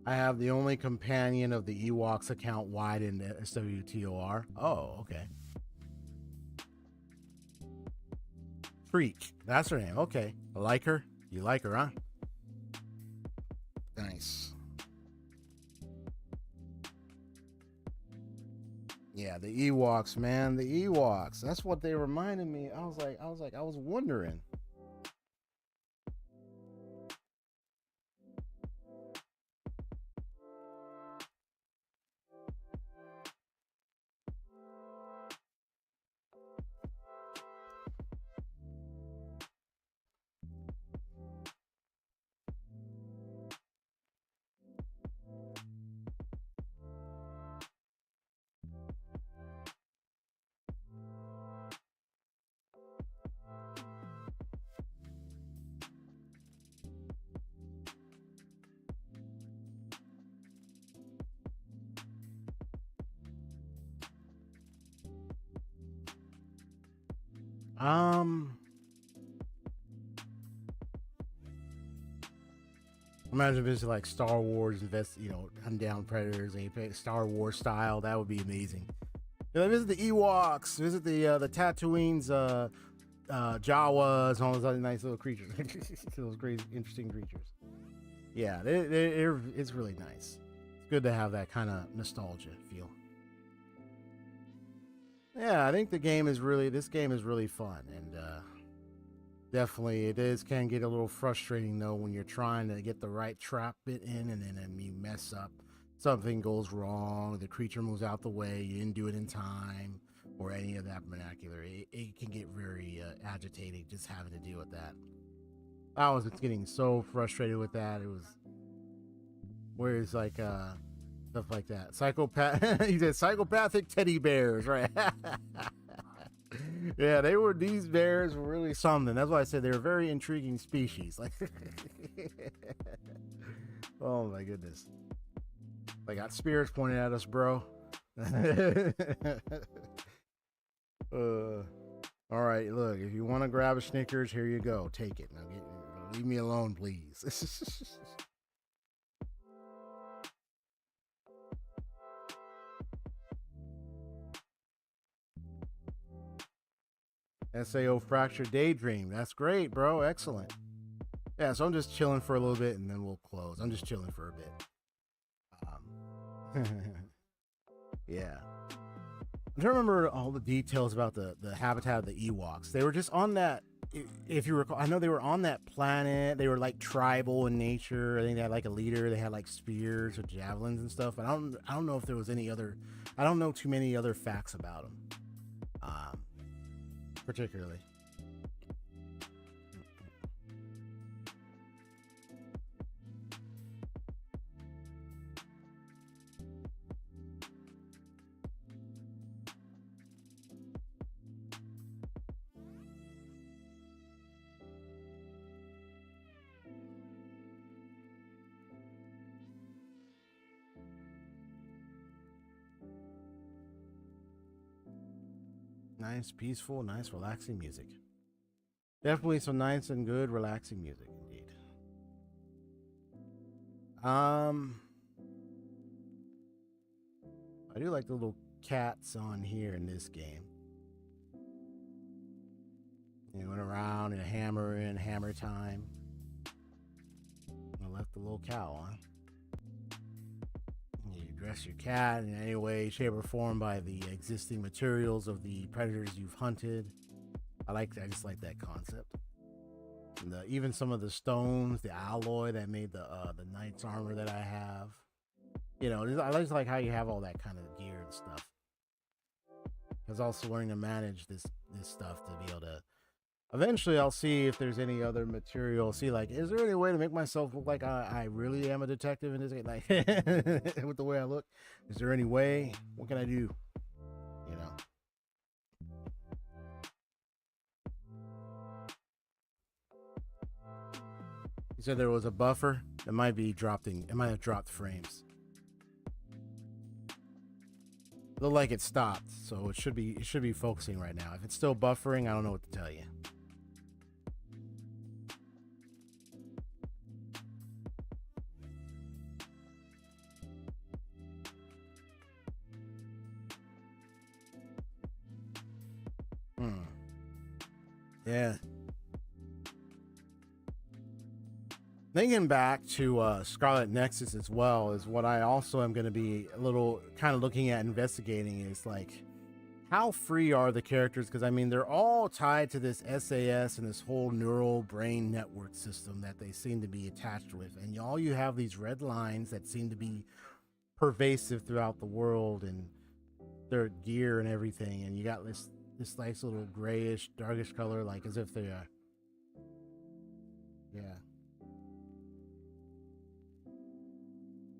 I have the only companion of the Ewoks account wide in SWTOR. Oh, okay. Freak. That's her name. Okay. I like her. You like her, huh? Nice. Yeah, the Ewoks, man. The Ewoks. That's what they reminded me. I was wondering. Imagine if it's like Star Wars, hunt down predators, Apex, Star Wars style. That would be amazing. Yeah, visit the Ewoks, visit the Tatooine's, Jawas, all those other nice little creatures, those great, interesting creatures. Yeah, it's really nice. It's good to have that kind of nostalgia feel. Yeah, I think this game is really fun, and definitely it can get a little frustrating though when you're trying to get the right trap bit in, and then you mess up, something goes wrong, the creature moves out the way, you didn't do it in time, or any of that vernacular. It can get very agitating just having to deal with that. I was just getting so frustrated with that. It was where it's like stuff like that. Psychopath. He said psychopathic teddy bears, right? Yeah, these bears were really something. That's why I said they were a very intriguing species. Like, oh my goodness. They got spirits pointing at us, bro. All right, look, if you want to grab a Snickers, here you go. Take it. Now leave me alone, please. SAO Fractured Daydream. That's great, bro. Excellent. Yeah, so I'm just chilling for a little bit and then we'll close. I'm just chilling for a bit. Yeah. I don't remember all the details about the habitat of the Ewoks. They were just on that, if you recall, I know they were on that planet. They were like tribal in nature. I think they had like a leader. They had like spears or javelins and stuff. But I don't know if there was any other, I don't know too many other facts about them. Particularly. Nice, peaceful, nice, relaxing music. Definitely some nice and good, relaxing music, indeed. I do like the little cats on here in this game. You went around and hammer time. I left the little cow, huh? You dress your cat in any way, shape, or form by the existing materials of the predators you've hunted. I just like that concept. And even some of the stones, the alloy that made the knight's armor that I have. You know, I just like how you have all that kind of gear and stuff. I was also learning to manage this stuff to be able to. Eventually, I'll see if there's any other material. See, like, is there any way to make myself look like I really am a detective in this game? Like, with the way I look, is there any way? What can I do? You know. You said there was a buffer. It might be dropping. It might have dropped frames. Look like it stopped, so it should be focusing right now. If it's still buffering, I don't know what to tell you. Yeah. Thinking back to Scarlet Nexus as well is what I also am going to be a little kind of looking at investigating is like how free are the characters? Because I mean, they're all tied to this SAS and this whole neural brain network system that they seem to be attached with. And all you have these red lines that seem to be pervasive throughout the world and their gear and everything. And you got this nice little grayish, darkish color, like as if they're, yeah.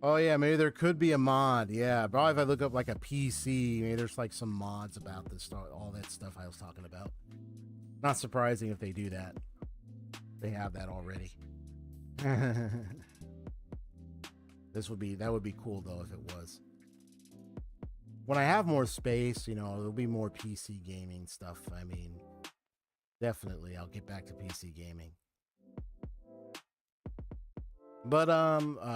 Oh yeah, maybe there could be a mod. Yeah, probably if I look up like a PC, maybe there's like some mods about this, all that stuff I was talking about. Not surprising if they do that. They have that already. That would be cool though if it was. When I have more space, you know, there'll be more PC gaming stuff. I mean, definitely I'll get back to PC gaming. But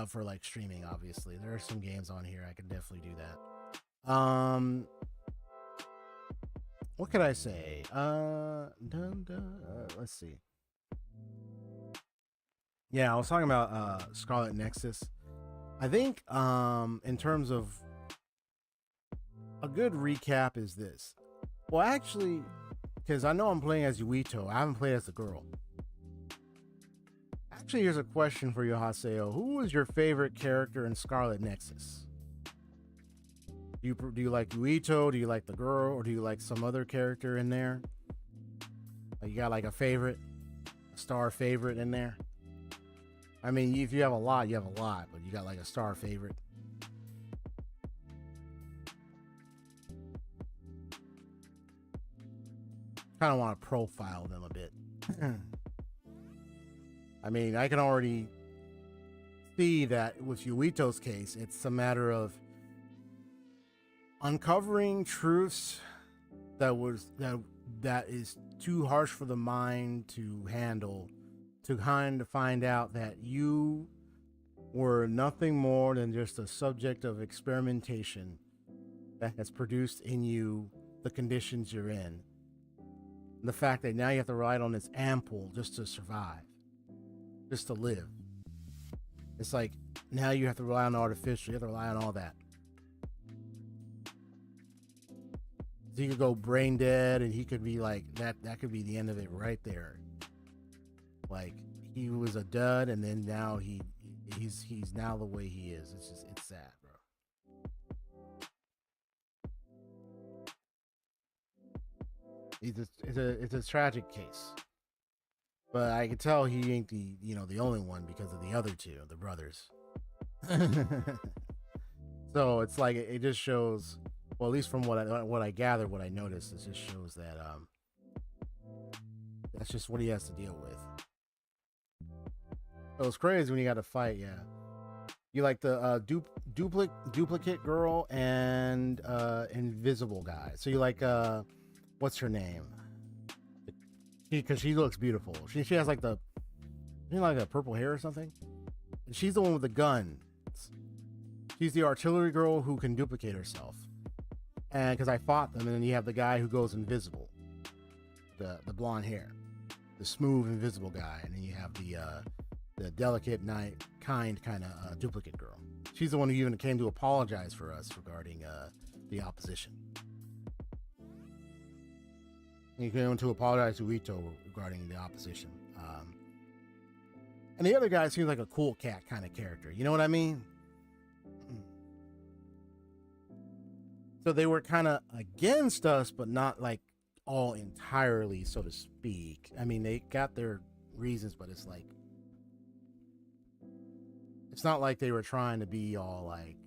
for like streaming, obviously, there are some games on here I could definitely do that. What could I say? Let's see. Yeah, I was talking about Scarlet Nexus. I think in terms of a good recap is this. Well, actually, because I know I'm playing as Yuito, I haven't played as the girl. Actually, here's a question for you, Haseo. Who was your favorite character in Scarlet Nexus? Do you like Yuito? Do you like the girl? Or do you like some other character in there? You got like a favorite? A star favorite in there? I mean, if you have a lot, you have a lot. But you got like a star favorite? Kind of want to profile them a bit. I mean, I can already see that with Yuito's case, it's a matter of uncovering truths that is too harsh for the mind to handle, to kind of find out that you were nothing more than just a subject of experimentation that has produced in you the conditions you're in. And the fact that now you have to rely on this ampoule just to survive, just to live. It's like now you have to rely on artificial, you have to rely on all that. So he could go brain dead and he could be like that could be the end of it right there. Like he was a dud and then now he's now the way he is. It's sad, bro. It's a tragic case. But I can tell he ain't the only one because of the other two, the brothers. So it's like it just shows, well, at least from what I gathered, what I noticed, it just shows that that's just what he has to deal with. It was crazy when you got to fight, yeah. You like the duplicate girl and invisible guy. So you like what's her name? Because she looks beautiful. She has like the purple hair or something. She's the one with the gun. She's the artillery girl who can duplicate herself. And because I fought them, and then you have the guy who goes invisible, the blonde hair. the smooth invisible guy, and then you have the delicate, kind of duplicate girl. She's the one who even came to apologize for us regarding the opposition. He came to apologize to Ito regarding the opposition. And the other guy seems like a cool cat kind of character. You know what I mean? So they were kind of against us, but not like all entirely, so to speak. I mean, they got their reasons, but it's like, it's not like they were trying to be all like,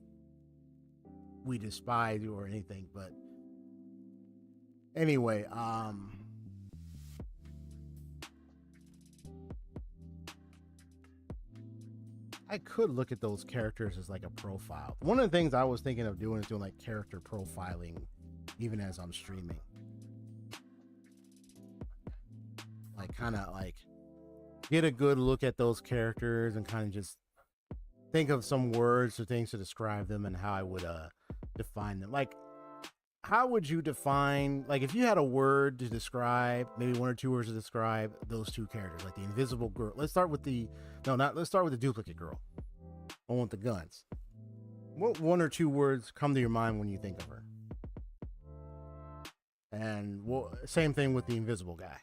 we despise you or anything. But anyway, I could look at those characters as like a profile. One of the things I was thinking of doing is doing like character profiling, even as I'm streaming. Like kind of like get a good look at those characters and kind of just think of some words or things to describe them and how I would define them. Like, how would you define, like, if you had a word to describe, maybe one or two words to describe those two characters, like the invisible girl. Let's start with the duplicate girl. One with the guns. What one or two words come to your mind when you think of her? And same thing with the invisible guy.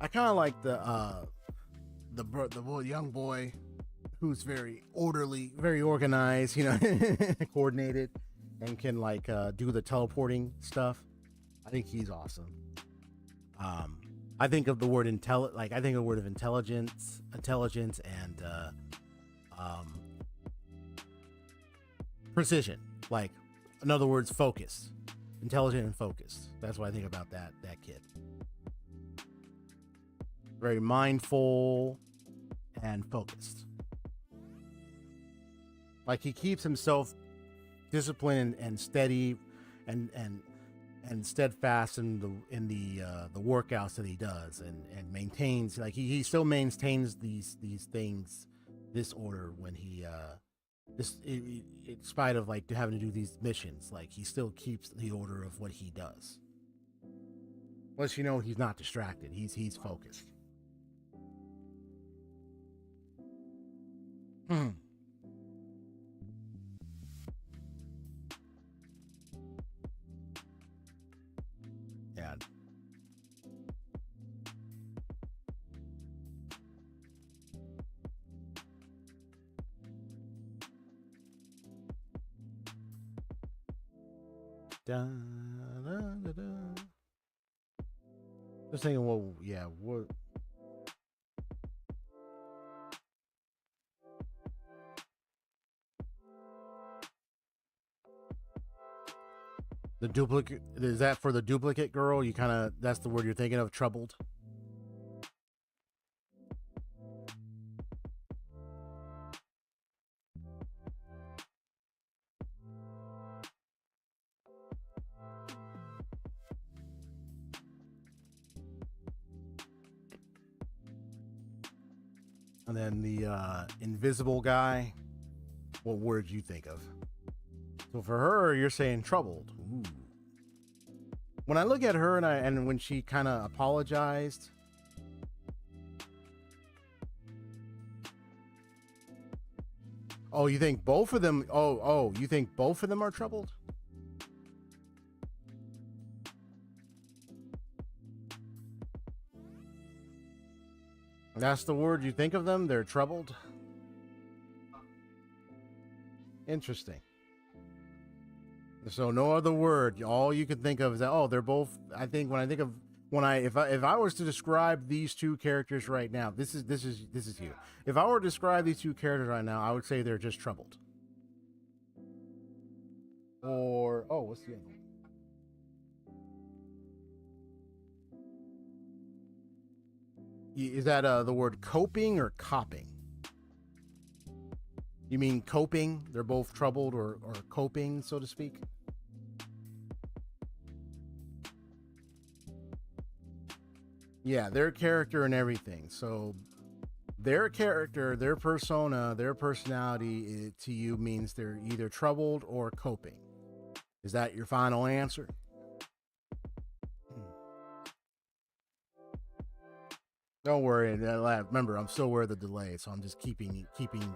I kind of like the young boy who's very orderly, very organized, you know, coordinated, and can like do the teleporting stuff. I think he's awesome. I think of the word I think of the word of intelligence, and precision. Like, in other words, focus, intelligent and focused. That's what I think about that kid. Very mindful and focused. Like, he keeps himself disciplined and steady and steadfast in the workouts that he does, and maintains, like, he still maintains these things, this order, when he in spite of like having to do these missions. Like, he still keeps the order of what he does. Plus, you know, he's not distracted. He's focused. Yeah. Da, da, da, da. Just thinking, well, yeah, what? The duplicate, is that for the duplicate girl? You kind of, that's the word you're thinking of, troubled? And then the invisible guy, what word you think of? So for her, you're saying troubled. Ooh. When I look at her and when she kind of apologized, oh, you think both of them? Oh, you think both of them are troubled? That's the word you think of them? They're troubled? Interesting. So no other word. All you can think of is that, oh, they're both, I think when I think of, if I was to describe these two characters right now, this is you. If I were to describe these two characters right now, I would say they're just troubled. Or, oh, what's the other one? Is that the word coping or copping? You mean coping? They're both troubled or coping, so to speak? Yeah, their character and everything. So their character, their persona, their personality to you means they're either troubled or coping. Is that your final answer? Don't worry. Remember, I'm still aware of the delay, so I'm just keeping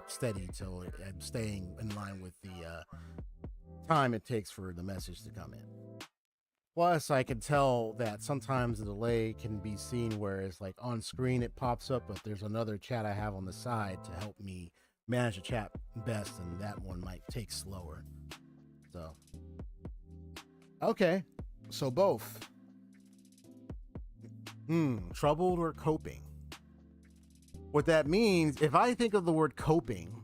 steady till I'm staying in line with the time it takes for the message to come in. Plus, I can tell that sometimes the delay can be seen where it's like on screen it pops up, but there's another chat I have on the side to help me manage the chat best, and that one might take slower. So, okay. So both. Troubled or coping? What that means, if I think of the word coping,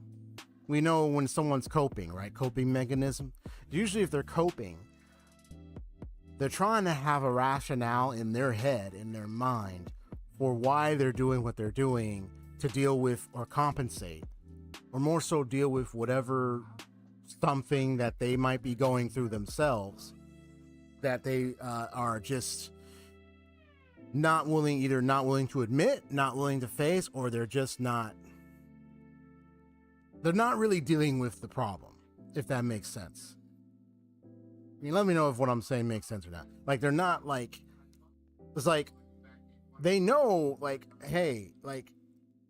we know when someone's coping, right? Coping mechanism. Usually if they're coping, they're trying to have a rationale in their head, in their mind, for why they're doing what they're doing to deal with or compensate, or more so deal with whatever something that they might be going through themselves that they are just not willing to admit, not willing to face, or they're not really dealing with the problem, if that makes sense. I mean, let me know if what I'm saying makes sense or not. Like, they're not like, it's like, they know, like, hey, like,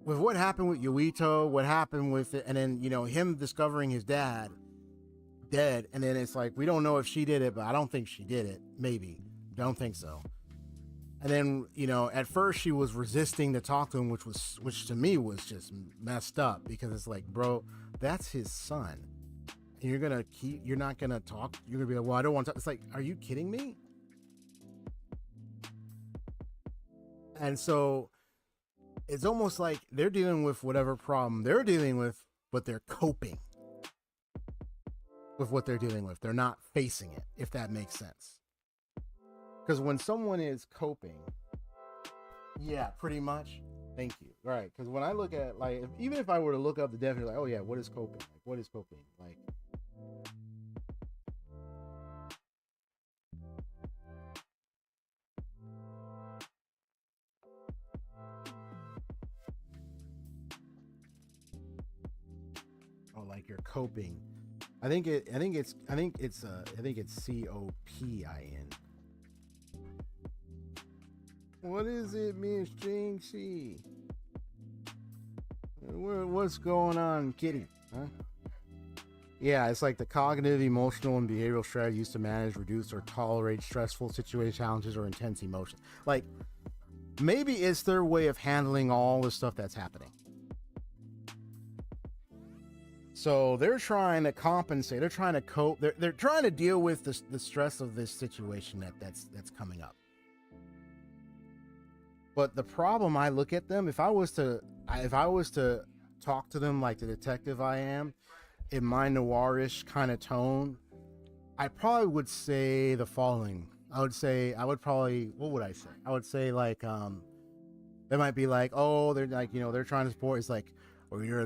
with what happened with Yuito, what happened with it, and then, you know, him discovering his dad dead, and then it's like, we don't know if she did it, but I don't think she did it. Maybe. Don't think so. And then, you know, at first she was resisting to talk to him, which to me was just messed up, because it's like, bro, that's his son. And you're not gonna talk. You're gonna be like, well, I don't want to talk. It's like, are you kidding me? And so it's almost like they're dealing with whatever problem they're dealing with, but they're coping with what they're dealing with. They're not facing it, if that makes sense. Because when someone is coping, yeah, pretty much. Thank you. Right. Because when I look at, like, even if I were to look up the definition, like, oh yeah, what is coping? Like, what is coping? Like, oh, like you're coping. I think it's COPIN. What is it, Miss Jinxie? What's going on, kitty? Huh? Yeah, it's like the cognitive, emotional, and behavioral strategy used to manage, reduce, or tolerate stressful situations, challenges, or intense emotion. Like, maybe it's their way of handling all the stuff that's happening. So they're trying to compensate. They're trying to cope. They're trying to deal with the stress of this situation that's coming up. But the problem, I look at them, if I was to talk to them like the detective I am, in my noirish kind of tone, I probably would say the following. What would I say? I would say, like, they might be like, oh, they're like, you know, they're trying to support. It's like, or you're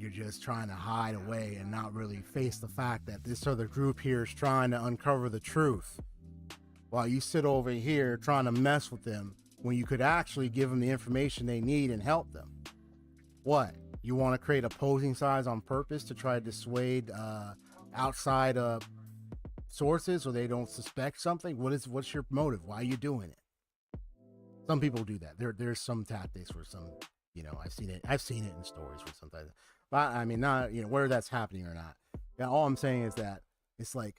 just trying to hide away and not really face the fact that this other group here is trying to uncover the truth, while you sit over here trying to mess with them when you could actually give them the information they need and help them. What? You want to create opposing sides on purpose to try to dissuade outside sources, so they don't suspect something? What's your motive? Why are you doing it? Some people do that. There's some tactics for some, you know, I've seen it in stories for sometimes. But I mean, not, you know, whether that's happening or not. Yeah, all I'm saying is that it's like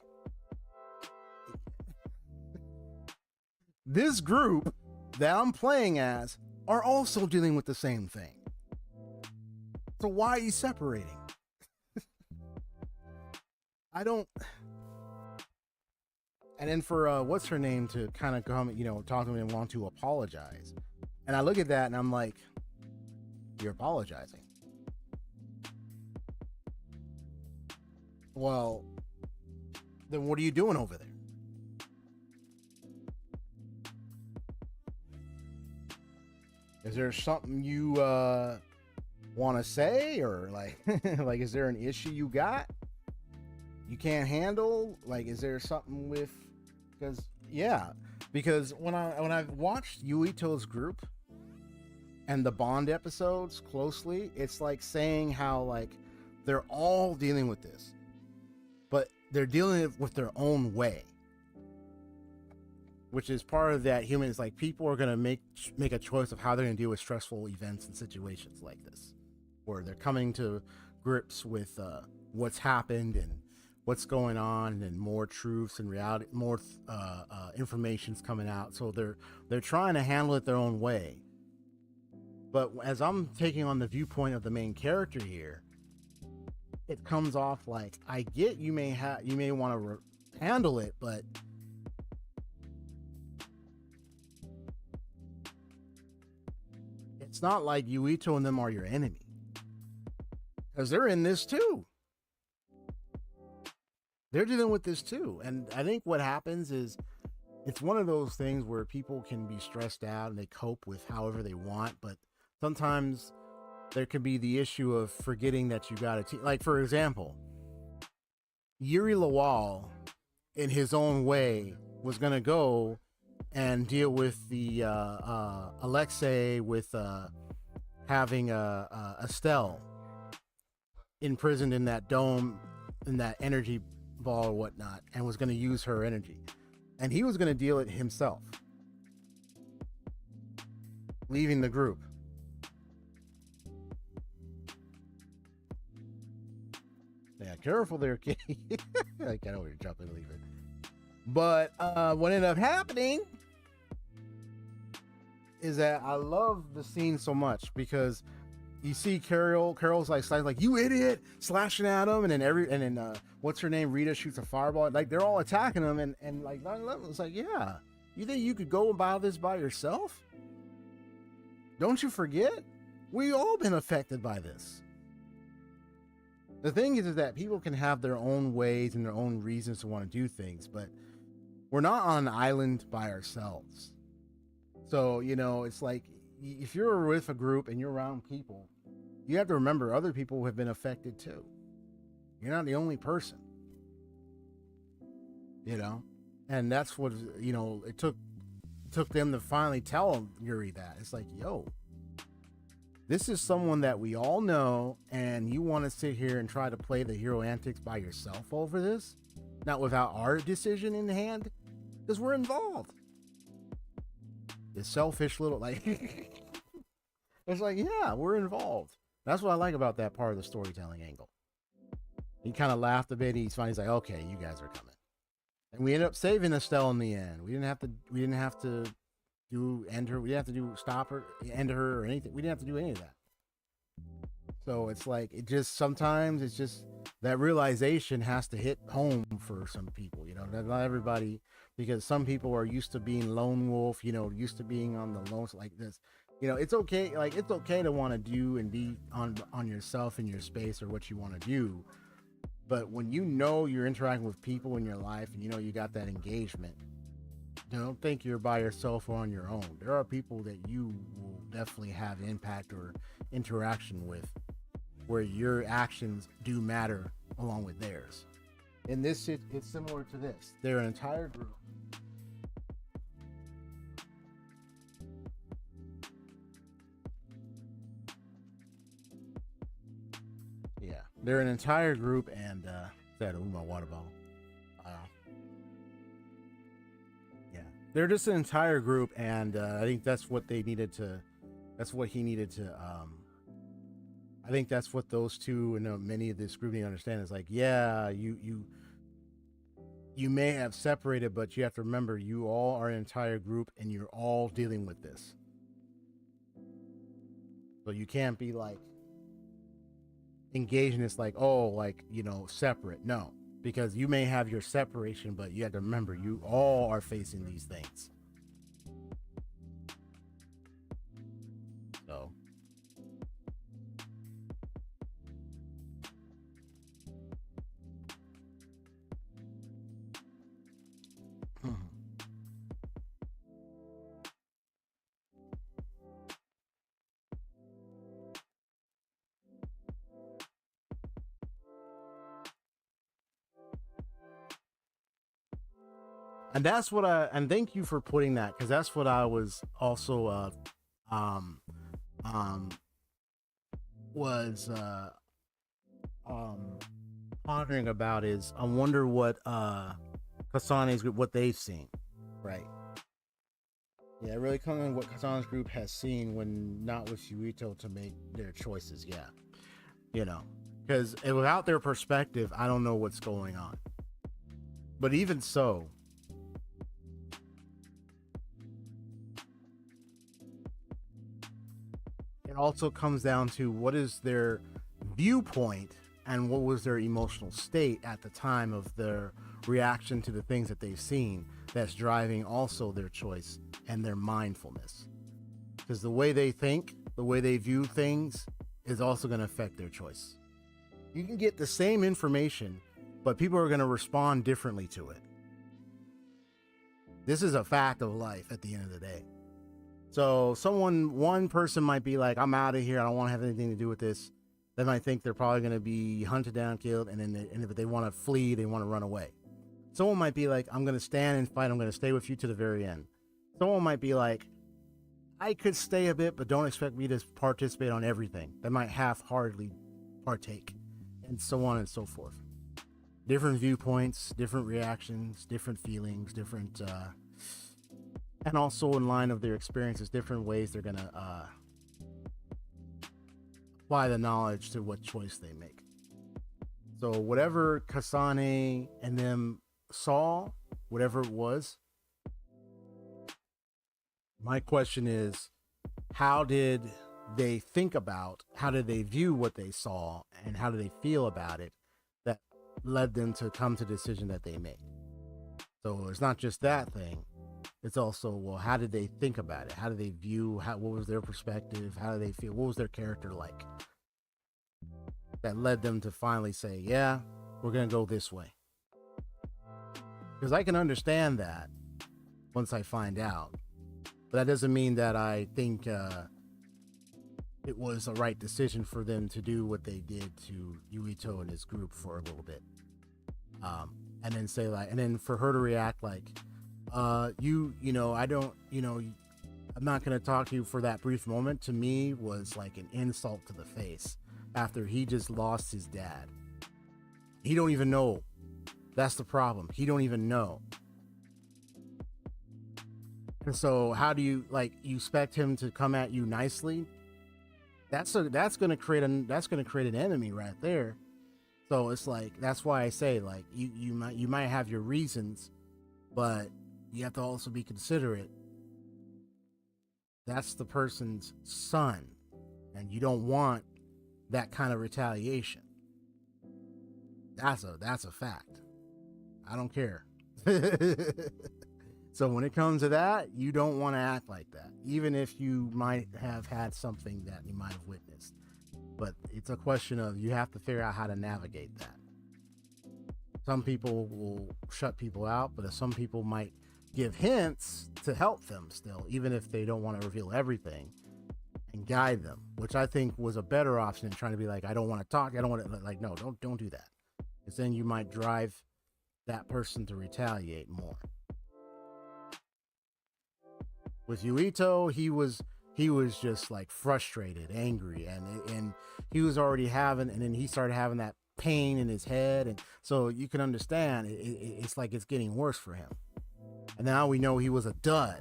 this group that I'm playing as are also dealing with the same thing. So why are you separating? I don't. And then for what's her name to kind of come, you know, talk to me and want to apologize. And I look at that and I'm like, you're apologizing. Well, then what are you doing over there? Is there something you want to say, or like, like, is there an issue you got you can't handle? Like, is there something with? Because when I've watched Yuito's group and the Bond episodes closely, it's like saying how, like, they're all dealing with this, but they're dealing with their own way. which is part of that human. Is like people are going to make a choice of how they're going to deal with stressful events and situations like this, where they're coming to grips with what's happened and what's going on, and more truths and reality, more information's coming out. So they're trying to handle it their own way. But as I'm taking on the viewpoint of the main character here, it comes off like, I get you may want to handle it, but it's not like Yuito and them are your enemy, because they're in this too. They're dealing with this too. And I think what happens is, it's one of those things where people can be stressed out and they cope with however they want, but sometimes there could be the issue of forgetting that you got to like, for example, Yuri Lawal in his own way was going to go and deal with the Alexei with having Estelle imprisoned in that dome, in that energy ball or whatnot, and was going to use her energy, and he was going to deal it himself, leaving the group. Yeah, careful there, kitty. I can't know you're jumping and leaving. But what ended up happening is that I love the scene so much, because you see Carol's like you idiot, slashing at him, and then what's her name, Rita, shoots a fireball. Like, they're all attacking him, and like 9/11 was like, yeah, you think you could go about this by yourself? Don't you forget, we all been affected by this. The thing is that people can have their own ways and their own reasons to want to do things, but we're not on an island by ourselves. So, it's like, if you're with a group and you're around people, you have to remember other people have been affected too. You're not the only person, and that's what, it took them to finally tell Yuri that. It's like, yo, this is someone that we all know, and you want to sit here and try to play the hero antics by yourself over this, not without our decision in hand, because we're involved. This selfish little, it's like, yeah, we're involved. That's what I like about that part of the storytelling angle. He kind of laughed a bit. He's like, okay, you guys are coming, and we ended up saving Estelle in the end. We didn't have to end her. We didn't have to stop her, end her, or anything. We didn't have to do any of that. So it's like, sometimes it's just that realization has to hit home for some people. Not everybody, because some people are used to being lone wolf. Used to being on the lone, like this. It's okay. Like, it's okay to want to do and be on yourself in your space or what you want to do. But when you're interacting with people in your life, and you got that engagement, don't think you're by yourself or on your own. There are people that you will definitely have impact or interaction with, where your actions do matter along with theirs. In this, it's similar to this. They're an entire group. Yeah, they're an entire group, and my water bottle. They're just an entire group, and I think that's what they needed to. That's what he needed to. I think that's what those two and many of this group need to understand. Is like, yeah, you may have separated, but you have to remember, you all are an entire group, and you're all dealing with this. So you can't be like engaged in this, like, separate. No. Because you may have your separation, but you have to remember, you all are facing these things. So. And that's what and thank you for putting that, because that's what I was also pondering about, is I wonder what Kasane's, what they've seen, right? Yeah, it really comes in what Kazan's group has seen when not with Yuito to make their choices. Yeah, you know, because without their perspective, I don't know what's going on. But even so, it also comes down to what is their viewpoint and what was their emotional state at the time of their reaction to the things that they've seen that's driving also their choice and their mindfulness. Because the way they think, the way they view things is also going to affect their choice. You can get the same information, but people are going to respond differently to it. This is a fact of life at the end of the day. So one person might be like, I'm out of here. I don't want to have anything to do with this. They might think they're probably going to be hunted down, killed, and then if they want to flee, they want to run away. Someone might be like, I'm going to stand and fight. I'm going to stay with you to the very end. Someone might be like, I could stay a bit, but don't expect me to participate on everything. They might half-heartedly partake, and so on and so forth. Different viewpoints, different reactions, different feelings, different, and also in line of their experiences, different ways they're going to apply the knowledge to what choice they make. So whatever Kasane and them saw, whatever it was, my question is, how did they think about, how did they view what they saw, and how do they feel about it that led them to come to the decision that they made? So it's not just that thing. It's also, well, how did they think about it? How did they view, what was their perspective? How do they feel? What was their character like? That led them to finally say, yeah, we're going to go this way. Because I can understand that once I find out. But that doesn't mean that I think it was a right decision for them to do what they did to Yuito and his group for a little bit. And then say like, and then for her to react like, you know, I don't, you know, I'm not going to talk to you for that brief moment, to me was like an insult to the face after he just lost his dad. He don't even know. That's the problem. He don't even know. And so how do you, like, you expect him to come at you nicely? That's going to create an enemy right there. So it's like, that's why I say, like, you might have your reasons, but you have to also be considerate. That's the person's son, and you don't want that kind of retaliation. That's a fact. I don't care. So when it comes to that, you don't want to act like that, even if you might have had something that you might have witnessed. But it's a question of, you have to figure out how to navigate that. Some people will shut people out, but some people might give hints to help them still, even if they don't want to reveal everything, and guide them, which I think was a better option than trying to be like, I don't want to talk. I don't want to, like, no, don't do that. Because then you might drive that person to retaliate more. With Yuito, he was just like frustrated, angry, and he was already having, and then he started having that pain in his head, and so you can understand it's like it's getting worse for him. And now we know he was a dud,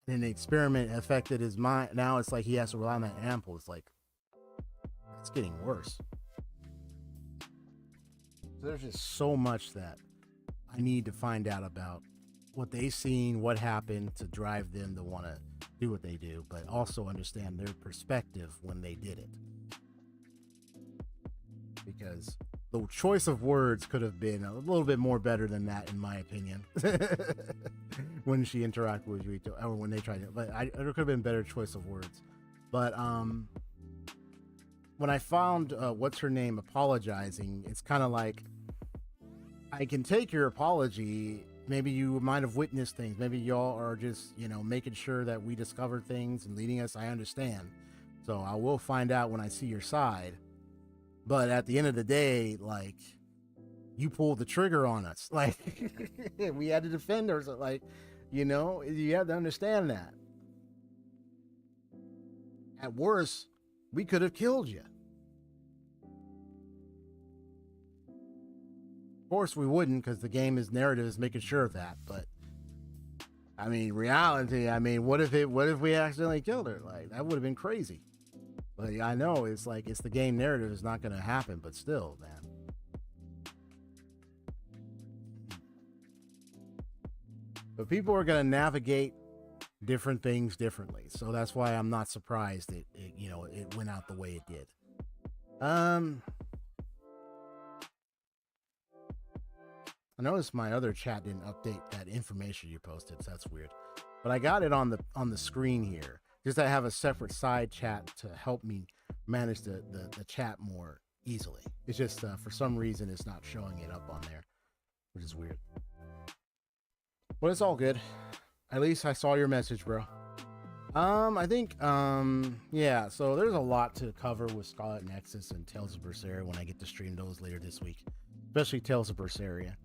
and the experiment affected his mind. Now it's like he has to rely on that ample. It's like, it's getting worse. So there's just so much that I need to find out about what they've seen, what happened to drive them to want to do what they do, but also understand their perspective when they did it. Because the choice of words could have been a little bit more better than that, in my opinion. When she interacted with Yuito, or when they tried it, but there could have been better choice of words. But when I found what's her name apologizing, it's kind of like, I can take your apology. Maybe you might have witnessed things. Maybe y'all are just, you know, making sure that we discover things and leading us. I understand. So I will find out when I see your side. But at the end of the day, like, you pulled the trigger on us. Like, we had to defend ourselves. Like, you know, you have to understand that. At worst, we could have killed you. Of course we wouldn't, because the game's narrative is making sure of that, but I mean, reality. I mean, what if we accidentally killed her? Like, that would have been crazy. But I know it's like, it's the game narrative is not going to happen, but still, man. But people are going to navigate different things differently. So that's why I'm not surprised it went out the way it did. I noticed my other chat didn't update that information you posted, so that's weird. But I got it on the screen here. Just I have a separate side chat to help me manage the chat more easily. It's just for some reason it's not showing it up on there, which is weird. But it's all good. At least I saw your message, bro. I think yeah, so there's a lot to cover with Scarlet Nexus and Tales of Berseria when I get to stream those later this week. Especially Tales of Berseria.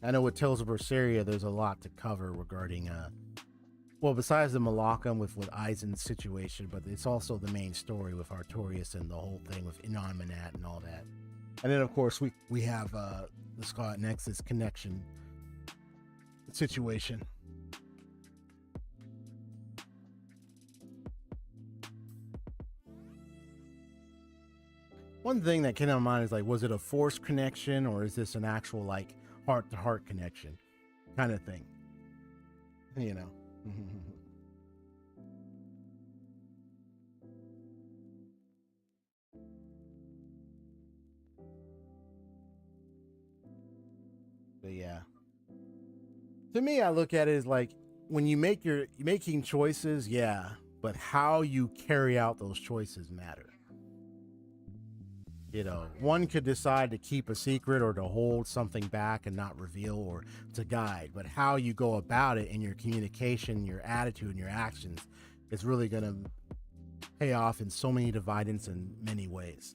I know with Tales of Berseria there's a lot to cover regarding well, besides the Malakam with Aizen's situation, but it's also the main story with Artorias and the whole thing with Inarmanat and all that. And then of course we have the Scarlet Nexus connection situation. One thing that came to my mind is like, was it a forced connection or is this an actual like heart-to-heart connection kind of thing? You know. But yeah. To me, I look at it as like when you're making choices, yeah, but how you carry out those choices matter. You know, one could decide to keep a secret or to hold something back and not reveal or to guide, but how you go about it in your communication, your attitude, and your actions is really going to pay off in so many dividends in many ways.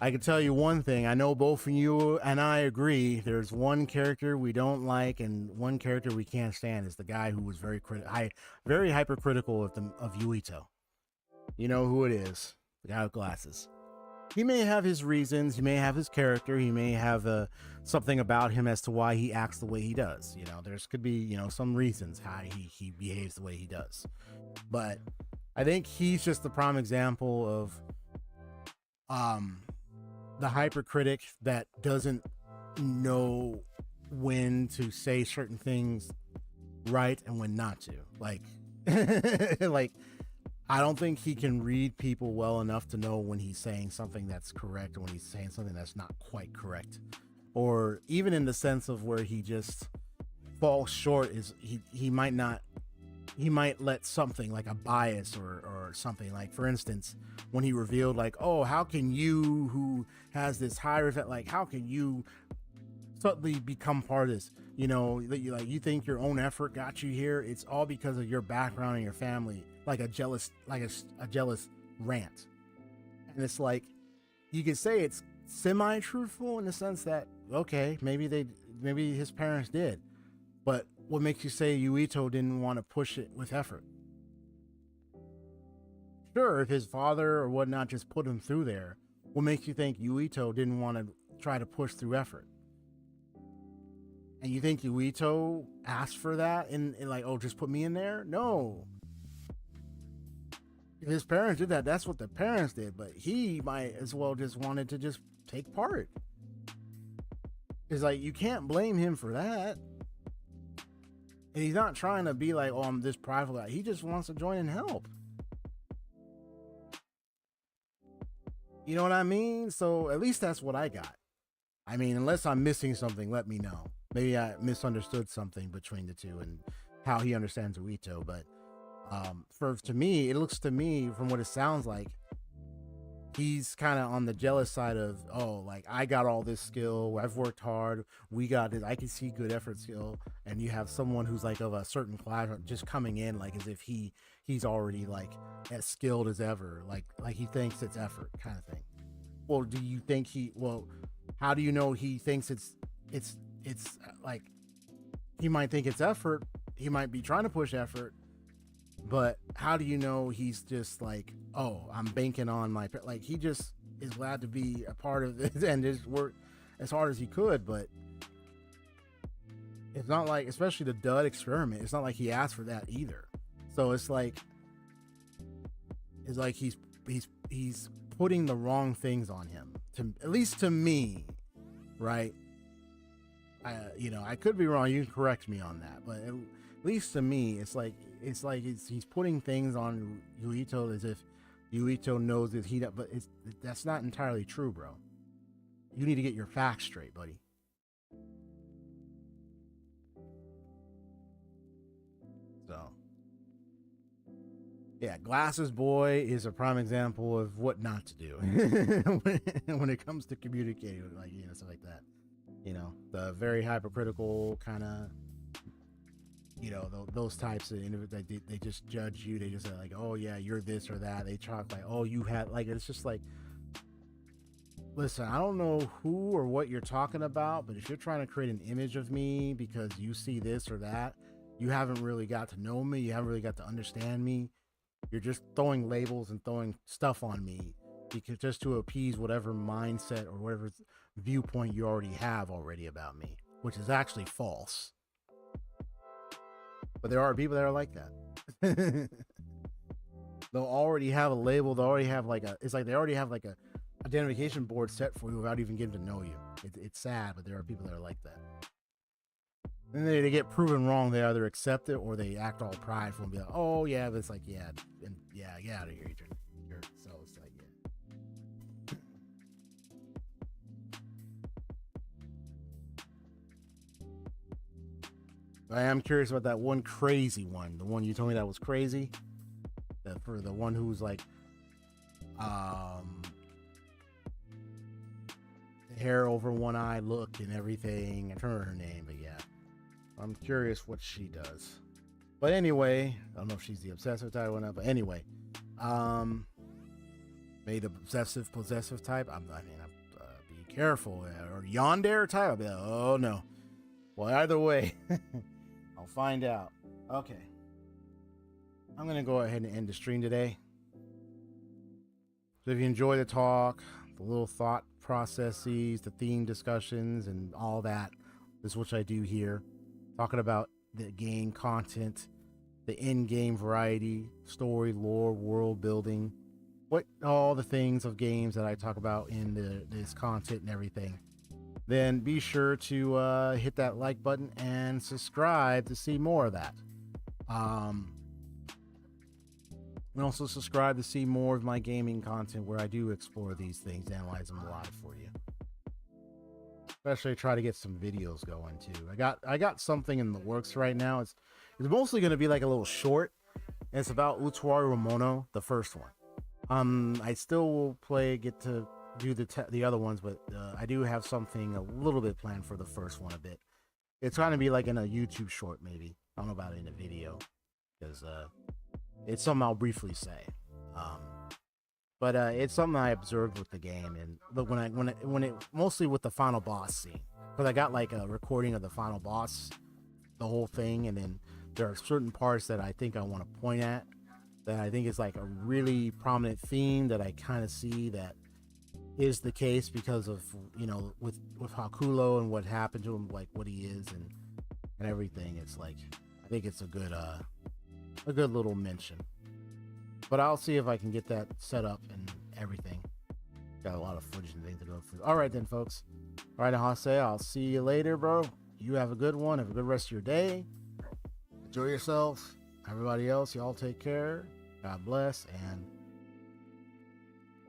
I can tell you one thing. I know both of you and I agree. There's one character we don't like and one character we can't stand is the guy who was very hypercritical of Yuito. You know who it is. The guy with glasses. He may have his reasons, he may have his character, he may have something about him as to why he acts the way he does. You know, there's could be, you know, some reasons how he behaves the way he does. But I think he's just the prime example of the hypercritic that doesn't know when to say certain things right and when not to. Like like I don't think he can read people well enough to know when he's saying something that's correct or when he's saying something that's not quite correct. Or even in the sense of where he just falls short is he might let something like a bias or something, like for instance, when he revealed like, oh, how can you who has this higher effect, like how can you suddenly become part of this? You know, you think your own effort got you here. It's all because of your background and your family. Like a jealous rant. And it's like, you could say it's semi-truthful in the sense that, okay, maybe his parents did, but what makes you say Yuito didn't want to push it with effort? Sure, if his father or whatnot just put him through there, what makes you think Yuito didn't want to try to push through effort? And you think Yuito asked for that and like, oh, just put me in there? No. If his parents did that, that's what the parents did, but he might as well just wanted to just take part. It's like, you can't blame him for that. And he's not trying to be like, oh, I'm this prideful guy. He just wants to join and help. You know what I mean? So at least that's what I got. I mean, unless I'm missing something, let me know. Maybe I misunderstood something between the two and how he understands Yuito, but to me, it looks to me from what it sounds like, he's kind of on the jealous side of, oh, like I got all this skill, I've worked hard, we got this, I can see good effort skill, and you have someone who's like of a certain class just coming in like as if he's already like as skilled as ever, like he thinks it's effort kind of thing. Well, do you think how do you know he thinks it's like, he might think it's effort, he might be trying to push effort, but how do you know he's just like, oh, I'm banking on my, like, he just is glad to be a part of this and just work as hard as he could, but it's not like, especially the dud experiment, it's not like he asked for that either. So it's like he's putting the wrong things on him, to at least to me, right? I could be wrong. You can correct me on that, but at least to me, it's like he's putting things on Yuito as if Yuito knows that but that's not entirely true, bro. You need to get your facts straight, buddy. So, yeah, Glasses Boy is a prime example of what not to do when it comes to communicating, like, stuff like that. The very hypercritical kind of, those types of individuals, they just judge you. They just say like, oh yeah, you're this or that. They talk like, oh, you had, like, it's just like, listen, I don't know who or what you're talking about, but if you're trying to create an image of me because you see this or that, you haven't really got to know me. You haven't really got to understand me. You're just throwing labels and throwing stuff on me because just to appease whatever mindset or whatever viewpoint you already have about me, which is actually false. But there are people that are like that. They'll already have a label. They already have they already have like a identification board set for you without even getting to know you. It's sad, but there are people that are like that. And they get proven wrong. They either accept it or they act all prideful and be like, "Oh yeah," but it's like, yeah, and yeah, get out of here, jerk. So it's like, yeah. I am curious about that one crazy one. The one you told me that was crazy. That for the one who's like, hair over one eye look and everything. I don't remember her name, but yeah. I'm curious what she does. But anyway, I don't know if she's the obsessive type or not, but anyway, maybe the obsessive possessive type. Be careful. Or yandere type. I'll be like, oh no. Well, either way, I'll find out. Okay. I'm going to go ahead and end the stream today. So if you enjoy the talk, the little thought processes, the theme discussions, and all that, this is what I do here. Talking about the game content, the in-game variety, story, lore, world building, all the things of games that I talk about in this content and everything. Then be sure to hit that like button and subscribe to see more of that. And also subscribe to see more of my gaming content where I do explore these things, analyze them live for you. Especially try to get some videos going too. I got something in the works right now. It's mostly going to be like a little short. And it's about Utsuwari Ramono, the first one. I still will get to do the other ones, but I do have something a little bit planned for the first one a bit. It's going to be like in a YouTube short maybe. I don't know about it in a video because it's something I'll briefly say. But it's something I observed with the game, and when it mostly with the final boss scene, because I got like a recording of the final boss, the whole thing, and then there are certain parts that I think I want to point at that I think is like a really prominent theme that I kind of see that is the case because of with Hakulo and what happened to him, like what he is and everything. It's like I think it's a good little mention. But I'll see if I can get that set up and everything. Got a lot of footage and things to go through. All right then, folks. All right, Hase, I'll see you later, bro. You have a good one. Have a good rest of your day. Enjoy yourselves. Everybody else, y'all take care. God bless and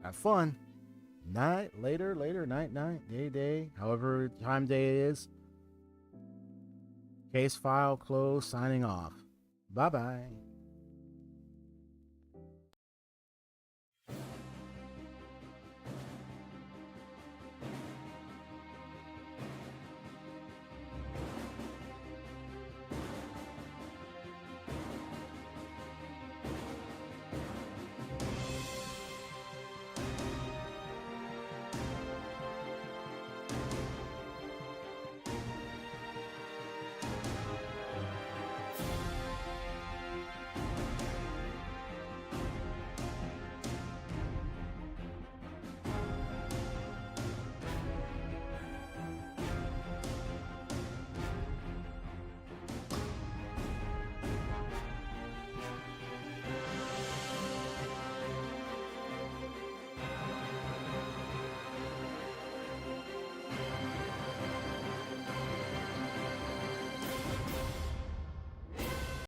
have fun. Night, later, night, day, however time day it is. Case file closed, signing off. Bye-bye.